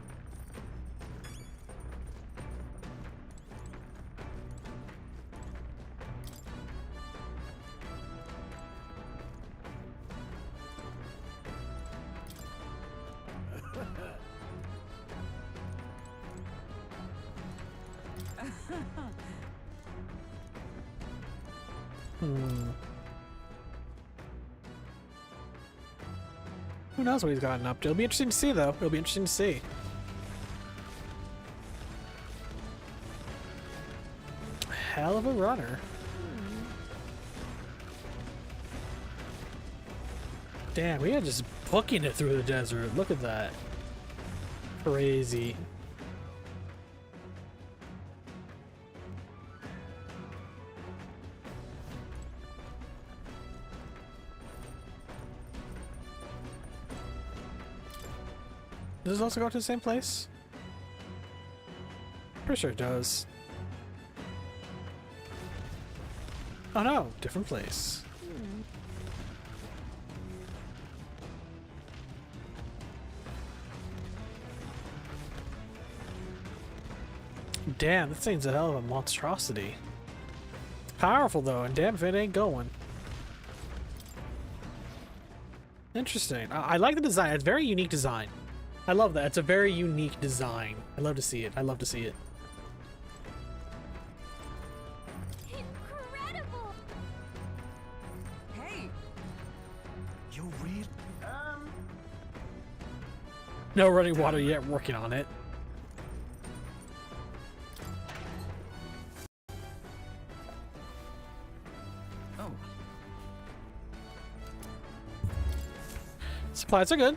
Who knows what he's gotten up to? It'll be interesting to see, though. It'll be interesting to see. Hell of a runner. Damn, we are just booking it through the desert. Look at that. Crazy. Does this also go to the same place? Pretty sure it does. Oh no, different place. Damn, this thing's a hell of a monstrosity. Powerful though, and damn if it ain't going. Interesting. I like the design. It's a very unique design. I love that. It's a very unique design. I love to see it. I love to see it.
Incredible!
Hey!
You're real?
No running water yet. Working on it.
Oh.
Supplies are good.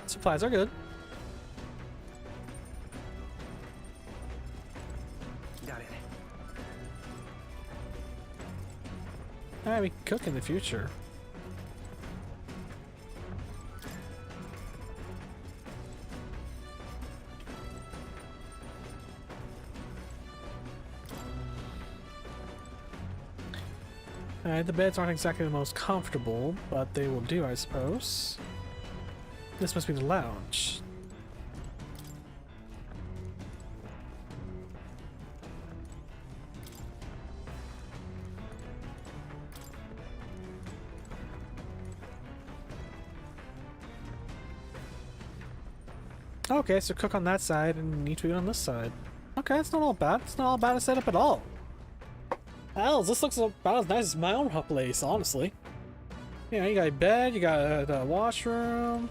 Supplies are good.
Got it.
Alright, we can cook in the future. Alright, the beds aren't exactly the most comfortable, but they will do, I suppose. This must be the lounge. Okay, so cook on that side and need to eat on this side. Okay, it's not all bad. It's not all bad a setup at all. Hells, this looks about as nice as my own place, honestly. You know, you got a bed, you got a washroom.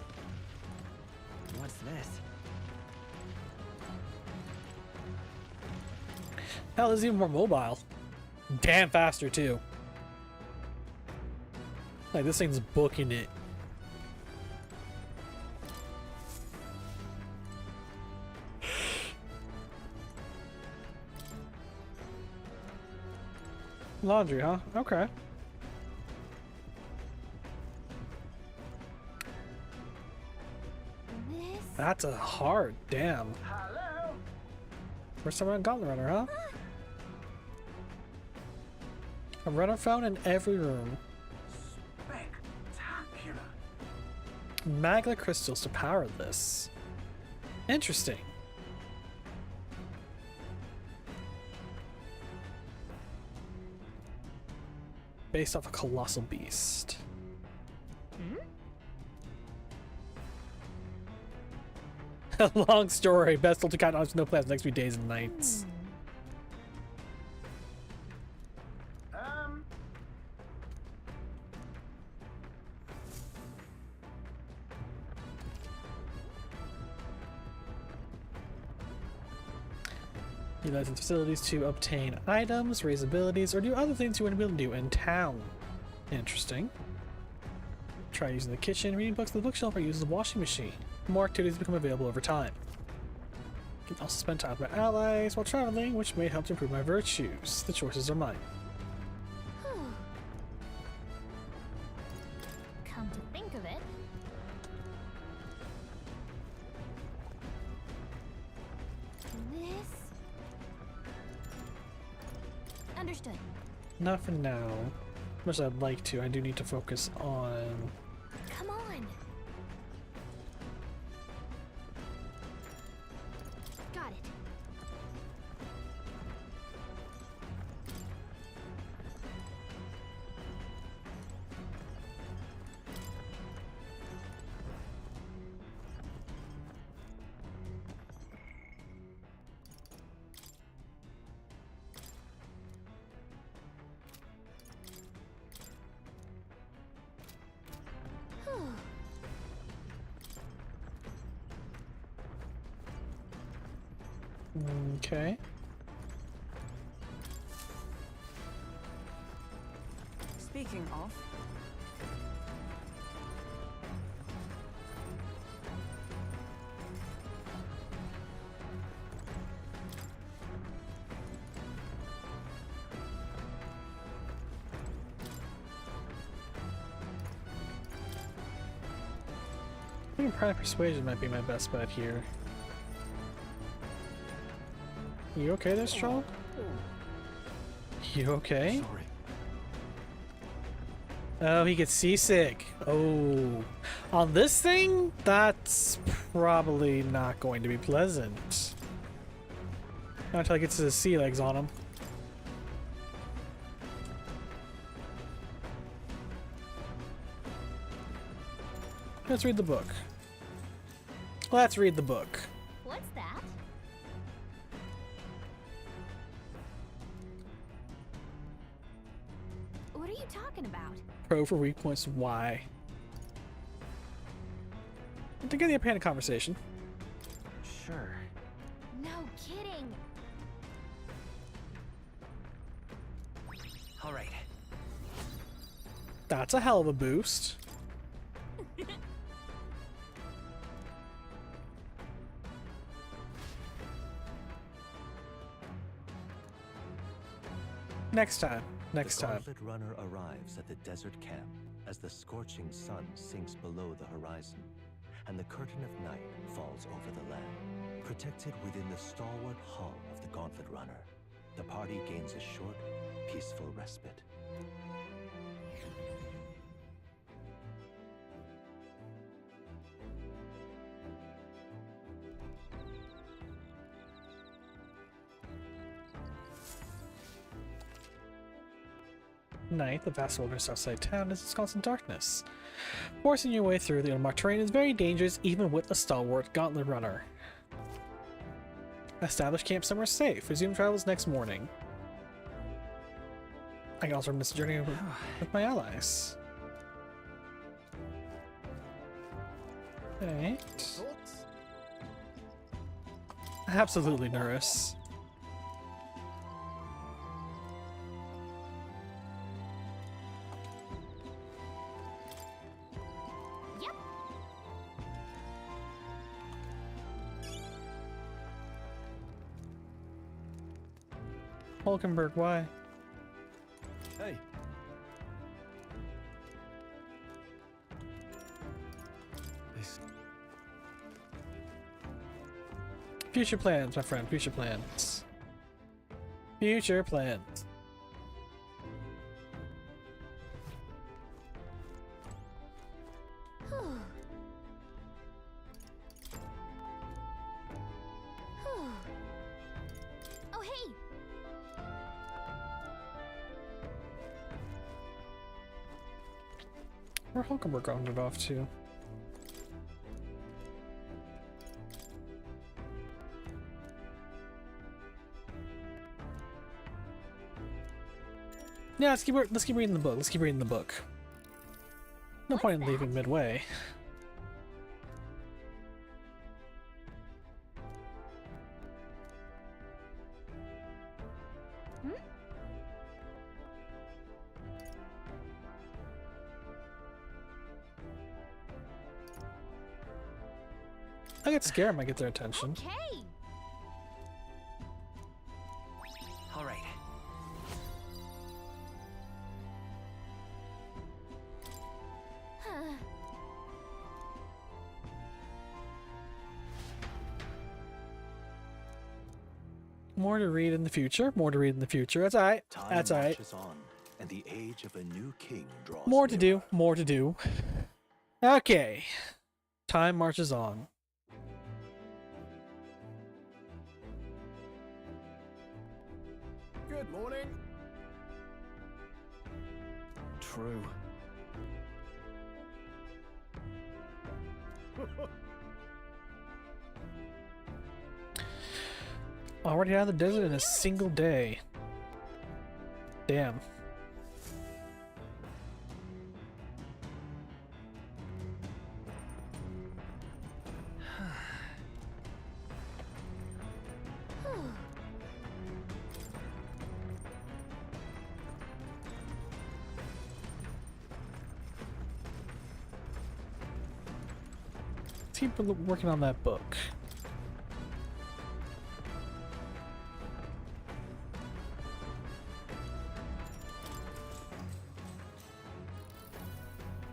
What's this?
Hell, this is even more mobile. Damn faster, too. Like, this thing's booking it. Laundry, huh? Okay. That's a hard damn.
Hello?
First time on Gauntlet Runner, huh? A runner found in every room.
Spectacular.
Magla crystals to power this. Interesting. Based off a colossal beast. A long story. Best to count on no plans next few days and nights. Utilize its facilities to obtain items, raise abilities, or do other things you want to be able to do in town. Interesting. Try using the kitchen, reading books, the bookshelf, or use the washing machine. More activities become available over time. You can also spend time with my allies while traveling, which may help to improve my virtues. The choices are mine.
Come to think of it, this... Understood.
Not for now. Much as I'd like to, I do need to focus on...
Come on. Got it.
Okay.
Speaking of,
I think Pride Persuasion might be my best bet here. You okay there, Strong? You okay?
Sorry.
Oh, he gets seasick. Oh. On this thing, that's probably not going to be pleasant. Not until I get to the sea legs on him. Let's read the book. Let's read the book.
What's that?
What are you talking about?
Pro for weak points, Y. I think I need to have a conversation.
Sure.
No kidding.
All right.
That's a hell of a boost. Next time. Next time.
The gauntlet runner arrives at the desert camp as the scorching sun sinks below the horizon, and the curtain of night falls over the land. Protected within the stalwart hull of the gauntlet runner, the party gains a short, peaceful respite.
Night, the vast wilderness outside town is ensconced in darkness. Forcing your way through the unmarked terrain is very dangerous, even with a stalwart gauntlet runner. Establish camp somewhere safe. Resume travels next morning. I can also miss a journey with my allies. Right. Absolutely nervous. Hulkenberg, why?
Hey.
Future plans, my friend. Future plans. Future plans.
Oh, hey!
Where Hulkenberg wandered off to? Yeah, let's keep reading the book. Let's keep reading the book. No point in leaving midway. I get scared, I might get their attention.
Okay.
All right.
More to read in the future. More to read in the future. That's alright. That's alright.
Marches on, and the age of a new king draws
More to
nearer.
do. More to do. Okay. Time marches on.
Good morning.
True.
Already out of the desert in a single day. Damn. Let's keep working on that book.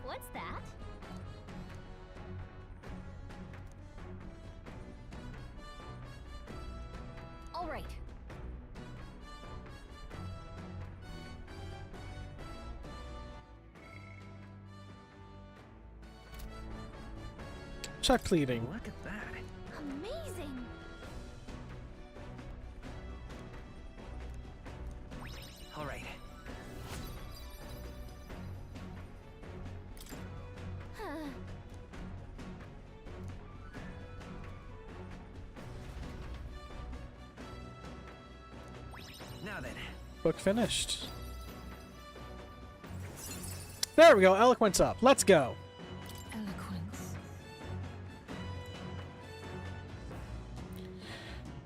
What's that?
All right.
Check pleading.
Look at that.
Amazing.
Now then.
Book finished. There we go. Eloquence up. Let's go.
Eloquence.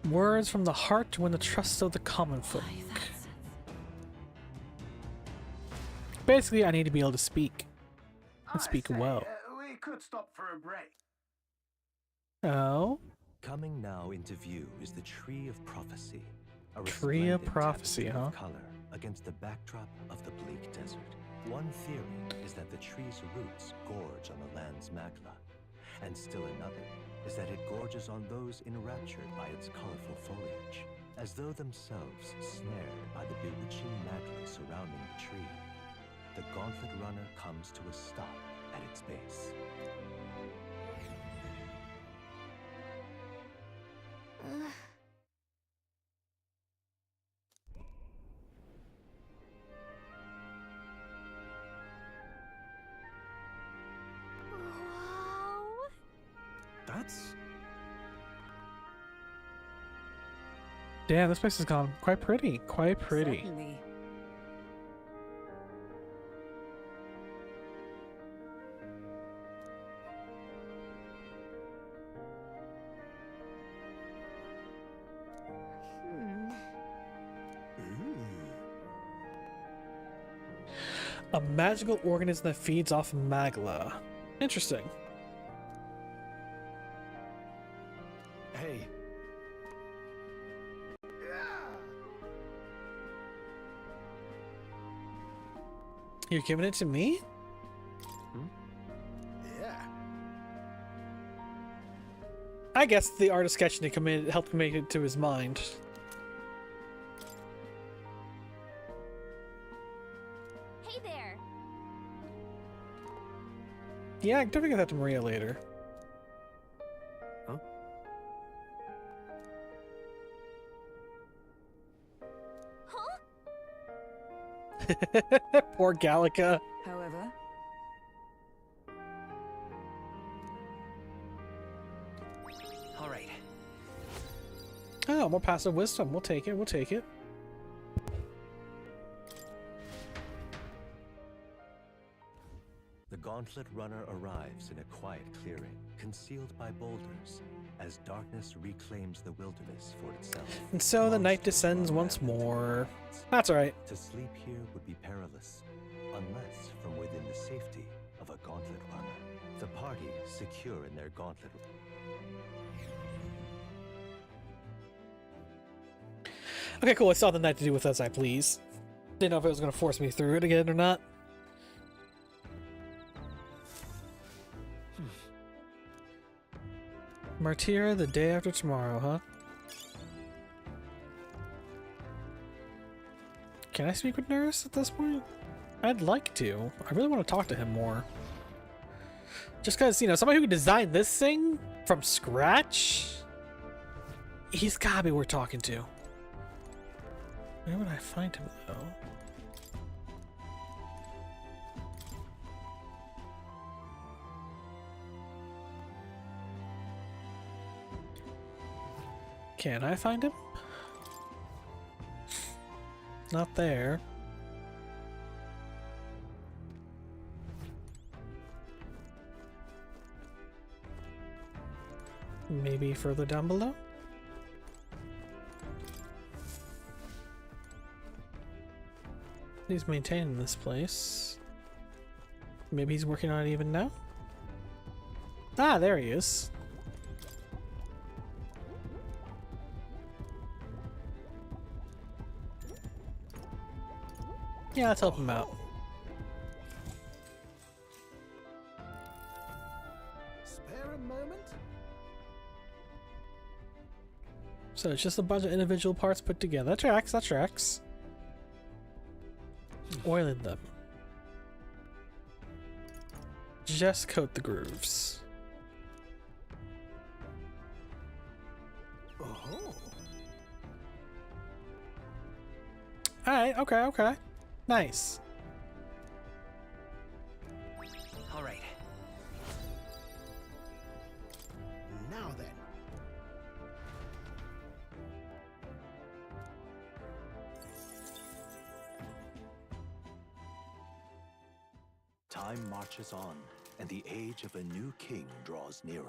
Words from the heart to win the trust of the common folk. Basically, I need to be able to speak. And speak well.
We could stop for a break.
Oh?
Coming now into view is the Tree of Prophecy. A
Tree of
resplendent
Prophecy,
tapestry
huh?
of color against the backdrop of the bleak desert. One theory is that the tree's roots gorge on the land's magla, and still another is that it gorges on those enraptured by its colorful foliage, as though themselves snared by the bewitching magla surrounding the tree. The Gauntlet Runner comes to a stop at its base.
That's...
Damn, this place has gone quite pretty. Quite pretty.
Certainly.
A magical organism that feeds off magla. Interesting.
Hey.
You're giving it to me?
Yeah.
I guess the artist sketching to come in helped make it to his mind.
Hey there.
Yeah, I'm gonna get that to Maria later.
Huh?
Poor Gallica.
However,
All right.
Oh, more passive wisdom. We'll take it. We'll take it.
The Gauntlet Runner arrives in a quiet clearing, concealed by boulders, as darkness reclaims the wilderness for itself.
And so the night descends once more. That's alright.
To sleep here would be perilous, unless from within the safety of a Gauntlet Runner. The party, secure in their Gauntlet...
Okay, cool. I saw the night to do with as I please. Didn't know if it was going to force me through it again or not. Martyra the day after tomorrow, huh? Can I speak with Nurse at this point? I'd like to. I really want to talk to him more. Just because, you know, somebody who could design this thing from scratch, he's gotta be worth talking to. Where would I find him, though? Can I find him? Not there. Maybe further down below? He's maintaining this place. Maybe he's working on it even now? Ah, there he is. Yeah, let's help him out.
Spare a moment?
So it's just a bunch of individual parts put together. That tracks, that tracks. Oiling them. Just coat the grooves.
Oh.
Alright, okay, okay. Nice.
All right.
Now then.
time marches on, and the age of a new king draws nearer.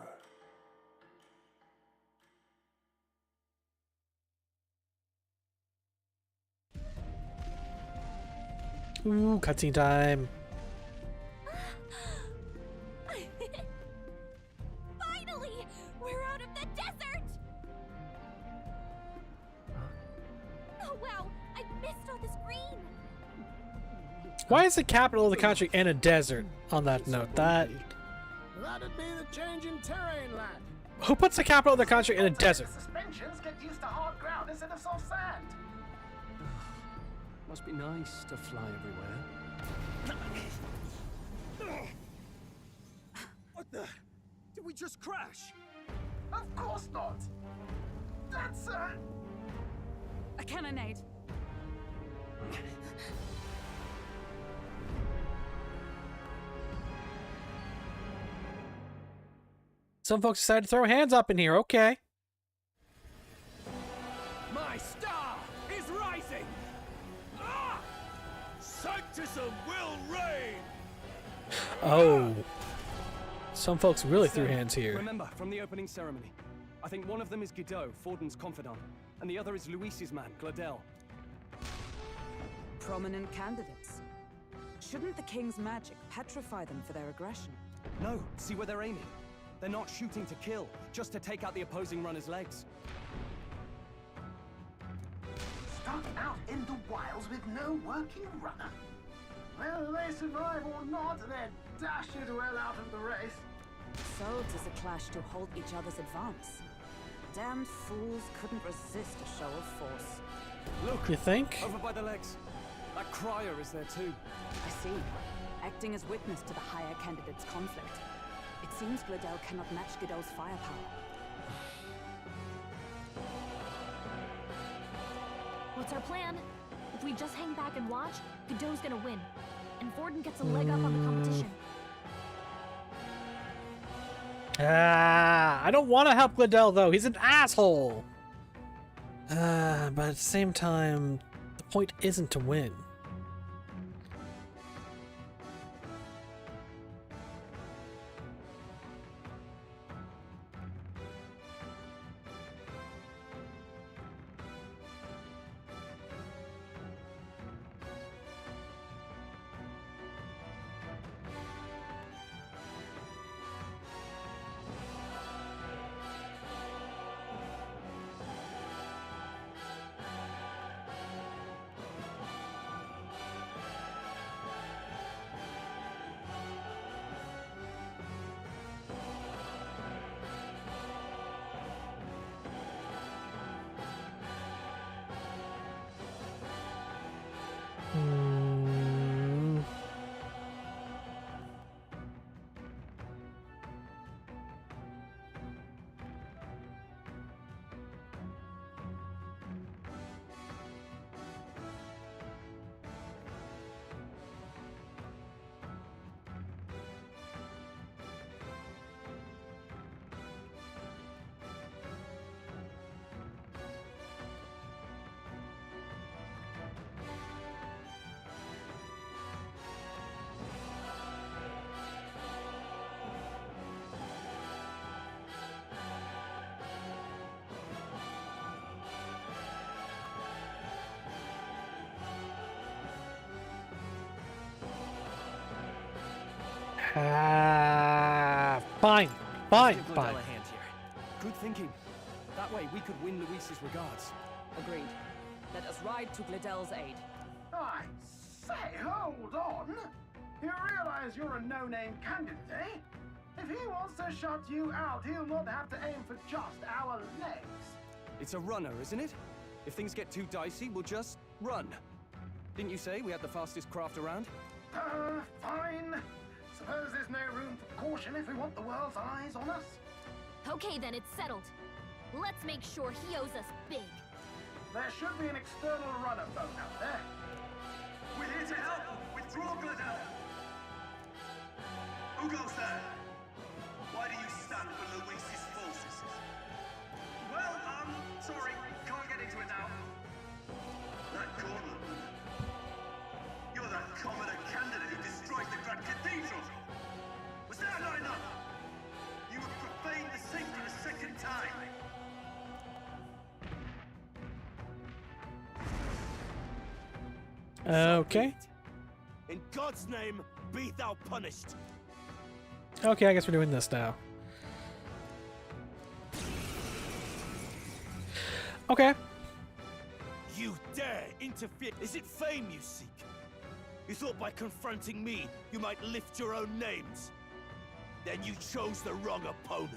Ooh, cutscene time.
Finally! We're out of the desert! Oh wow, I missed all this green!
Why is the capital of the country in a desert? On that note, that
That'd be the change in terrain, lad.
who puts the capital of the country in a desert?
Suspensions get used to hard ground instead of soft sand.
Must be nice to fly everywhere.
What the? Did we just crash?
Of course not. That's
a cannonade.
Some folks decided to throw hands up in here. Okay.
My star is rising! Ah! Sanctism will reign!
Oh. Some folks really threw
So,
hands here.
Remember, from the opening ceremony, I think one of them is Guido, Forden's confidant, and the other is Luis's man, Gladel.
Prominent candidates. Shouldn't the king's magic petrify them for their aggression?
No, see where they're aiming. They're not shooting to kill, just to take out the opposing runner's legs.
stuck out in the wilds with no working runner. Whether they survive or not, they're dashed well out of the race.
So 'tis a clash to halt each other's advance. Damned fools couldn't resist a show of force.
Look!
You think?
Over by the legs. That crier is there too.
I see. Acting as witness to the higher candidate's conflict. It seems Gladel cannot match Godot's firepower.
What's our plan? If we just hang back and watch, Godot's gonna win. And Forden gets a leg up on the competition.
I don't want to help Gladel though. He's an asshole. But at the same time, the point isn't to win. Fine. Fine.
Give Gladel
Fine.
a hand here. Good thinking. That way we could win Luis's regards.
Agreed. Let us ride to Gladel's aid.
I say, hold on. You realize you're a no-name candidate, eh? If he wants to shut you out, he'll not have to aim for just our legs.
It's a runner, isn't it? If things get too dicey, we'll just run. Didn't you say we had the fastest craft around?
Fine. Suppose there's no room for caution if we want the world's eyes on us.
Okay then, it's settled. Let's make sure he owes us big.
There should be an external runner phone out there.
We're here to help! Withdraw, Gladel! Who goes there? Why do you stand for Luis's forces? Well, sorry, can't get into it now. That Gauntlet, you're that commoner candidate who destroyed the Grand Cathedral!
Okay.
In God's name, be thou punished.
Okay, I guess we're doing this now. Okay.
You dare interfere? Is it fame you seek? You thought by confronting me, you might lift your own names? Then you chose the wrong opponent.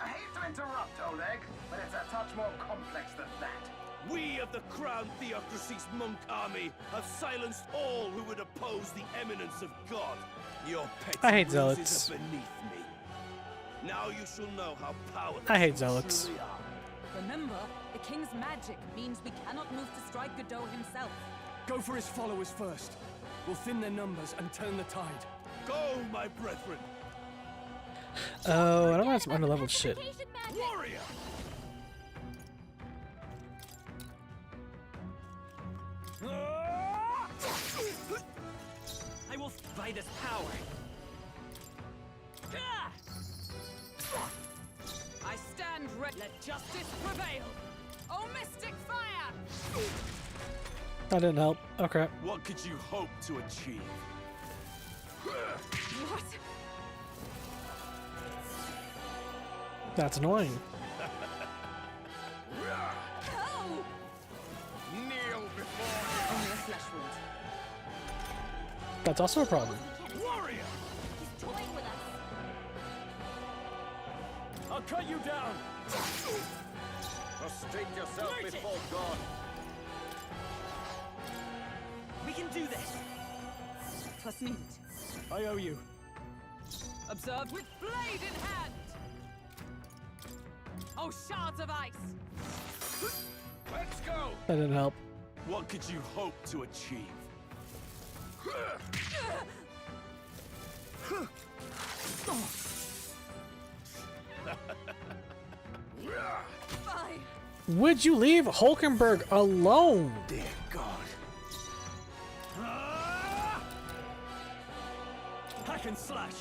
I hate to interrupt, Oleg, but it's a touch more complex than that.
We of the Crown Theocracy's monk army have silenced all who would oppose the eminence of God. Your petty
I hate
ruses
zealots.
are beneath me. Now you shall know how powerless
I hate
you
zealots.
truly are.
Remember, the king's magic means we cannot move to strike Godot himself.
Go for his followers first. We'll thin their numbers and turn the tide.
Go, my brethren!
Oh, I don't want some underleveled shit.
Warrior!
I will by this power.
I stand ready. Let justice prevail. Oh, mystic fire!
That didn't help. Oh crap.
What could you hope to achieve?
What?
That's annoying.
Oh!
Kneel before
Only a flesh wound.
That's also a problem.
Warrior!
He's toying with us.
I'll cut you down.
Prostrate yourself before God.
We can do this.
Trust me.
I owe you.
Observed with blade in hand. Oh, shards of ice.
Let's go!
That didn't help.
What could you hope to achieve?
Fine.
Would you leave Hulkenberg alone?
Dear God.
Hack and slash.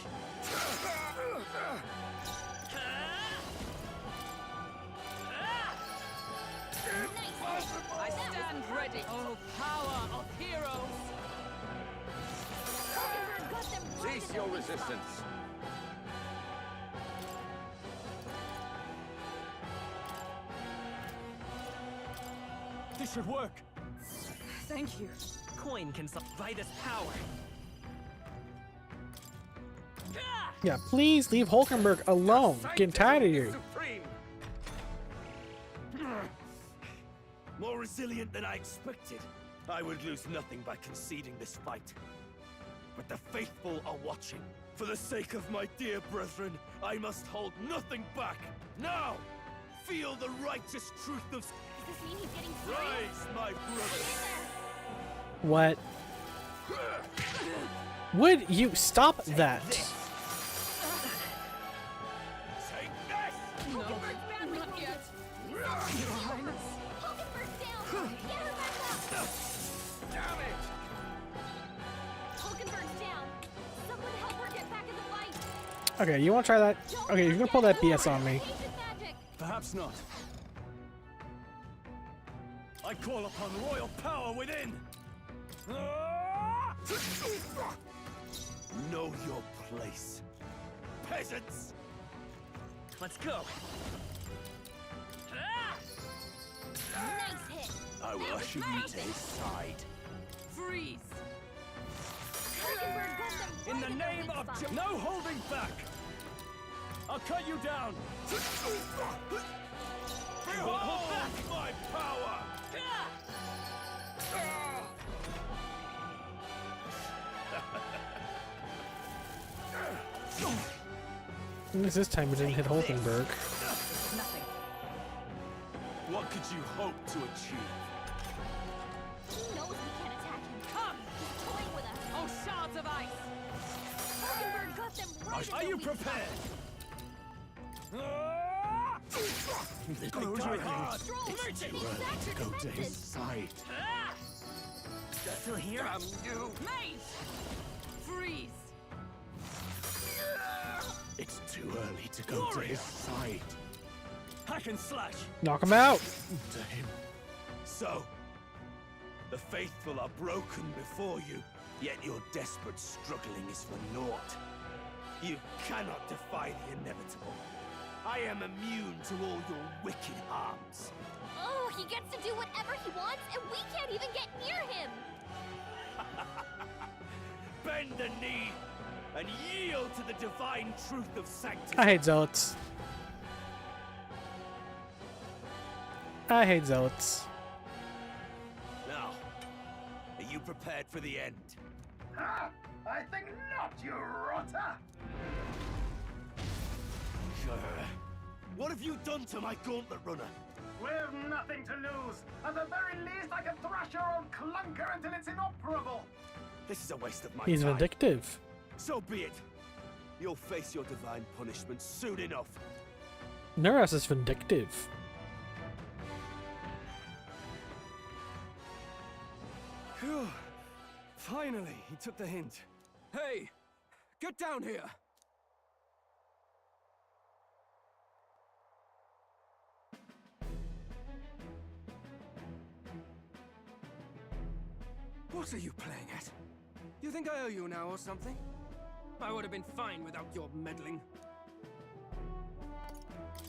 I stand ready. Oh, power of heroes.
Cease your resistance.
This should work.
Thank you.
Coin can by this power.
Yeah, please leave Hulkenberg alone. Getting tired of you.
Supreme. More resilient than I expected. I would lose nothing by conceding this fight. But the faithful are watching. For the sake of my dear brethren, I must hold nothing back. Now, feel the righteous truth of...
Does this mean he's getting
Rise, my brothers.
What? Would you stop that?
Take this!
No, not yet. Your Highness.
Hulkenberg's down! Get her back up!
Damn it!
Hulkenberg's down! Someone help her get back in the fight!
Okay, you want to try that? Okay, you're gonna pull that BS on me.
Ancient magic!
Perhaps not. I call upon royal power within.
Know your place. Peasants!
Let's go.
Nice hit!
I will usher you to his side.
Freeze.
Hulkenberg got them
In
right
the
their
name
weak
of
spot.
no holding back. I'll cut you down.
Behold my power!
At least this time it didn't hit Hulkenberg.
Nothing.
What could you hope to achieve?
He knows we can't attack him.
Come.
He's toying with us.
Oh, shards of ice.
Hulkenberg got them right
Are
in
you
their weak spot.
prepared?
Go
die
hard!
Stroll,
It's too
the
early
exact
to go to his
defenses.
side.
Still here?
Damn you!
Mage. Freeze.
It's too early to go to his side.
Hack and slash.
Knock him out.
To him. So, The faithful are broken before you, yet your desperate struggling is for naught. You cannot defy the inevitable. I am immune to all your wicked harms.
Oh, he gets to do whatever he wants, and we can't even get near him!
Bend the knee and yield to the divine truth of sanctity.
I hate zealots. I hate zealots.
Now, are you prepared for the end?
Ah, I think not, you rotter!
What have you done to my gauntlet runner?
We've nothing to lose. At the very least, I can thrash your old clunker until it's inoperable.
This is a waste of my
He's
time.
vindictive.
So be it. You'll face your divine punishment soon enough.
Neras is vindictive.
Phew. Finally, he took the hint. Hey, get down here! What are you playing at? You think I owe you now or something? I would have been fine without your meddling.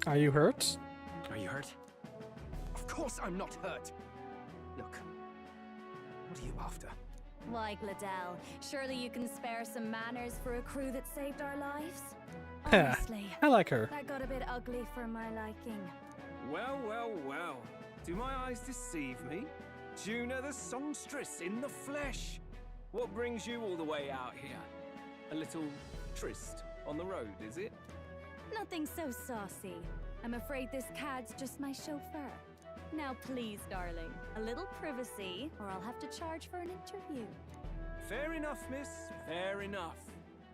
Are you hurt?
Are you hurt? Of course I'm not hurt. Look, what are you after?
Why, Gladell, surely you can spare some manners for a crew that saved our lives?
Heh,
Honestly,
I like her.
that got a bit ugly for my liking.
Well, well, well. Do my eyes deceive me? Juna the songstress in the flesh. What brings you all the way out here? A little tryst on the road, is it?
Nothing so saucy. I'm afraid this cad's just my chauffeur. Now please, darling, a little privacy, or I'll have to charge for an interview.
Fair enough, miss. Fair enough.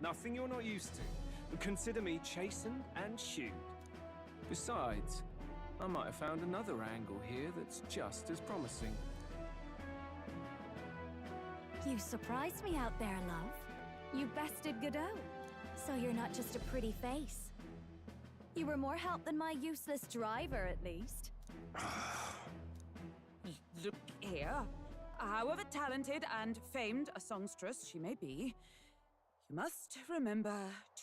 Nothing you're not used to. But consider me chastened and shooed. Besides, I might have found another angle here that's just as promising.
You surprised me out there, love. You bested Godot. So you're not just a pretty face. You were more help than my useless driver, at least.
Look here. However talented and famed a songstress she may be, you must remember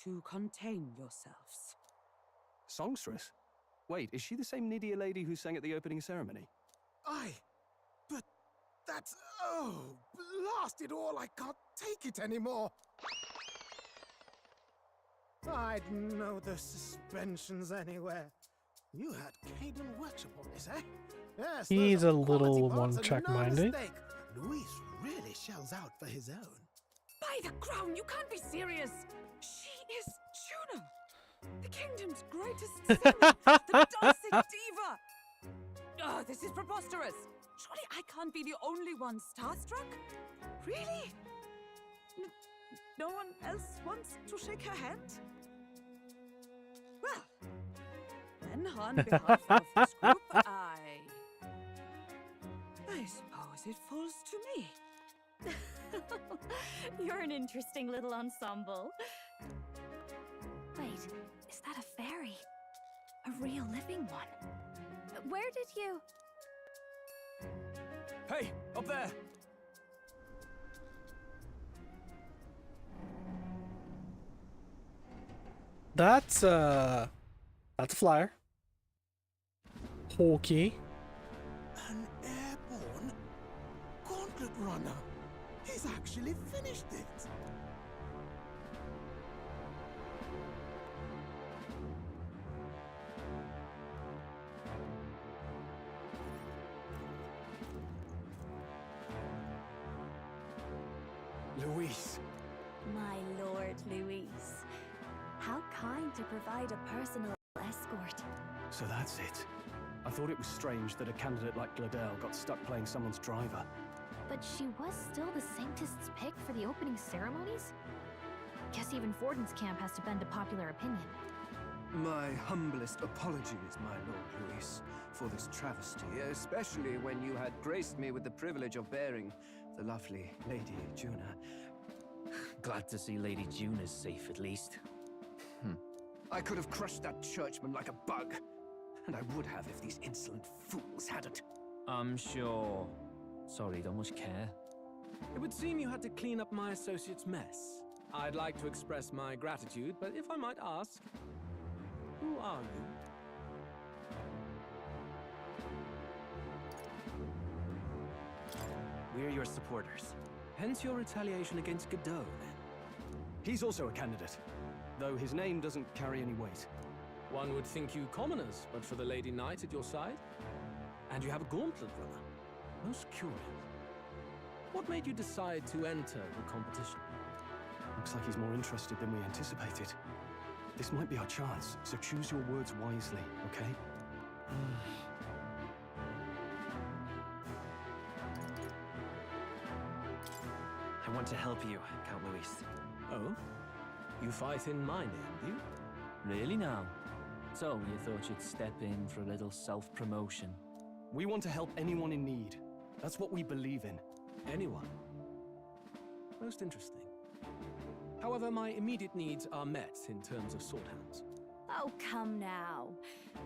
to contain yourselves.
Songstress? Wait, is she the same Nydia lady who sang at the opening ceremony?
Aye, but that's... oh, blast it all, I can't take it anymore. I'd know the suspensions anywhere. You had Caden workshop on this, eh? Yes,
He's a little
quality parts
one-track
and no
minded.
mistake. Luis really shells out for his own.
By the crown, you can't be serious! She is Juna! The kingdom's greatest singer! The dulcet diva! Oh, this is preposterous! Surely I can't be the only one starstruck? Really? No one else wants to shake her hand? Well, then on behalf of this group, I suppose it falls to me.
You're an interesting little ensemble. Wait, is that a fairy? A real living one? Where did you...
Hey, up there!
That's a flyer. Hawkey.
An airborne gauntlet runner. He's actually finished it.
Luis.
My lord, Luis. How kind to provide a personal escort.
So that's it. I thought it was strange that a candidate like Gladell got stuck playing someone's driver.
But she was still the Sanctist's pick for the opening ceremonies? Guess even Forden's camp has to bend to popular opinion.
My humblest apologies, my Lord Luis, for this travesty, especially when you had graced me with the privilege of bearing the lovely Lady Juna.
Glad to see Lady Juna's safe, at least.
I could have crushed that churchman like a bug. And I would have if these insolent fools hadn't.
I'm sure. Sorry, don't much care.
It would seem you had to clean up my associate's mess. I'd like to express my gratitude, but if I might ask, who are you?
We're your supporters.
Hence your retaliation against Godot, then?
He's also a candidate, though his name doesn't carry any weight.
One would think you commoners, but for the Lady Knight at your side. And you have a gauntlet runner. Most curious. What made you decide to enter the competition?
Looks like he's more interested than we anticipated. This might be our chance, so choose your words wisely, okay?
I want to help you, Count Luis.
Oh? You fight in my name, do you?
Really now? So, you thought you'd step in for a little self-promotion?
We want to help anyone in need. That's what we believe in.
Anyone? Most interesting. However, my immediate needs are met in terms of sword hands.
Oh, come now.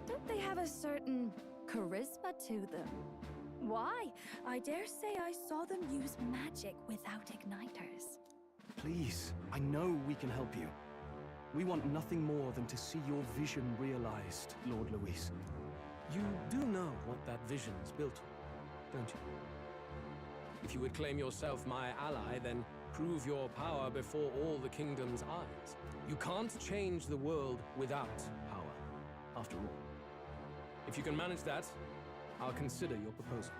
Don't they have a certain charisma to them? Why? I dare say I saw them use magic without igniters.
Please, I know we can help you. We want nothing more than to see your vision realized, Lord Luis.
You do know what that vision is built on, don't you? If you would claim yourself my ally, then prove your power before all the kingdom's eyes. You can't change the world without power, after all. If you can manage that, I'll consider your proposal.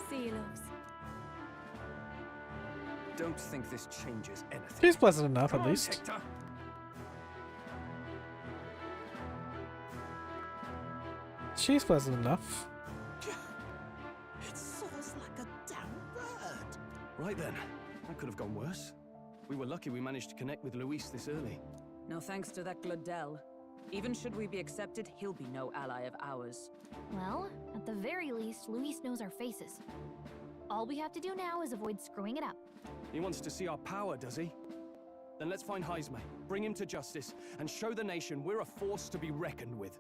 See you, loves.
Don't think this changes anything.
She's pleasant enough,
Come
at
on,
least.
Hector.
She's pleasant enough.
It soars like a damn bird.
Right then, that could have gone worse. We were lucky we managed to connect with Luis this early.
No thanks to that Glodell. Even should we be accepted, he'll be no ally of ours.
Well, at the very least, Luis knows our faces. All we have to do now is avoid screwing it up.
He wants to see our power, does he? Then let's find Heisme, bring him to justice, and show the nation we're a force to be reckoned with.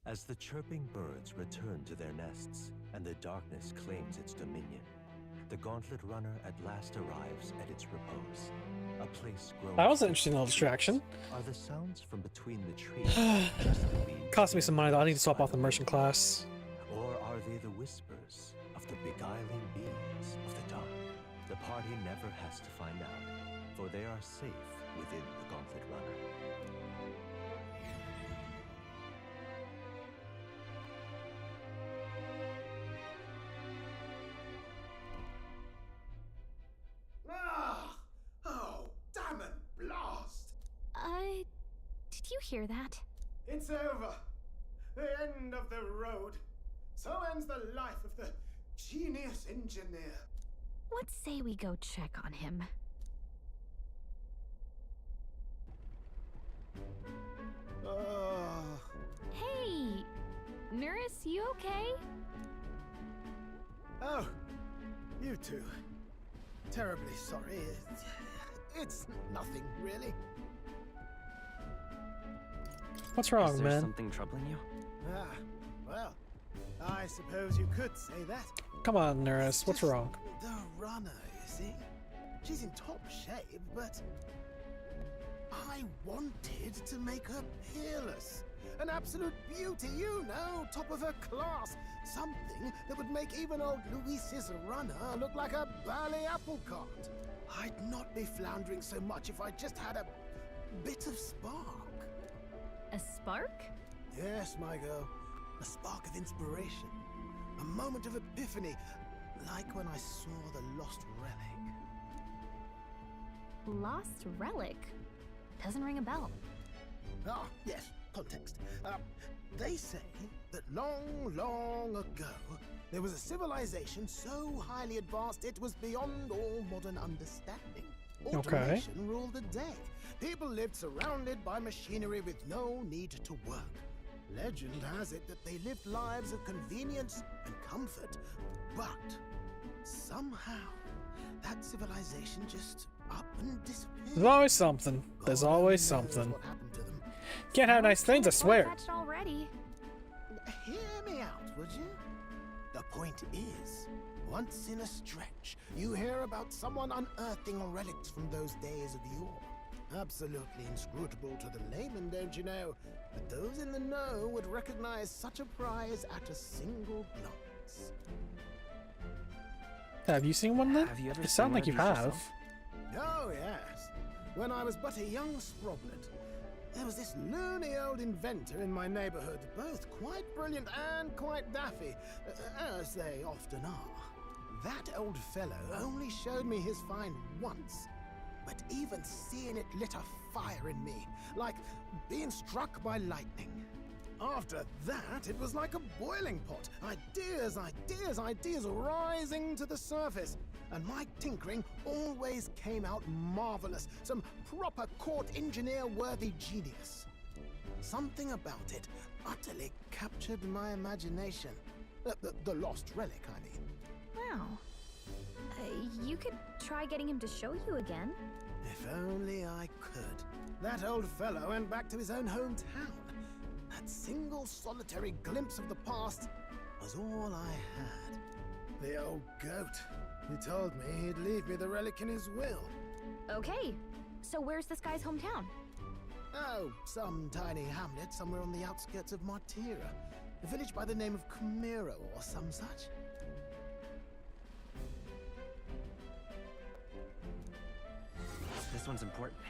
As the chirping birds return to their nests and the darkness claims its dominion, the Gauntlet Runner at last arrives at its repose. A place grown.
That was an interesting little distraction.
Are the sounds from between the trees just the wind?
Cost me some money though. I need to swap off the merchant class.
Or are they the whispers of the beguiling beings of the dark? The party never has to find out, for they are safe within the Gauntlet Runner.
Oh, damn it, blast!
Did you hear that?
It's over. The end of the road. So ends the life of the genius engineer.
Let's say we go check on him. Hey! Nurse, you okay?
Oh, you two. Terribly sorry. It's nothing, really.
What's wrong,
Is there
man?
something troubling you?
Ah, well, I suppose you could say that.
Come on, Nurse. What's wrong?
The runner, you see? She's in top shape, but I wanted to make her peerless. An absolute beauty, you know, top of her class. Something that would make even old Luis's runner look like a bally apple cart. I'd not be floundering so much if I just had a bit of spark.
A spark?
Yes, my girl. A spark of inspiration. A moment of epiphany, like when I saw the lost relic.
Lost relic? Doesn't ring a bell.
Ah, yes, context. They say that long, long ago, there was a civilization so highly advanced it was beyond all modern understanding. Automation ruled the day. People lived surrounded by machinery with no need to work. Legend has it that they lived lives of convenience and comfort, but somehow that civilization just up and disappeared.
There's always something. There's always something.
What happened to them?
Can't have nice things, I swear.
Fetched already.
Hear me out, would you? The point is, once in a stretch, you hear about someone unearthing relics from those days of yore. Absolutely inscrutable to the layman, don't you know? But those in the know would recognize such a prize at a single glance.
Have you seen one then?
Have you ever
It
seen
sounds
one
like
of
you
these
have.
yourself?
Oh, yes. When I was but a young sproblet, there was this loony old inventor in my neighborhood, both quite brilliant and quite daffy, as they often are. That old fellow only showed me his find once, but even seeing it lit a fire in me, like being struck by lightning. After that, it was like a boiling pot. Ideas, ideas, ideas rising to the surface. And my tinkering always came out marvelous. Some proper court engineer-worthy genius. Something about it utterly captured my imagination. The lost relic, I mean.
Wow. You could try getting him to show you again.
If only I could. That old fellow went back to his own hometown. That single solitary glimpse of the past was all I had. The old goat. He told me he'd leave me the relic in his will.
Okay, so where's this guy's hometown?
Oh, some tiny hamlet somewhere on the outskirts of Martira. A village by the name of Camiro or some such.
This one's important.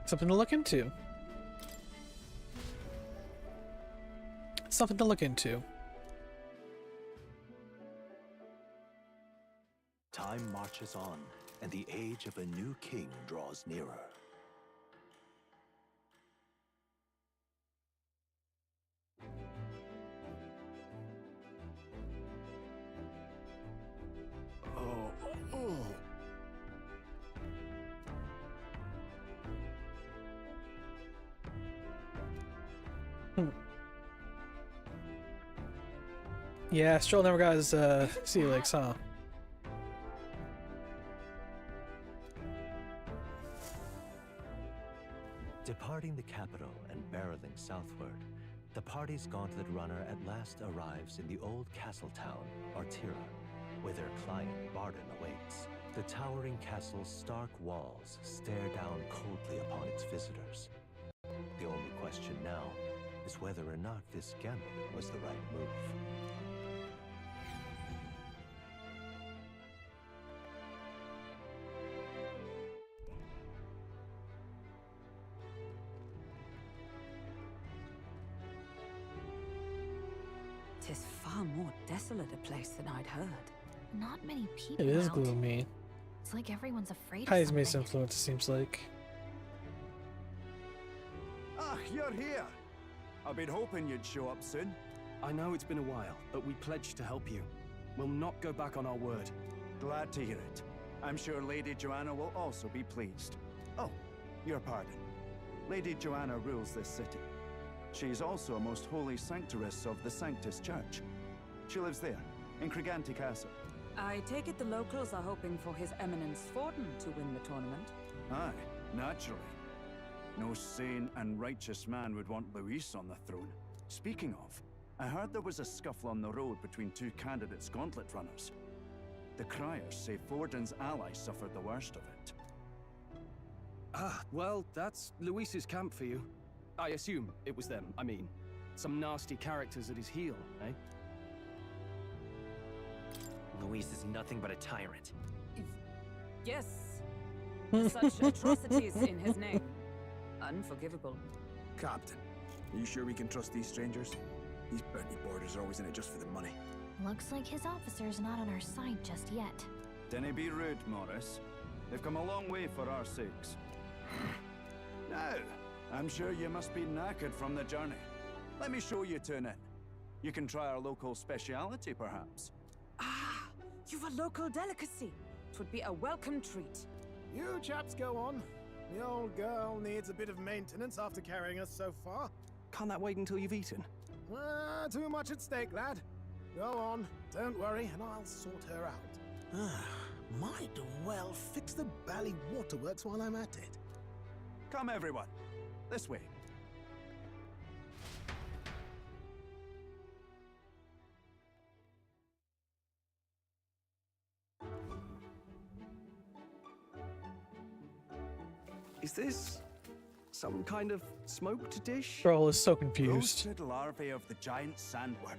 Something to look into. Something to look into.
Time marches on, and the age of a new king draws nearer.
Yeah, Stroll never got his sea legs, huh?
Departing the capital and barreling southward, the party's gauntlet runner at last arrives in the old castle town, Artira, where their client Barden awaits. The towering castle's stark walls stare down coldly upon its visitors. The only question now is whether or not this gambit was the right move.
Tis far more desolate a place than I'd heard.
Not many people
It is
out.
gloomy.
It's like everyone's afraid of
Kai's
something.
influence, it seems like.
Ah, you're here! I've been hoping you'd show up soon.
I know it's been a while, but we pledged to help you. We'll not go back on our word.
Glad to hear it. I'm sure Lady Joanna will also be pleased. Oh, your pardon. Lady Joanna rules this city. She's also a most holy sanctoress of the Sanctus Church. She lives there, in Criganti Castle.
I take it the locals are hoping for His Eminence Forden to win the tournament.
Aye, naturally. No sane and righteous man would want Luis on the throne. Speaking of, I heard there was a scuffle on the road between two candidates gauntlet runners. The criers say Forden's allies suffered the worst of it.
Ah, well, that's Luis's camp for you. I assume it was them, I mean. Some nasty characters at his heel, eh?
Luis is nothing but a tyrant.
Yes. Such atrocities in his name. Unforgivable.
Captain, are you sure we can trust these strangers? These bounty boarders are always in it just for the money.
Looks like his officer's not on our side just yet.
Dinna be rude, Morris. They've come a long way for our sakes. Now, I'm sure you must be knackered from the journey. Let me show you to an inn. You can try our local speciality, perhaps.
Ah, you've a local delicacy. 'Twould be a welcome treat.
You chaps go on. The old girl needs a bit of maintenance after carrying us so far.
Can't that wait until you've eaten?
Too much at stake, lad. Go on, don't worry, and I'll sort her out. Might well fix the bally waterworks while I'm at it.
Come, everyone. This way.
Is this some kind of smoked dish?
Troll is so confused.
Roasted larvae of the giant sandworm.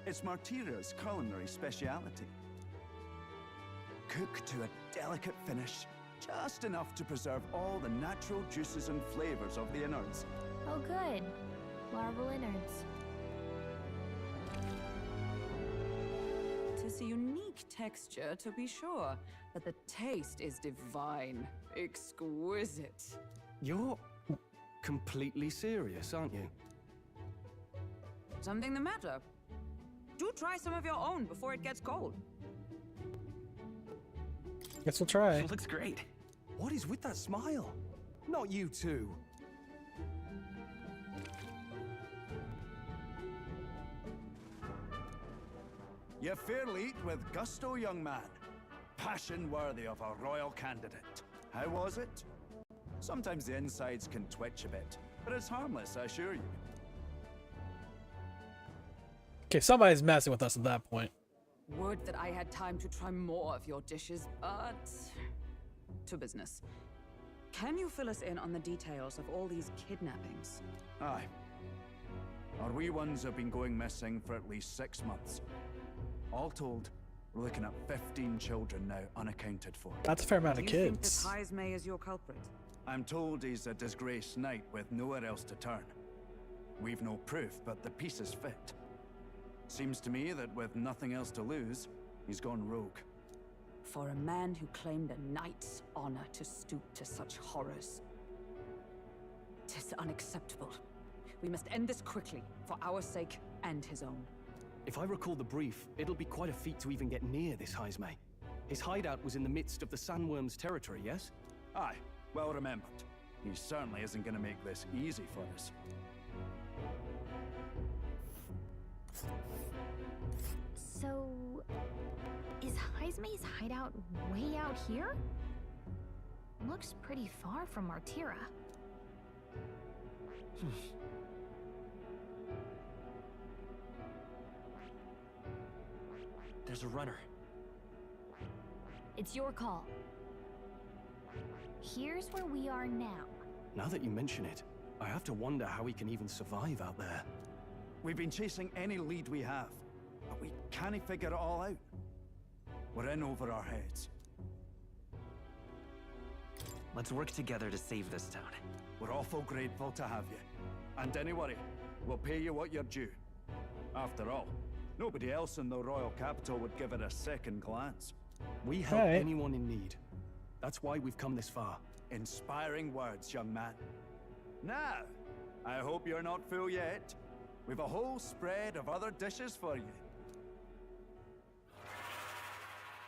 It's Martira's culinary speciality. Cooked to a delicate finish, just enough to preserve all the natural juices and flavors of the innards.
Oh, good. Larval innards.
Tis a unique texture, to be sure, but the taste is divine. Exquisite.
You're completely serious, aren't you?
Something the matter? Do try some of your own before it gets cold.
Guess we'll try.
It looks great. What is with that smile? Not you too.
You fairly eat with gusto, young man. Passion worthy of a royal candidate. How was it? Sometimes the insides can twitch a bit, but it's harmless, I assure you.
Okay, somebody's messing with us at that point.
Would that I had time to try more of your dishes, but... to business. Can you fill us in on the details of all these kidnappings?
Aye. Our wee ones have been going missing for at least 6 months. All told, we're looking at 15 children now unaccounted for.
That's a fair amount of
Do you think
kids.
that Heismay is your culprit?
I'm told he's a disgraced knight with nowhere else to turn. We've no proof, but the pieces fit. Seems to me that with nothing else to lose, he's gone rogue.
For a man who claimed a knight's honor to stoop to such horrors. 'Tis unacceptable. We must end this quickly, for our sake and his own.
If I recall the brief, it'll be quite a feat to even get near this Heismay. His hideout was in the midst of the sandworm's territory, yes?
Aye, well remembered. He certainly isn't going to make this easy for us.
So, is Heismay's hideout way out here? Looks pretty far from Martira.
There's a runner.
It's your call. Here's where we are now.
Now that you mention it, I have to wonder how he can even survive out there.
We've been chasing any lead we have, but we can't figure it all out. We're in over our heads.
Let's work together to save this town.
We're awful grateful to have you. And don't worry, we'll pay you what you're due. After all, nobody else in the royal capital would give it a second glance.
We help anyone in need. That's why we've come this far.
Inspiring words, young man. Now, I hope you're not full yet. We've a whole spread of other dishes for you.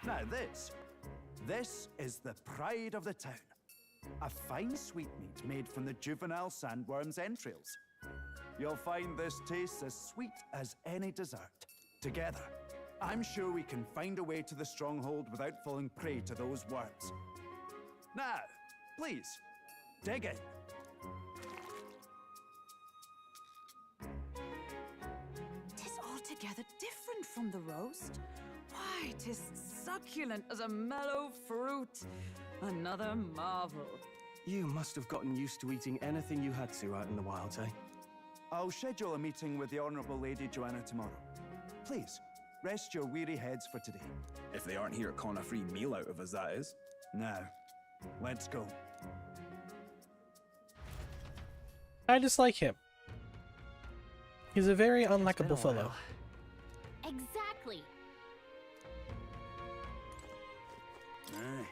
Now this is the pride of the town. A fine sweetmeat made from the juvenile sandworm's entrails. You'll find this tastes as sweet as any dessert. Together, I'm sure we can find a way to the stronghold without falling prey to those worms. Now, please, dig in.
Tis altogether different from the roast. Why, 'tis succulent as a mellow fruit. Another marvel.
You must have gotten used to eating anything you had to out in the wilds, eh?
I'll schedule a meeting with the Honourable Lady Joanna tomorrow. Please, rest your weary heads for today.
If they aren't here con a free meal out of us, that is.
Now, let's go.
I dislike him. He's a very unlikable fellow.
Exactly.
Aye.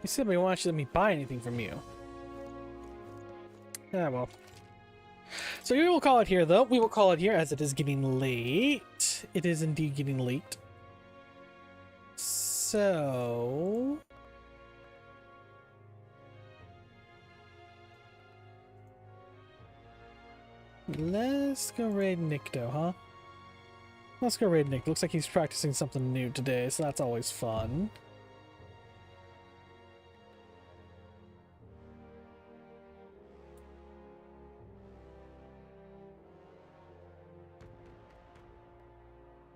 He said he wants to let me buy anything from you. Yeah, well. So we will call it here, though. We will call it here as it is getting late. It is indeed getting late. So... Let's go raid Nick, though, huh? Let's go raid Nick. Looks like he's practicing something new today, so that's always fun.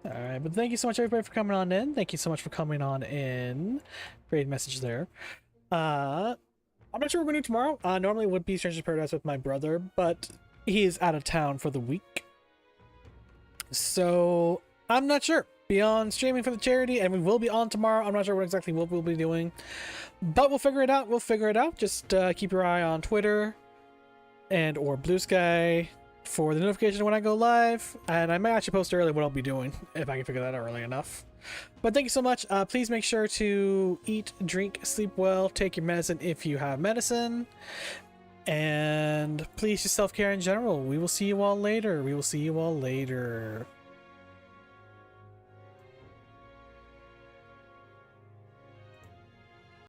Alright, but thank you so much everybody for coming on in. Thank you so much for coming on in. Great message there. I'm not sure what we're going to do tomorrow. Normally it would be Stranger's Paradise with my brother, but he is out of town for the week. So, I'm not sure. Beyond streaming for the charity, and we will be on tomorrow. I'm not sure what exactly we'll be doing. But we'll figure it out. We'll figure it out. Just keep your eye on Twitter and or Blue Sky for the notification when I go live, and I may actually post early what I'll be doing if I can figure that out early enough. But thank you so much. Please make sure to eat, drink, sleep well, take your medicine if you have medicine, and please just self-care in general. We will see you all later.